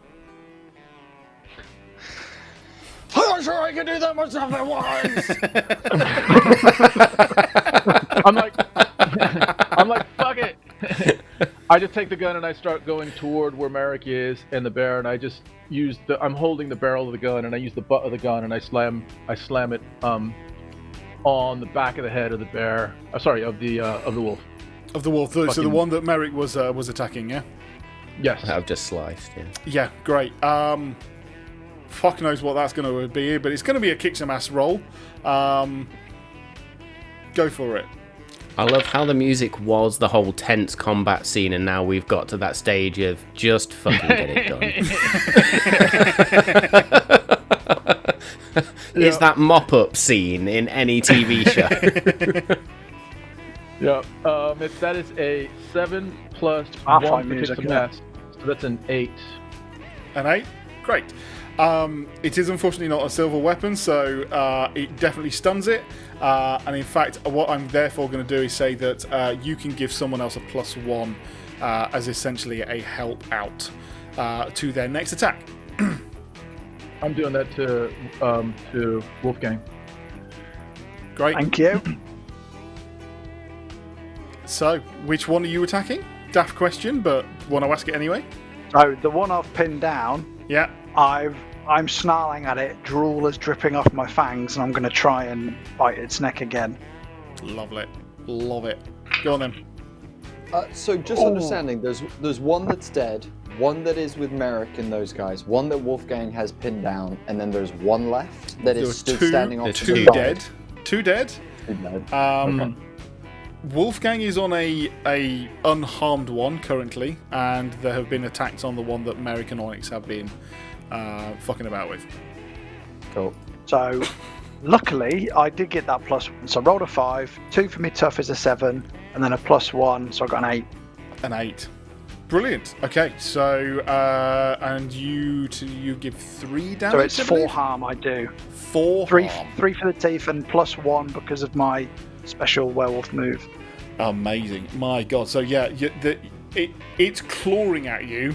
I'm not sure I can do that much stuff at once. I'm like, fuck it. I just take the gun and I start going toward where Merrick is and the bear, and I just use I'm holding the barrel of the gun, and I use the butt of the gun, and I slam it on the back of the head of the bear. Sorry, of the wolf. Of the wolf. So the one that Merrick was attacking. Yeah. Yes. I've just sliced, yeah. Yeah. Great. Fuck knows what that's going to be, but it's going to be a kick some ass roll. Go for it. I love how the music was the whole tense combat scene, and now we've got to that stage of just fucking get it done. Is that mop-up scene in any TV show? Yeah. That is a 7 plus I'll 1 find for music, kick some yeah. ass. So that's an 8. An 8? Great. It is unfortunately not a silver weapon, so it definitely stuns it. And in fact, what I'm therefore going to do is say that you can give someone else a +1 as essentially a help out to their next attack. I'm doing that to Wolfgang. Great. Thank you. So, which one are you attacking? Daft question, but want to ask it anyway. So the one I've pinned down, Yeah. I'm snarling at it, drool is dripping off my fangs, and I'm going to try and bite its neck again. Lovely. Love it. Go on then. So just understanding, there's one that's dead, one that is with Merrick and those guys, one that Wolfgang has pinned down, and then there's one left that There is were still two- standing off to Two the side. dead. Two dead. Two dead. Wolfgang is on a unharmed one currently, and there have been attacks on the one that Merrick and Onyx have been fucking about with. Cool. So luckily I did get that +1. So I rolled a 5, 2 for me tough is a 7, and then a +1, so I got an 8. An 8. Brilliant. Okay, so and you give 3 damage. So it's I 4 believe? harm I do. 4 3 harm. for the teeth and +1 because of my special werewolf move. Amazing. My God. So yeah, it's clawing at you.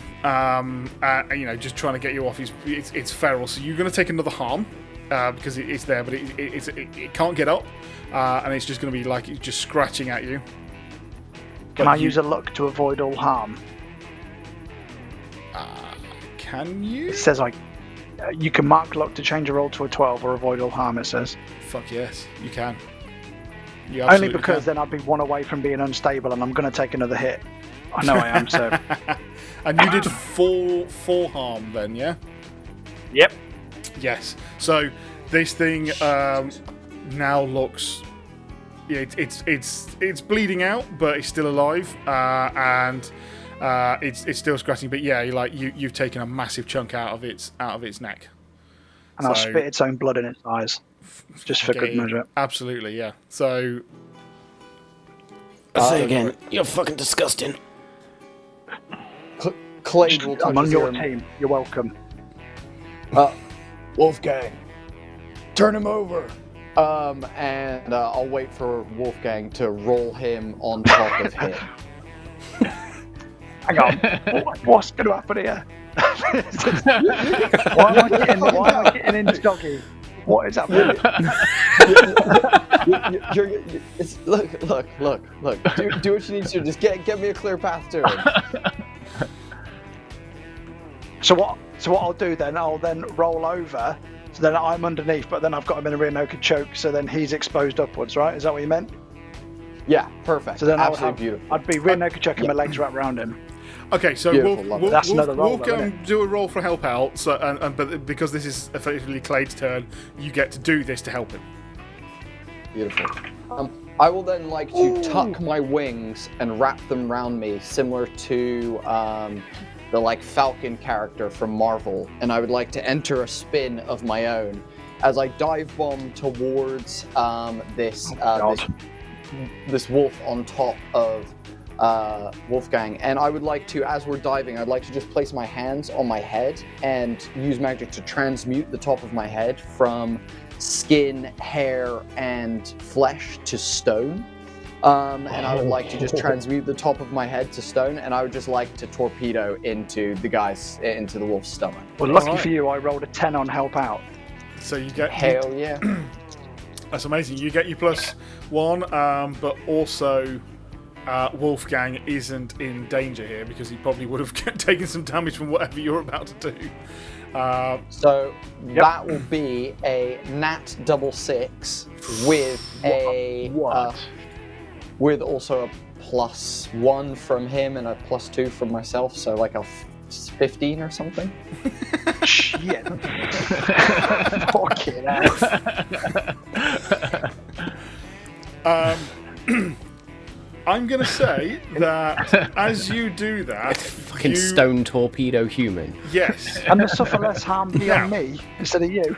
Just trying to get you off. It's feral. So you're going to take another harm because it's there, but it can't get up, and it's just going to be like it's just scratching at you. Can I use a luck to avoid all harm? Can you? It says you can mark luck to change a roll to a 12 or avoid all harm, it says. Fuck yes, you can. You Only absolutely because can. then I'd be 1 away from being unstable and I'm going to take another hit. I know I am, so. And you did 4 harm then, yeah? Yep. Yes. So this thing now looks. Yeah, it's bleeding out, but it's still alive, and it's still scratching. But yeah, you've taken a massive chunk out of its neck. And I'll spit its own blood in its eyes, just for good measure. Absolutely, yeah. So. I'll say again, you're fucking disgusting. Clade will touch I'm on his your ear. team. You're welcome. Wolfgang, turn him over. And I'll wait for Wolfgang to roll him on top of him. Hang on. What's going to happen here? Why am I getting in doggy? What is happening? Look. Do what you need to. Just get me a clear path to it. So what I'll do then? I'll then roll over. So then I'm underneath, but then I've got him in a rear naked choke. So then he's exposed upwards, right? Is that what you meant? Yeah, perfect. So then Absolutely beautiful. I'd be rear naked choke and my legs wrapped around him. Okay, so Beautiful, love it. That's another roll, we'll though, isn't do a roll for help out. So, but because this is effectively Clade's turn, you get to do this to help him. Beautiful. I will then like to tuck my wings and wrap them around me, similar to the like Falcon character from Marvel, and I would like to enter a spin of my own as I dive bomb towards this wolf on top of Wolfgang, and I would like to, as we're diving, I'd like to just place my hands on my head and use magic to transmute the top of my head from skin, hair, and flesh to stone. And I would like to just transmute the top of my head to stone, and I would just like to torpedo into the wolf's stomach. Well, lucky Alright. for you, I rolled a 10 on help out. So you get Hell yeah. That's amazing. You get your +1, but also Wolfgang isn't in danger here because he probably would have taken some damage from whatever you're about to do. So that will be a nat double 6 with a with also a +1 from him and a +2 from myself. So like a 15 or something. Shit. Fucking hell. I'm going to say that as you do that, Fucking stone torpedo human. Yes. And they suffer less harm beyond Now. me instead of you.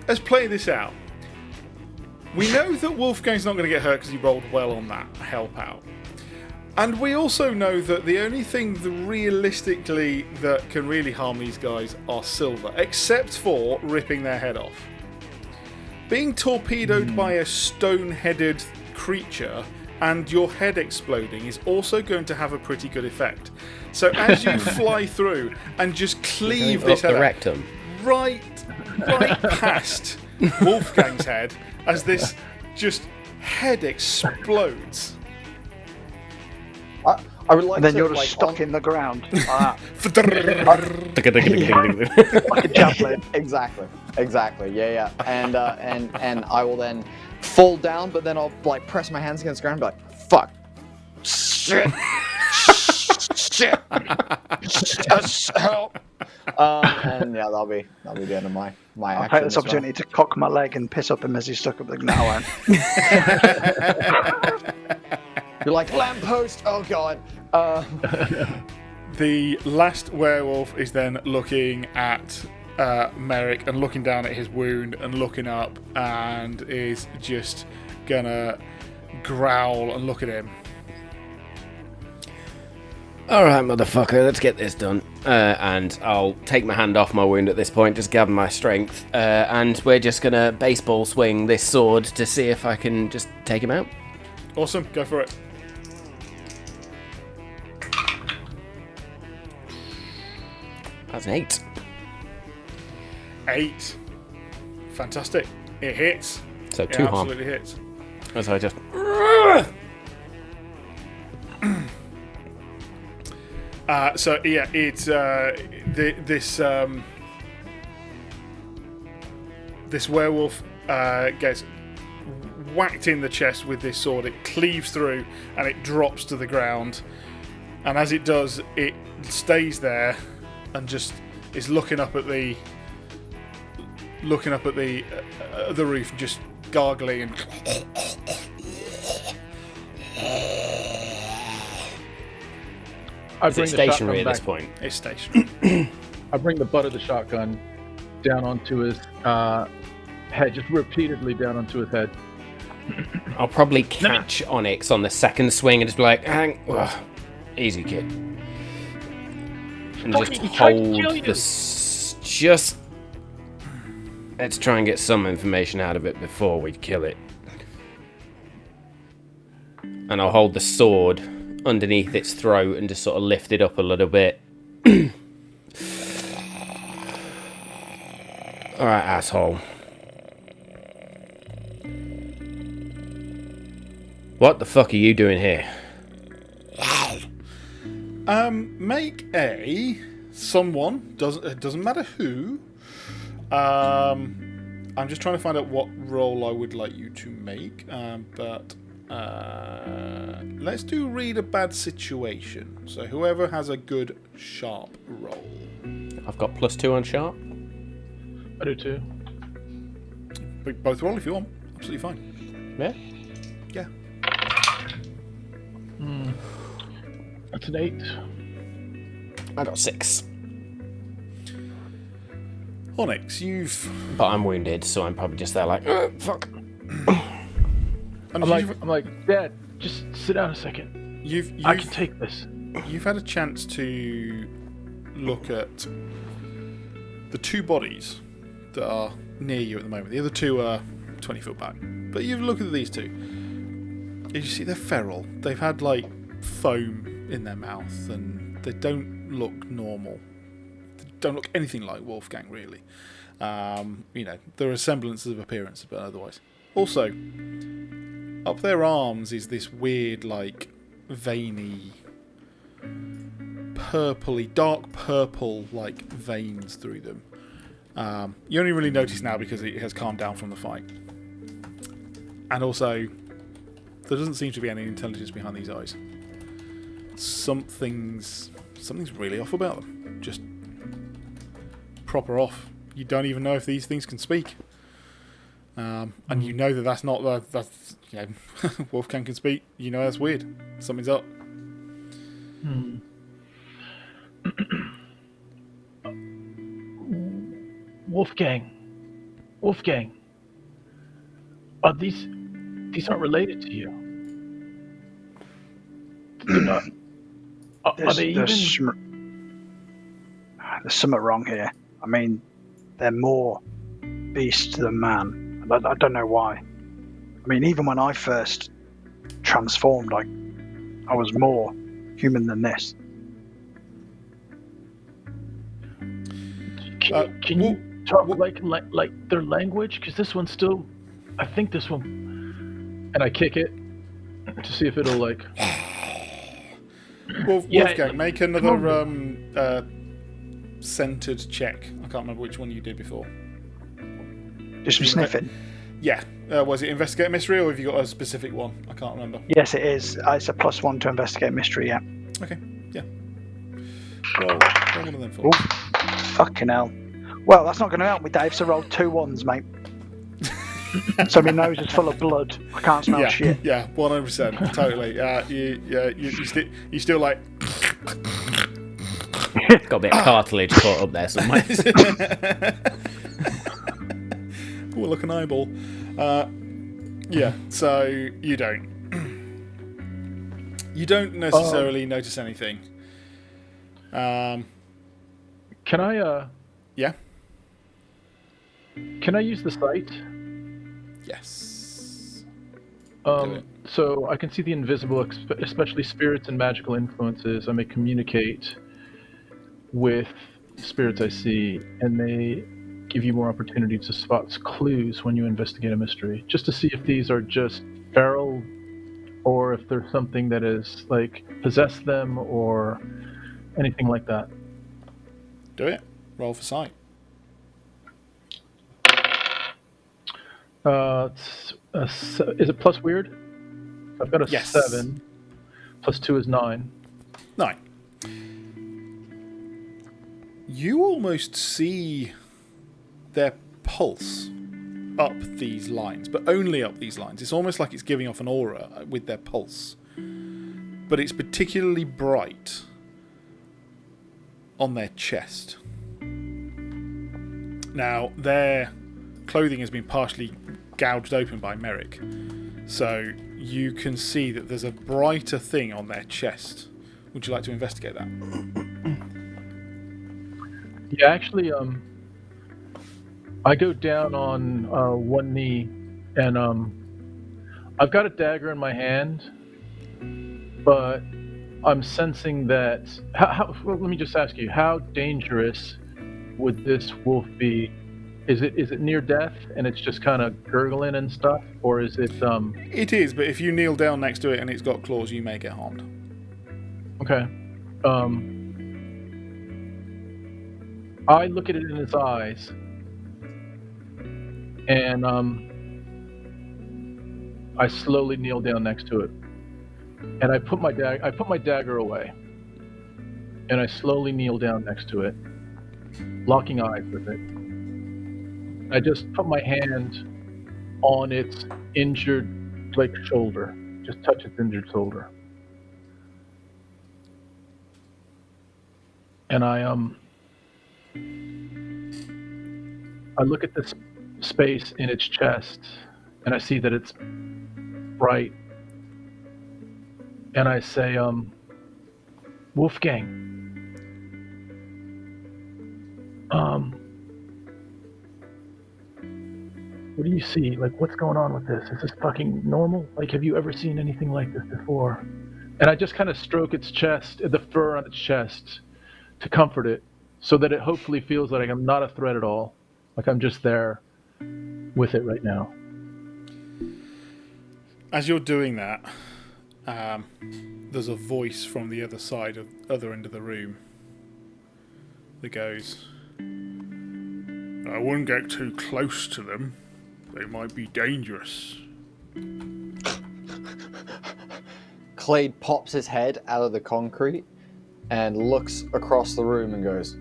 Let's play this out. We know that Wolfgang's not going to get hurt because he rolled well on that help out. And we also know that the only thing that realistically that can really harm these guys are silver, except for ripping their head off. Being torpedoed by a stone-headed creature and your head exploding is also going to have a pretty good effect. So as you fly through and just cleave Up this the head out, rectum. right past Wolfgang's head as this just head explodes. I would like And then to you're like, just stuck in the ground. Like a javelin. Exactly. Yeah. And I will then fall down, but then I'll like press my hands against the ground and be like, fuck. Shit. Help. And yeah, that'll be the end of my I'll action. take this opportunity to cock my leg and piss up him as he's stuck up the ground. You're like, lamppost! Oh god. The last werewolf is then looking at Merrick and looking down at his wound and looking up and is just gonna growl and look at him. Alright, motherfucker, let's get this done. And I'll take my hand off my wound at this point, just gather my strength. And we're just gonna baseball swing this sword to see if I can just take him out. Awesome, go for it. That's an 8. 8. Fantastic. It hits. So It 2 harm. absolutely hits. As I just... So yeah, it's this werewolf gets whacked in the chest with this sword. It cleaves through and it drops to the ground. And as it does, it stays there and just is looking up at the roof, just gargling and. I Is it bring the stationary shotgun at this back. point? It's stationary. I bring the butt of the shotgun down onto his head, just repeatedly down onto his head. I'll probably catch Onyx on the second swing and just be like, easy, kid. And just hold this. Just. Let's try and get some information out of it before we kill it. And I'll hold the sword underneath its throat and just sort of lift it up a little bit. Alright, asshole. What the fuck are you doing here? Make a someone doesn't matter who. I'm just trying to find out what role I would like you to make. But let's do read a bad situation. So whoever has a good sharp roll. I've got +2 on sharp. I do too. Both roll if you want. Absolutely fine. Yeah. Yeah. That's an 8. I got 6. Onyx, you've. But I'm wounded, so I'm probably just there like, fuck. I'm like, Dad, just sit down a second. I can take this. You've had a chance to look at the 2 bodies that are near you at the moment. The other 2 are 20 foot back. But you've looked at these 2. You see, they're feral. They've had like foam in their mouth, and they don't look normal. They don't look anything like Wolfgang, really. There are semblances of appearance, but otherwise. Also, up their arms is this weird, like, veiny, dark purple, like, veins through them. You only really notice now because it has calmed down from the fight. And also, there doesn't seem to be any intelligence behind these eyes. Something's really off about them. Just proper off. You don't even know if these things can speak. And you know that's not that's Wolfgang can speak. You know that's weird. Something's up. Wolfgang, are these aren't related to you? They're not. Are they even? There's something wrong here. I mean, they're more beast than man. I don't know why. I mean, even when I first transformed, I was more human than this. Can you talk like their language? Because this one's still, I think this one, and I kick it to see if it'll like. Wolfgang, make another centered check. I can't remember which one you did before. Just from sniffing? Yeah. Was it investigate mystery, or have you got a specific one? I can't remember. Yes, it is. It's a +1 to investigate mystery, yeah. Okay, yeah. Roll one of them for me. Fucking hell. Well, that's not going to help me, Dave, so roll 2 1s, mate. So my nose is full of blood. I can't smell shit. Yeah, 100%. Totally. You still like... Got a bit of cartilage caught up there somewhere. Ooh, look, an eyeball. Yeah, so you don't. You don't necessarily notice anything. Can I? Yeah. Can I use the sight? Yes. So I can see the invisible, especially spirits and magical influences. I may communicate with spirits I see, and they give you more opportunity to spot clues when you investigate a mystery, just to see if these are just feral, or if there's something that is like possessed them, or anything like that. Do it. Roll for sight. Is it plus weird? I've got a 7. +2 is 9. 9. You almost see their pulse up these lines, but only up these lines. It's almost like it's giving off an aura with their pulse. But it's particularly bright on their chest. Now, their clothing has been partially gouged open by Merrick, so you can see that there's a brighter thing on their chest. Would you like to investigate that? Yeah, actually, I go down on one knee, and I've got a dagger in my hand, but I'm sensing that. Well, let me just ask you: how dangerous would this wolf be Is it near death and it's just kind of gurgling and stuff, or is it It is, but if you kneel down next to it and it's got claws, you may get harmed. okay? I look at it in its eyes, and I slowly kneel down next to it, and I put my dagger away, and I slowly kneel down next to it, locking eyes with it. I just put my hand on its injured, shoulder. Just touch its injured shoulder. And I look at this space in its chest, and I see that it's bright. And I say, Wolfgang, what do you see? What's going on with this? Is this fucking normal? Have you ever seen anything like this before? And I just kind of stroke its chest, the fur on its chest, to comfort it, so that it hopefully feels like I'm not a threat at all. Like I'm just there with it right now. As you're doing that, there's a voice from the other end of the room that goes, I wouldn't get too close to them. They might be dangerous. Clade pops his head out of the concrete and looks across the room and goes,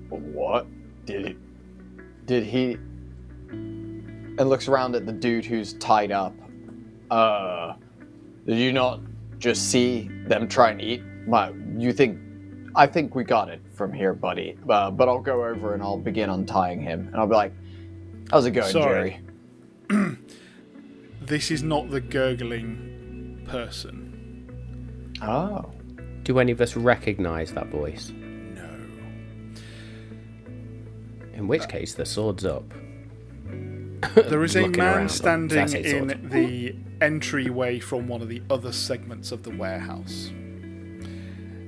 what? Did he... And looks around at the dude who's tied up. Did you not just see them try and eat? I think we got it from here, buddy. But I'll go over and I'll begin untying him. And I'll be like, how's it going, Sorry. Jerry? This is not the gurgling person. Oh. Do any of us recognise that voice? No. In which case, the sword's up. There is a Looking man around. standing That's a in sword. the entryway from one of the other segments of the warehouse.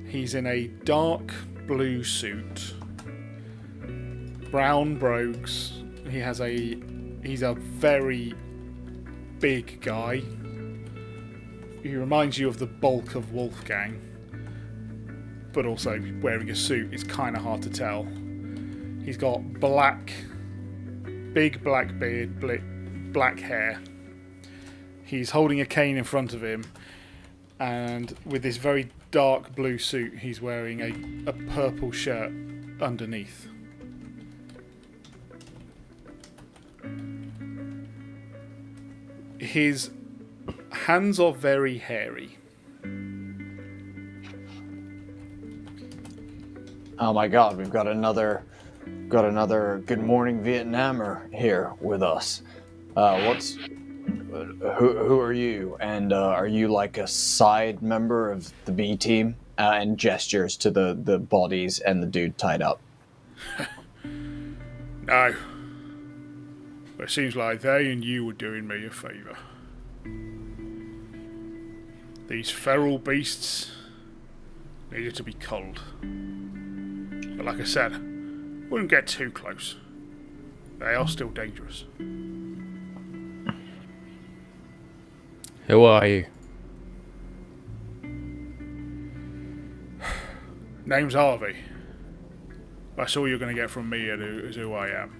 He's in a dark blue suit, brown brogues. He's a very big guy. He reminds you of the bulk of Wolfgang, but also wearing a suit is kind of hard to tell. He's got big black beard, black hair. He's holding a cane in front of him, and with this very dark blue suit, he's wearing a purple shirt underneath. His hands are very hairy. Oh my God, we've got another Good Morning Vietnamer here with us. Who are you? And are you like a side member of the B team? And gestures to the bodies and the dude tied up. No. But it seems like they and you were doing me a favour. These feral beasts needed to be culled. But like I said, wouldn't get too close. They are still dangerous. Who are you? Name's Harvey. That's all you're going to get from me is who I am.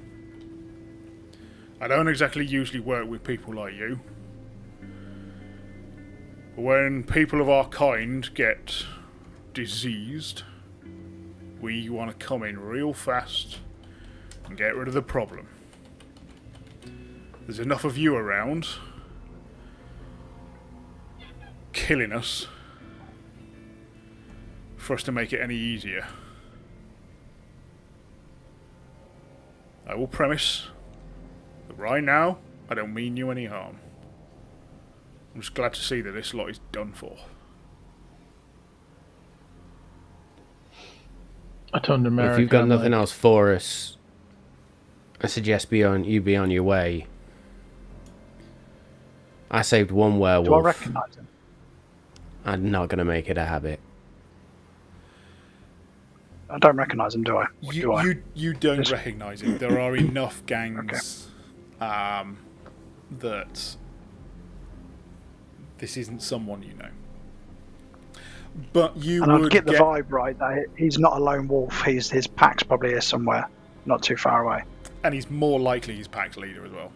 I don't exactly usually work with people like you. But when people of our kind get diseased, we want to come in real fast and get rid of the problem. There's enough of you around killing us for us to make it any easier. I will premise that right now I don't mean you any harm. I'm just glad to see that this lot is done for. I turned to Merrick. If you've got and I'm nothing like, else for us, I suggest you be on your way. I saved one Do werewolf. I recognise him? I'm not going to make it a habit. I don't recognise him, do I? Or do I? You don't recognise him. There are enough gangs that this isn't someone you know. But you And would I'd get the vibe right that he's not a lone wolf. His pack's probably here somewhere, not too far away. and he's more likely his pack's leader as well.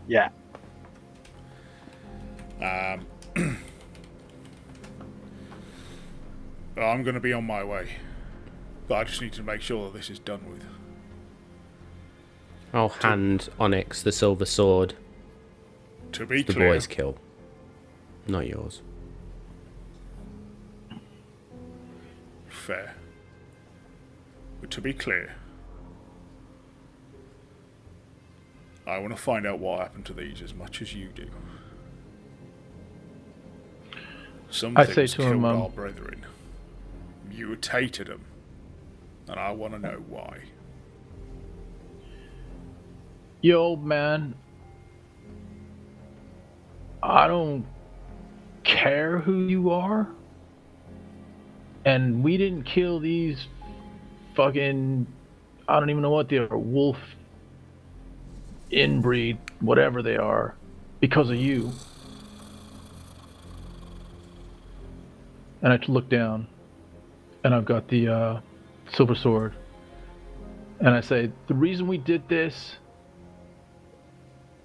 Yeah. I'm going to be on my way, but I just need to make sure that this is done with. I'll hand Onyx the silver sword. To be The clear, boy's kill, not yours. fair. But to be clear, I want to find out what happened to these as much as you do. Some I things say to killed him, our brethren, mutated them, and I want to know why. You old man, I don't care who you are, and we didn't kill these fucking, I don't even know what they are, wolf inbreed, whatever they are, because of you. And I look down, and I've got the silver sword, and I say, the reason we did this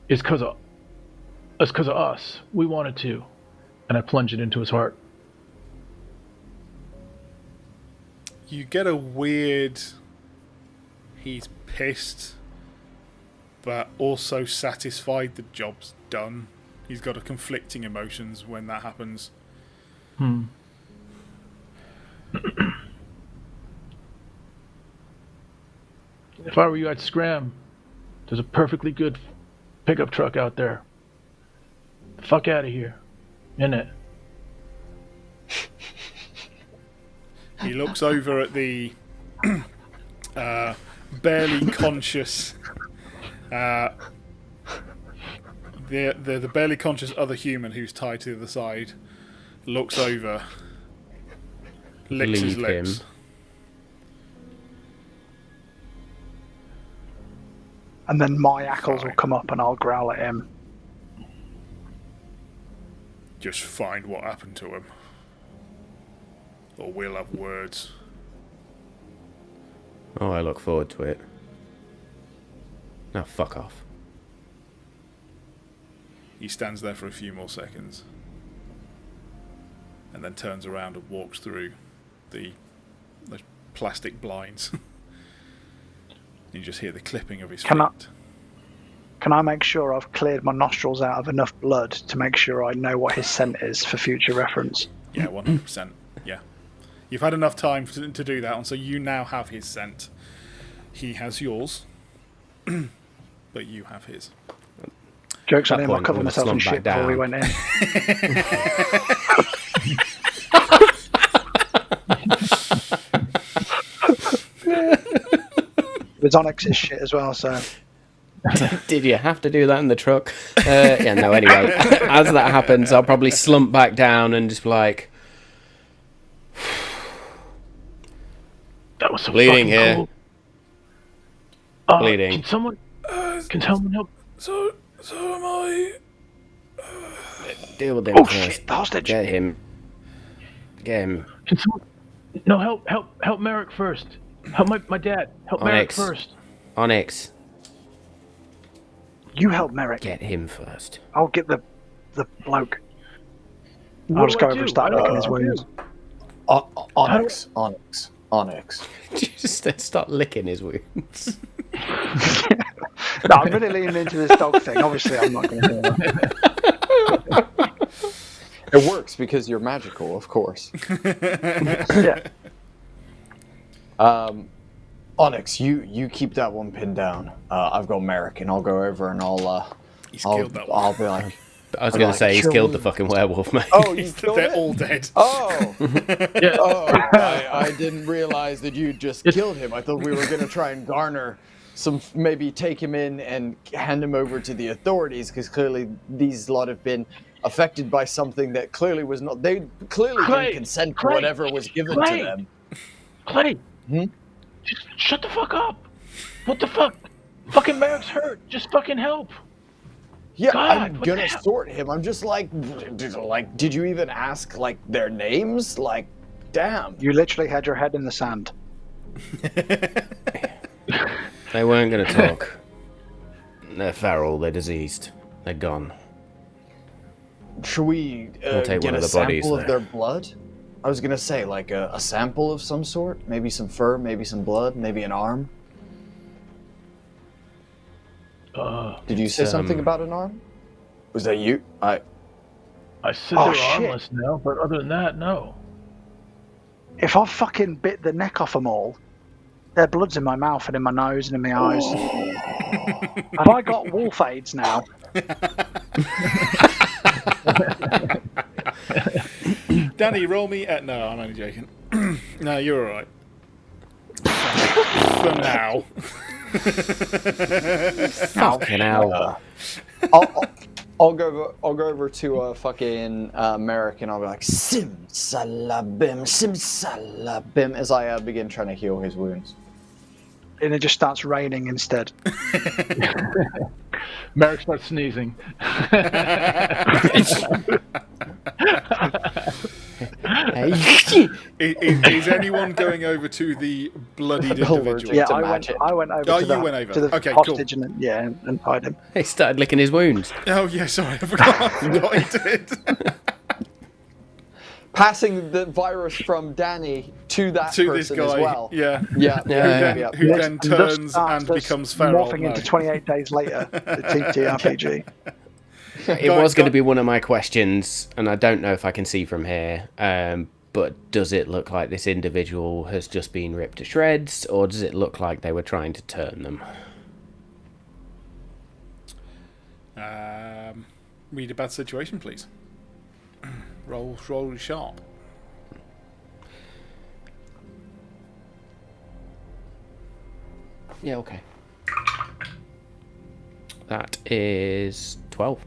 is because of us. We wanted to. And I plunge it into his heart. You get a weird... He's pissed, but also satisfied the job's done. He's got a conflicting emotions when that happens. If I were you, I'd scram. There's a perfectly good pickup truck out there. The fuck out of here. Innit? He looks over at the barely conscious, the barely conscious other human who's tied to the other side. Looks over, licks his Leave lips. him. And then my hackles will come up and I'll growl at him. Just find what happened to him, or we'll have words. Oh, I look forward to it. Now fuck off. He stands there for a few more seconds, and then turns around and walks through the plastic blinds. You just hear the clipping of his feet. Can I make sure I've cleared my nostrils out of enough blood to make sure I know what his scent is for future reference? Yeah, 100%. Yeah. You've had enough time to do that, and so you now have his scent. He has yours, but you have his. Joke's on That him, I point, covered I'm myself in gonna shit slump before we back went in. It was Onyx's shit as well, so... Did you have to do that in the truck? Yeah, no, anyway. As that happens, I'll probably slump back down and just be like... That was so Bleeding fucking here. cool. Bleeding. Can someone help? So am I. Deal with him Oh first. shit, the hostage! Get him. Get him. Can someone? No, help Merrick first. Help my dad. Help Merrick Onyx. first. Onyx. You help Merrick. Get him first. I'll get the bloke. What I'll just do go I over and do? start What do licking I his do? wounds. Onyx. Just start licking his wounds. No, I'm really leaning into this dog thing. Obviously, I'm not going to do that. It works because you're magical, of course. Yeah. Onyx, you keep that one pinned down. I've got Merrick, and I'll go over and He's killed that one. I'll be like, I was going to say, he's kill killed the him. fucking werewolf, mate. oh, you killed They're it? all dead. Oh, Yeah. oh, I didn't realize that you just killed him. I thought we were going to try and garner maybe take him in and hand him over to the authorities, because clearly these lot have been affected by something that clearly was not. They clearly Clay, didn't consent to Clay, whatever was given Clay. to them. Clay, Just shut the fuck up. What the fuck? Fucking Merrick's hurt. Just fucking help. Yeah, God, I'm what gonna the hell? sort him. I'm just like, did you even ask like their names? Like, damn. You literally had your head in the sand. They weren't going to talk. They're feral, they're diseased. They're gone. Should we We'll take get one a of the bodies sample of there. their blood? I was gonna say like a sample of some sort. Maybe some fur, maybe some blood, maybe an arm. Did you say something about an arm? Was that you? I said Oh, they're shit. armless now, but other than that, no. If I fucking bit the neck off them all, their blood's in my mouth and in my nose and in my eyes. Have I got wolf AIDS now? Danny, roll me at... No, I'm only joking. No, you're alright. For now. Fucking hell. I'll go over to fucking Merrick and I'll be like simsalabim, simsalabim as I begin trying to heal his wounds. And it just starts raining instead. Merrick starts sneezing. Is anyone going over to the bloodied individual? Yeah, to I match went over Oh, to you the, went over. to the Okay, cool. hostage and tied him. He started licking his wounds. Oh, yeah, sorry, I forgot he did. Passing the virus from Danny to that To this person guy, as well. yeah. Yeah. Yeah. Who then turns and becomes feral. Morphing No. into 28 days later, the TTRPG. It was going to be one of my questions, and I don't know if I can see from here, but does it look like this individual has just been ripped to shreds, or does it look like they were trying to turn them? Read a bad situation, please. Roll sharp. Yeah, okay. That is 12.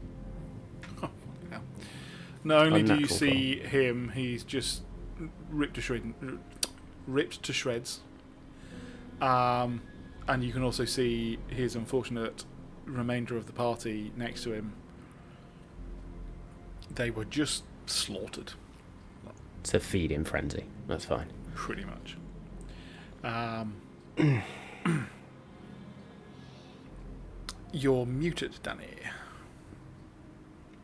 Not only do you Unnatural see him, he's just ripped to shreds. And you can also see his unfortunate remainder of the party next to him. They were just slaughtered, It's a feeding frenzy. That's fine. pretty much. You're muted, Danny.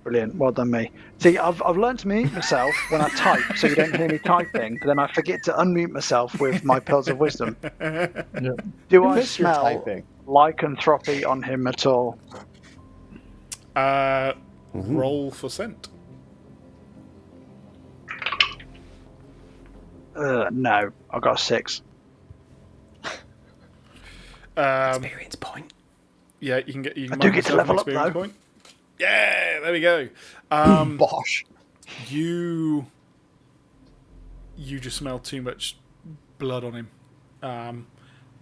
Brilliant. Well done, me. See, I've learned to mute myself when I type, so you don't hear me typing. But then I forget to unmute myself with my pearls of wisdom. Do I Miss your smell typing. lycanthropy on him at all? Roll for scent. No, I got a 6. Experience point. Yeah, you can get. You can I do mark get to yourself an level up, experience though. point. Yeah, there we go. Bosh. You just smell too much blood on him.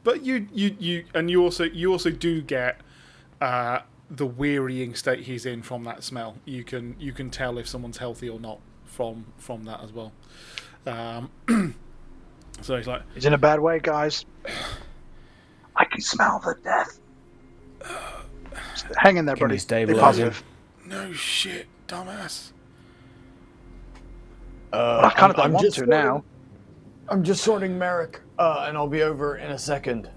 But you also do get the wearying state he's in from that smell. You can tell if someone's healthy or not from that as well. So he's like, He's in a bad way, guys. I can smell the death. Hang in there, Can buddy. you Be stabilise him? positive. no shit, dumbass. I kind of don't want just to sorting- now. I'm just sorting Merrick, and I'll be over in a second.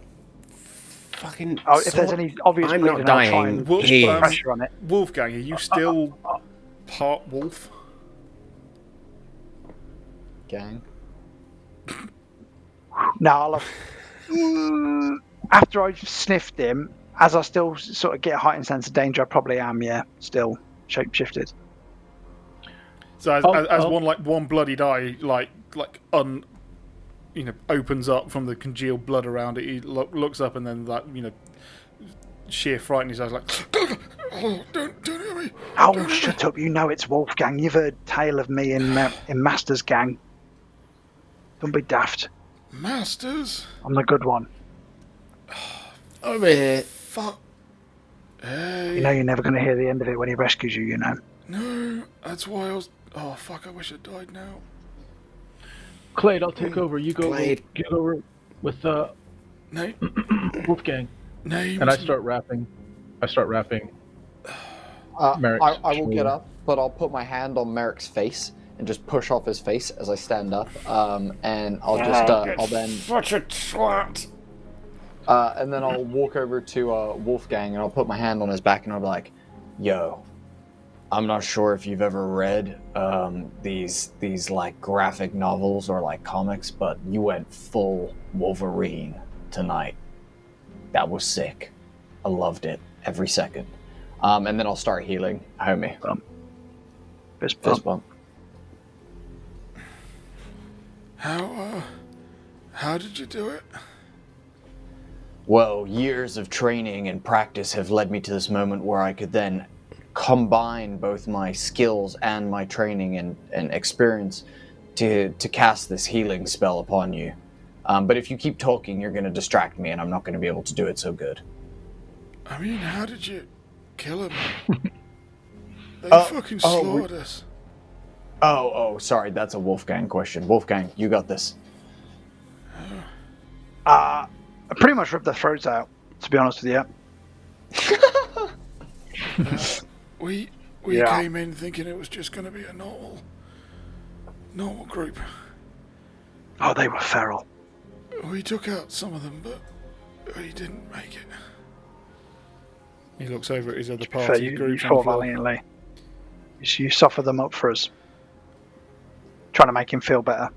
Fucking. Oh, if there's any obvious I'm not bleeding, I'll try dying. and Wolf, He put is. pressure on it. Wolfgang, are you still part wolf? Gang. Now, I'll have... after I've sniffed him, as I still sort of get a heightened sense of danger, I probably am, yeah, still shapeshifted. So as one bloodied eye opens up from the congealed blood around it, he looks up and then sheer fright in his eyes don't hurt me. Oh, shut up! You know it's Wolfgang. You've heard tale of me in Master's gang. Don't be daft. Masters, I'm the good one. Over here. fuck. Hey, You know you're never going to hear the end of it when he rescues you. You know. no, that's why I was. Oh fuck! I wish I died now. Clade, I'll take over. You go. Clade. Get over. with Name, Wolfgang, names. and I start rapping. Merrick's I will get shoulder. up, but I'll put my hand on Merrick's face and just push off his face as I stand up. And I'll just, I'll then, Such a twat. and then I'll walk over to Wolfgang and I'll put my hand on his back and I'll be like, "Yo, I'm not sure if you've ever read these like graphic novels or like comics, but you went full Wolverine tonight. That was sick. I loved it every second." And then I'll start healing, homie. Fist Fist bump. bump. How did you do it? Well, years of training and practice have led me to this moment where I could then combine both my skills and my training and experience to cast this healing spell upon you. But if you keep talking, you're going to distract me, and I'm not going to be able to do it so good. I mean, how did you kill him? They fucking slaughtered us. Oh, sorry, that's a Wolfgang question. Wolfgang, you got this. I pretty much ripped their throats out, to be honest with you. We Yeah. came in thinking it was just going to be a normal group. Oh, they were feral. We took out some of them, but we didn't make it. He looks over at his other Fair, party you groups on the fought floor. valiantly. You suffered them up for us. Trying to make him feel better.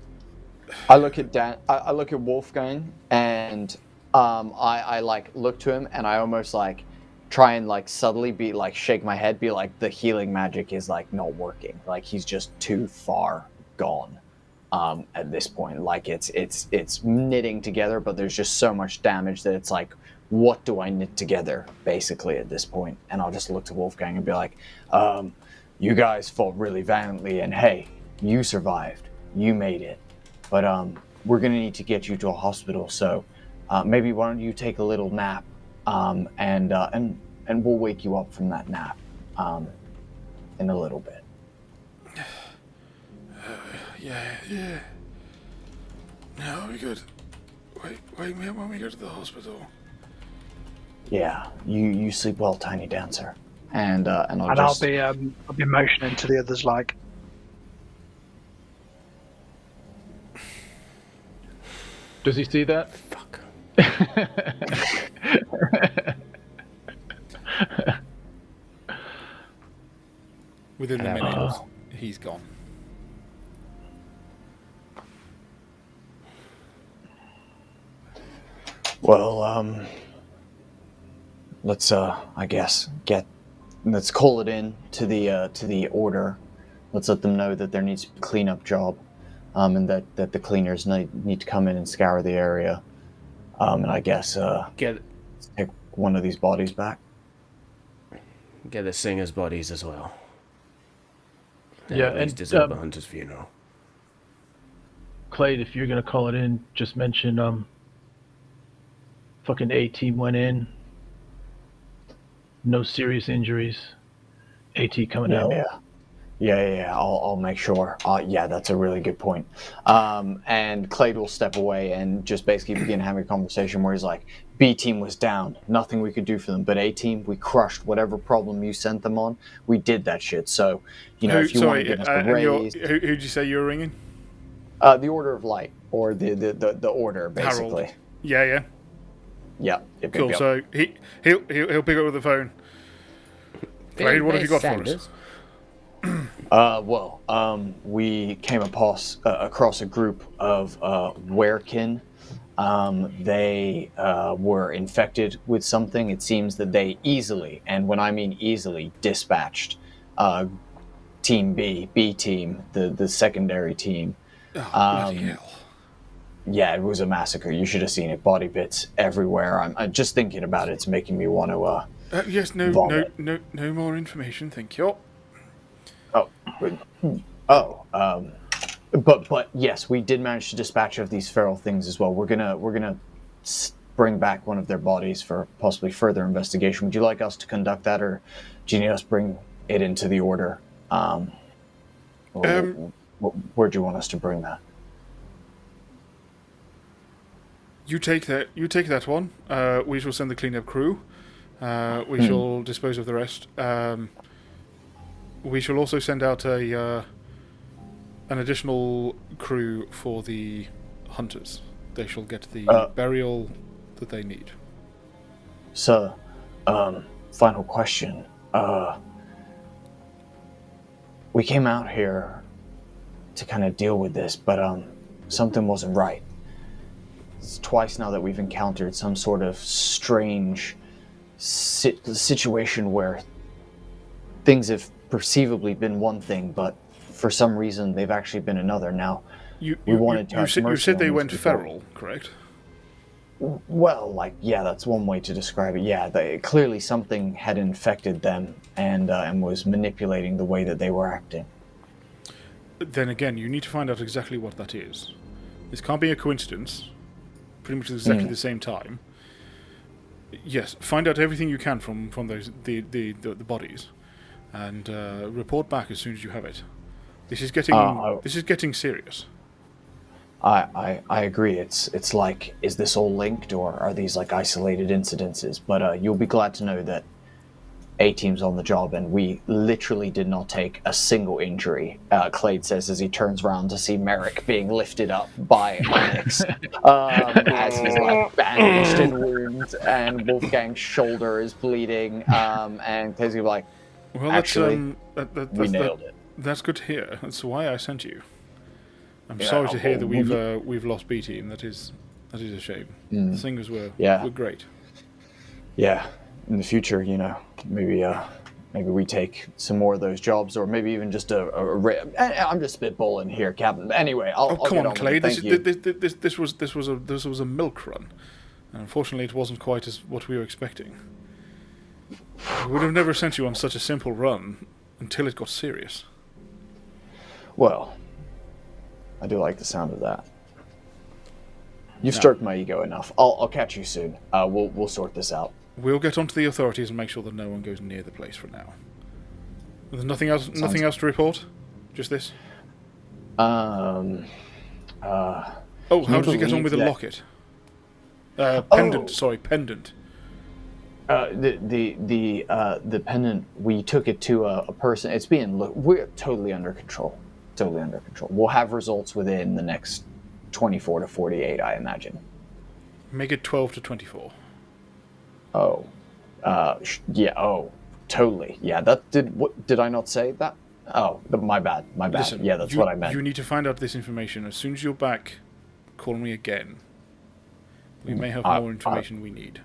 I look at Dan. I look at Wolfgang, and I like look to him, and I almost like try and like subtly be like shake my head, be like the healing magic is like not working. Like he's just too far gone at this point. Like it's knitting together, but there's just so much damage that it's like, what do I knit together basically at this point? And I'll just look to Wolfgang and be like, you guys fought really valiantly, and hey, you survived. You made it. But we're gonna need to get you to a hospital. So maybe why don't you take a little nap, and we'll wake you up from that nap in a little bit. Yeah. No, we good. Wake me up when we go to the hospital. Yeah, you sleep well, tiny dancer. And I'll And just I'll be motioning to the others like, Does he see that? Fuck. Within the Hello. minute, he's gone. well, let's I guess let's call it in to the order. Let's let them know that there needs to be a cleanup job, and that the cleaners need to come in and scour the area. And I guess Get take one of these bodies back. the singers' bodies as well. They Yeah, at least and, deserve a hunter's funeral. Clade, if you're gonna call it in, just mention fucking A team went in. No serious injuries. AT coming out. Yeah. I'll make sure. Yeah, that's a really good point. And Clade will step away and just basically begin having a conversation where he's like, B team was down, nothing we could do for them, but A team, we crushed whatever problem you sent them on. We did that shit. So, if you want to give us a raise, who'd you say you were ringing? the Order of Light, or the Order, basically. Harold. Yeah. Yeah. Yep, Cool. yep. So he'll pick up the phone. Clade, what have you got for us? We came across a group of werekin. They were infected with something. It seems that they easily, and when I mean easily, dispatched Team B team, the secondary team. Oh, bloody hell. Yeah, it was a massacre. You should have seen it. Body bits everywhere. I'm just thinking about it. It's making me want to. Yes, no more information, thank you. But yes, we did manage to dispatch of these feral things as well. We're gonna bring back one of their bodies for possibly further investigation. Would you like us to conduct that, or do you need us to bring it into the order? Where do you want us to bring that? You take that. You take that one. We shall send the cleanup crew. We shall dispose of the rest. We shall also send out an additional crew for the hunters. They shall get the burial that they need. Sir, final question. We came out here to kind of deal with this, but something wasn't right. It's twice now that we've encountered some sort of strange situation where things have perceivably been one thing, but for some reason they've actually been another. Now, You said they went feral, correct? Well, yeah, that's one way to describe it. Yeah, clearly something had infected them and was manipulating the way that they were acting. Then again, you need to find out exactly what that is. This can't be a coincidence. Pretty much exactly the same time. Yes, find out everything you can from those the bodies, and report back as soon as you have it. This is getting serious. I agree. It's like, is this all linked, or are these like isolated incidences? But you'll be glad to know that A-Team's on the job, and we literally did not take a single injury, Clade says as he turns around to see Merrick being lifted up by Onyx as he's like bandaged in wounds, and Wolfgang's shoulder is bleeding, and Clade's like, well, actually, we nailed it. That's good to hear. That's why I sent you. I'm sorry to hear that we've lost B-Team. That is a shame. The singers were great. Yeah. In the future, maybe we take some more of those jobs, or maybe even just I'm just spitballing here, Captain. Anyway, I'll come get on, Clay. This was a milk run, and unfortunately, it wasn't quite as what we were expecting. We would have never sent you on such a simple run until it got serious. Well, I do like the sound of that. You've stroked my ego enough. I'll catch you soon. We'll sort this out. We'll get onto the authorities and make sure that no one goes near the place for now. There's nothing else. Nothing else to report. Just this. How did you get on with the locket? Pendant. Sorry, pendant. The pendant. We took it to a person. It's being we're totally under control. Totally under control. We'll have results within the next 24 to 48, I imagine. Make it 12 to 24. Yeah. Oh, totally. Yeah. That did I not say that? Oh, my bad. Listen, yeah, that's what I meant. You need to find out this information as soon as you're back. Call me again. We may have more information we need.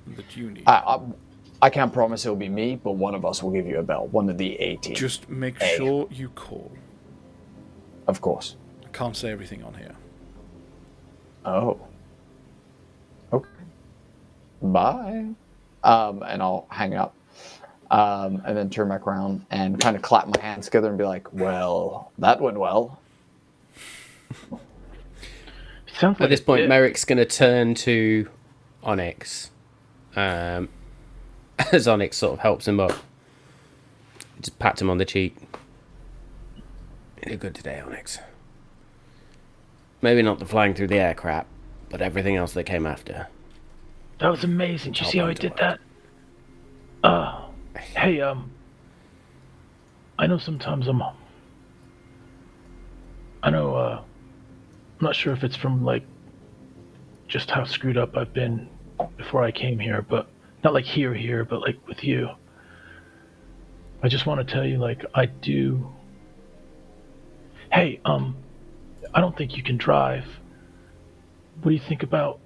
That you need. I can't promise it'll be me, but one of us will give you a bell. One of the A-Team. Just make sure you call. Of course. I can't say everything on here. Oh. Okay. Bye. And I'll hang up. And then turn back around and kind of clap my hands together and be like, well, that went well. At this point, Merrick's going to turn to Onyx. As Onyx sort of helps him up. Just pats him on the cheek. You did good today, Onyx. Maybe not the flying through the air crap, but everything else that came after. That was amazing. Did you see how he did that? Hey, I know sometimes I'm not sure if it's from, just how screwed up I've been before I came here, but not here, but with you. I just want to tell you, I do... Hey, I don't think you can drive. What do you think about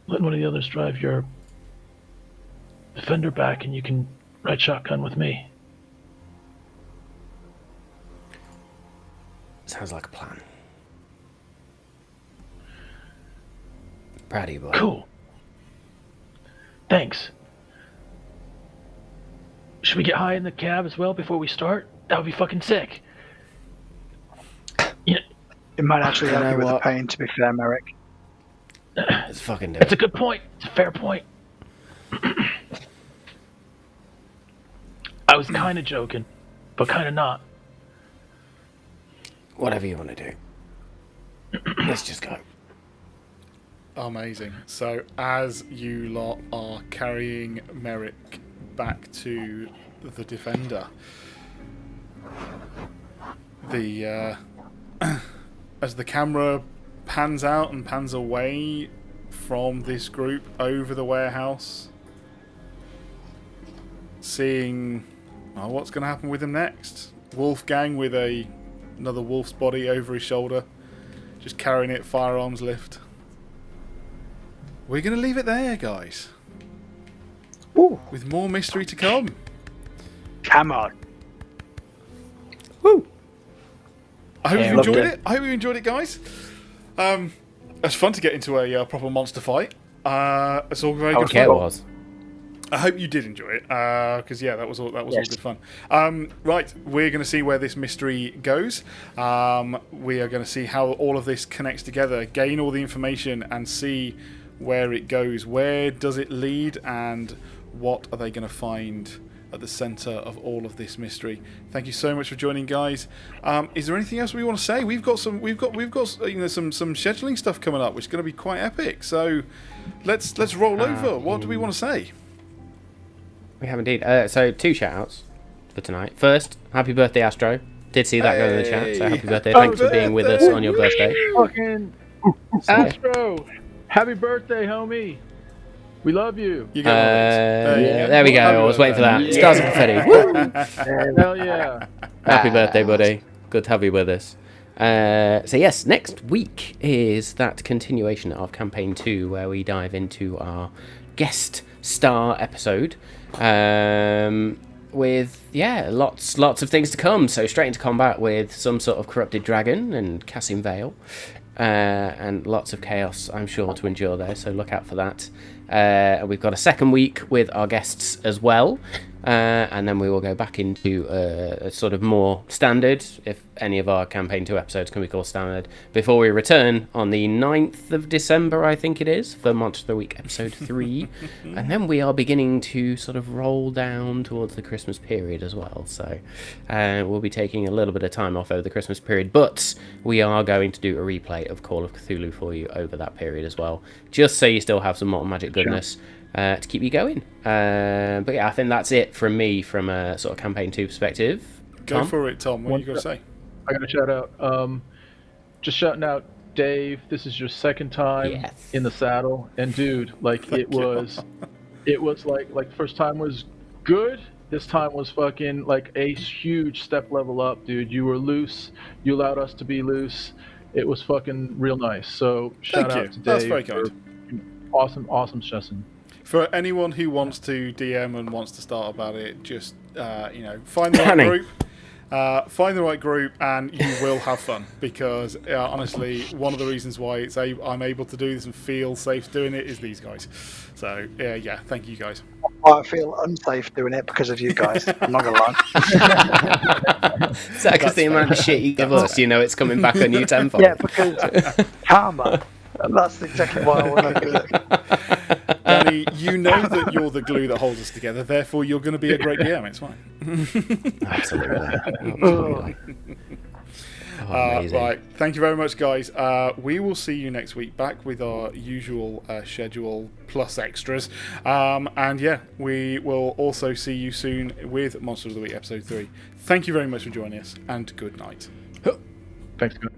letting one of the others drive your Defender back and you can ride shotgun with me? Sounds like a plan. Proud of you, boy. Cool. Thanks. Should we get high in the cab as well before we start? That would be fucking sick. It might actually help you with the pain, to be fair, Merrick. Let's fucking do it. It's a good point. It's a fair point. I was kind of joking, but kind of not. Whatever you want to do. Let's just go. Amazing. So as you lot are carrying Merrick back to the Defender, as the camera pans out and pans away from this group over the warehouse, seeing what's going to happen with him next. Wolfgang with another wolf's body over his shoulder, just carrying it, firearms lift. We're going to leave it there, guys. Ooh. With more mystery to come. Come on. Woo! I hope Yeah, you loved enjoyed it. it. I hope you enjoyed it, guys. It's fun to get into a proper monster fight. It's all very good Okay, it fun. was. I hope you did enjoy it, because that was all good fun. Right, we're going to see where this mystery goes. We are going to see how all of this connects together, gain all the information, and see where it goes. Where does it lead, and what are they going to find at the centre of all of this mystery? Thank you so much for joining, guys. Is there anything else we want to say? We've got some scheduling stuff coming up, which is going to be quite epic. So let's roll over. What do we want to say? We have indeed. So 2 shout-outs for tonight. First, happy birthday, Astro. Did see that go in the chat, so happy birthday. Thanks for being with us on your birthday. Fucking Astro, happy birthday, homie. We love you. You get one of these. There we go. I was waiting for that. Yeah. Stars and confetti. Woo! Hell yeah. Happy birthday, buddy. Good to have you with us. So yes, next week is that continuation of Campaign 2 where we dive into our guest star episode with lots of things to come. So straight into combat with some sort of corrupted dragon and Cassim Vale, and lots of chaos I'm sure to endure there, so look out for that. We've got a second week with our guests as well, and then we will go back into a sort of more standard, if any of our Campaign 2 episodes can be called standard, before we return on the 9th of December, I think it is, for Monster of the Week episode 3. And then we are beginning to sort of roll down towards the Christmas period as well, so we'll be taking a little bit of time off over the Christmas period, but we are going to do a replay of Call of Cthulhu for you over that period as well, just so you still have some Molten Magic goodness to keep you going. But yeah, I think that's it from me from a sort of Campaign 2 perspective. Go for it, Tom. What are you going to say? I got to shout out. Just shouting out, Dave. This is your second time in the saddle, and dude, like it was like first time was good. This time was fucking like a huge step level up, dude. You were loose. You allowed us to be loose. It was fucking real nice. So shout out to Dave. That's very kind. Awesome session. For anyone who wants to DM and wants to start about it, just find the right group. Find the right group, and you will have fun. Because honestly, one of the reasons why I'm able to do this and feel safe doing it is these guys. So yeah, thank you guys. I feel unsafe doing it because of you guys. I'm not gonna lie. Is that because the amount of shit you give us, it's coming back on you tenfold? Yeah, because karma. That's exactly why I want to do it. Danny, you know that you're the glue that holds us together, therefore you're going to be a great DM, it's fine. Absolutely. Right, thank you very much, guys. We will see you next week, back with our usual schedule plus extras. And yeah, we will also see you soon with Monster of the Week episode 3. Thank you very much for joining us, and good night. Thanks, guys.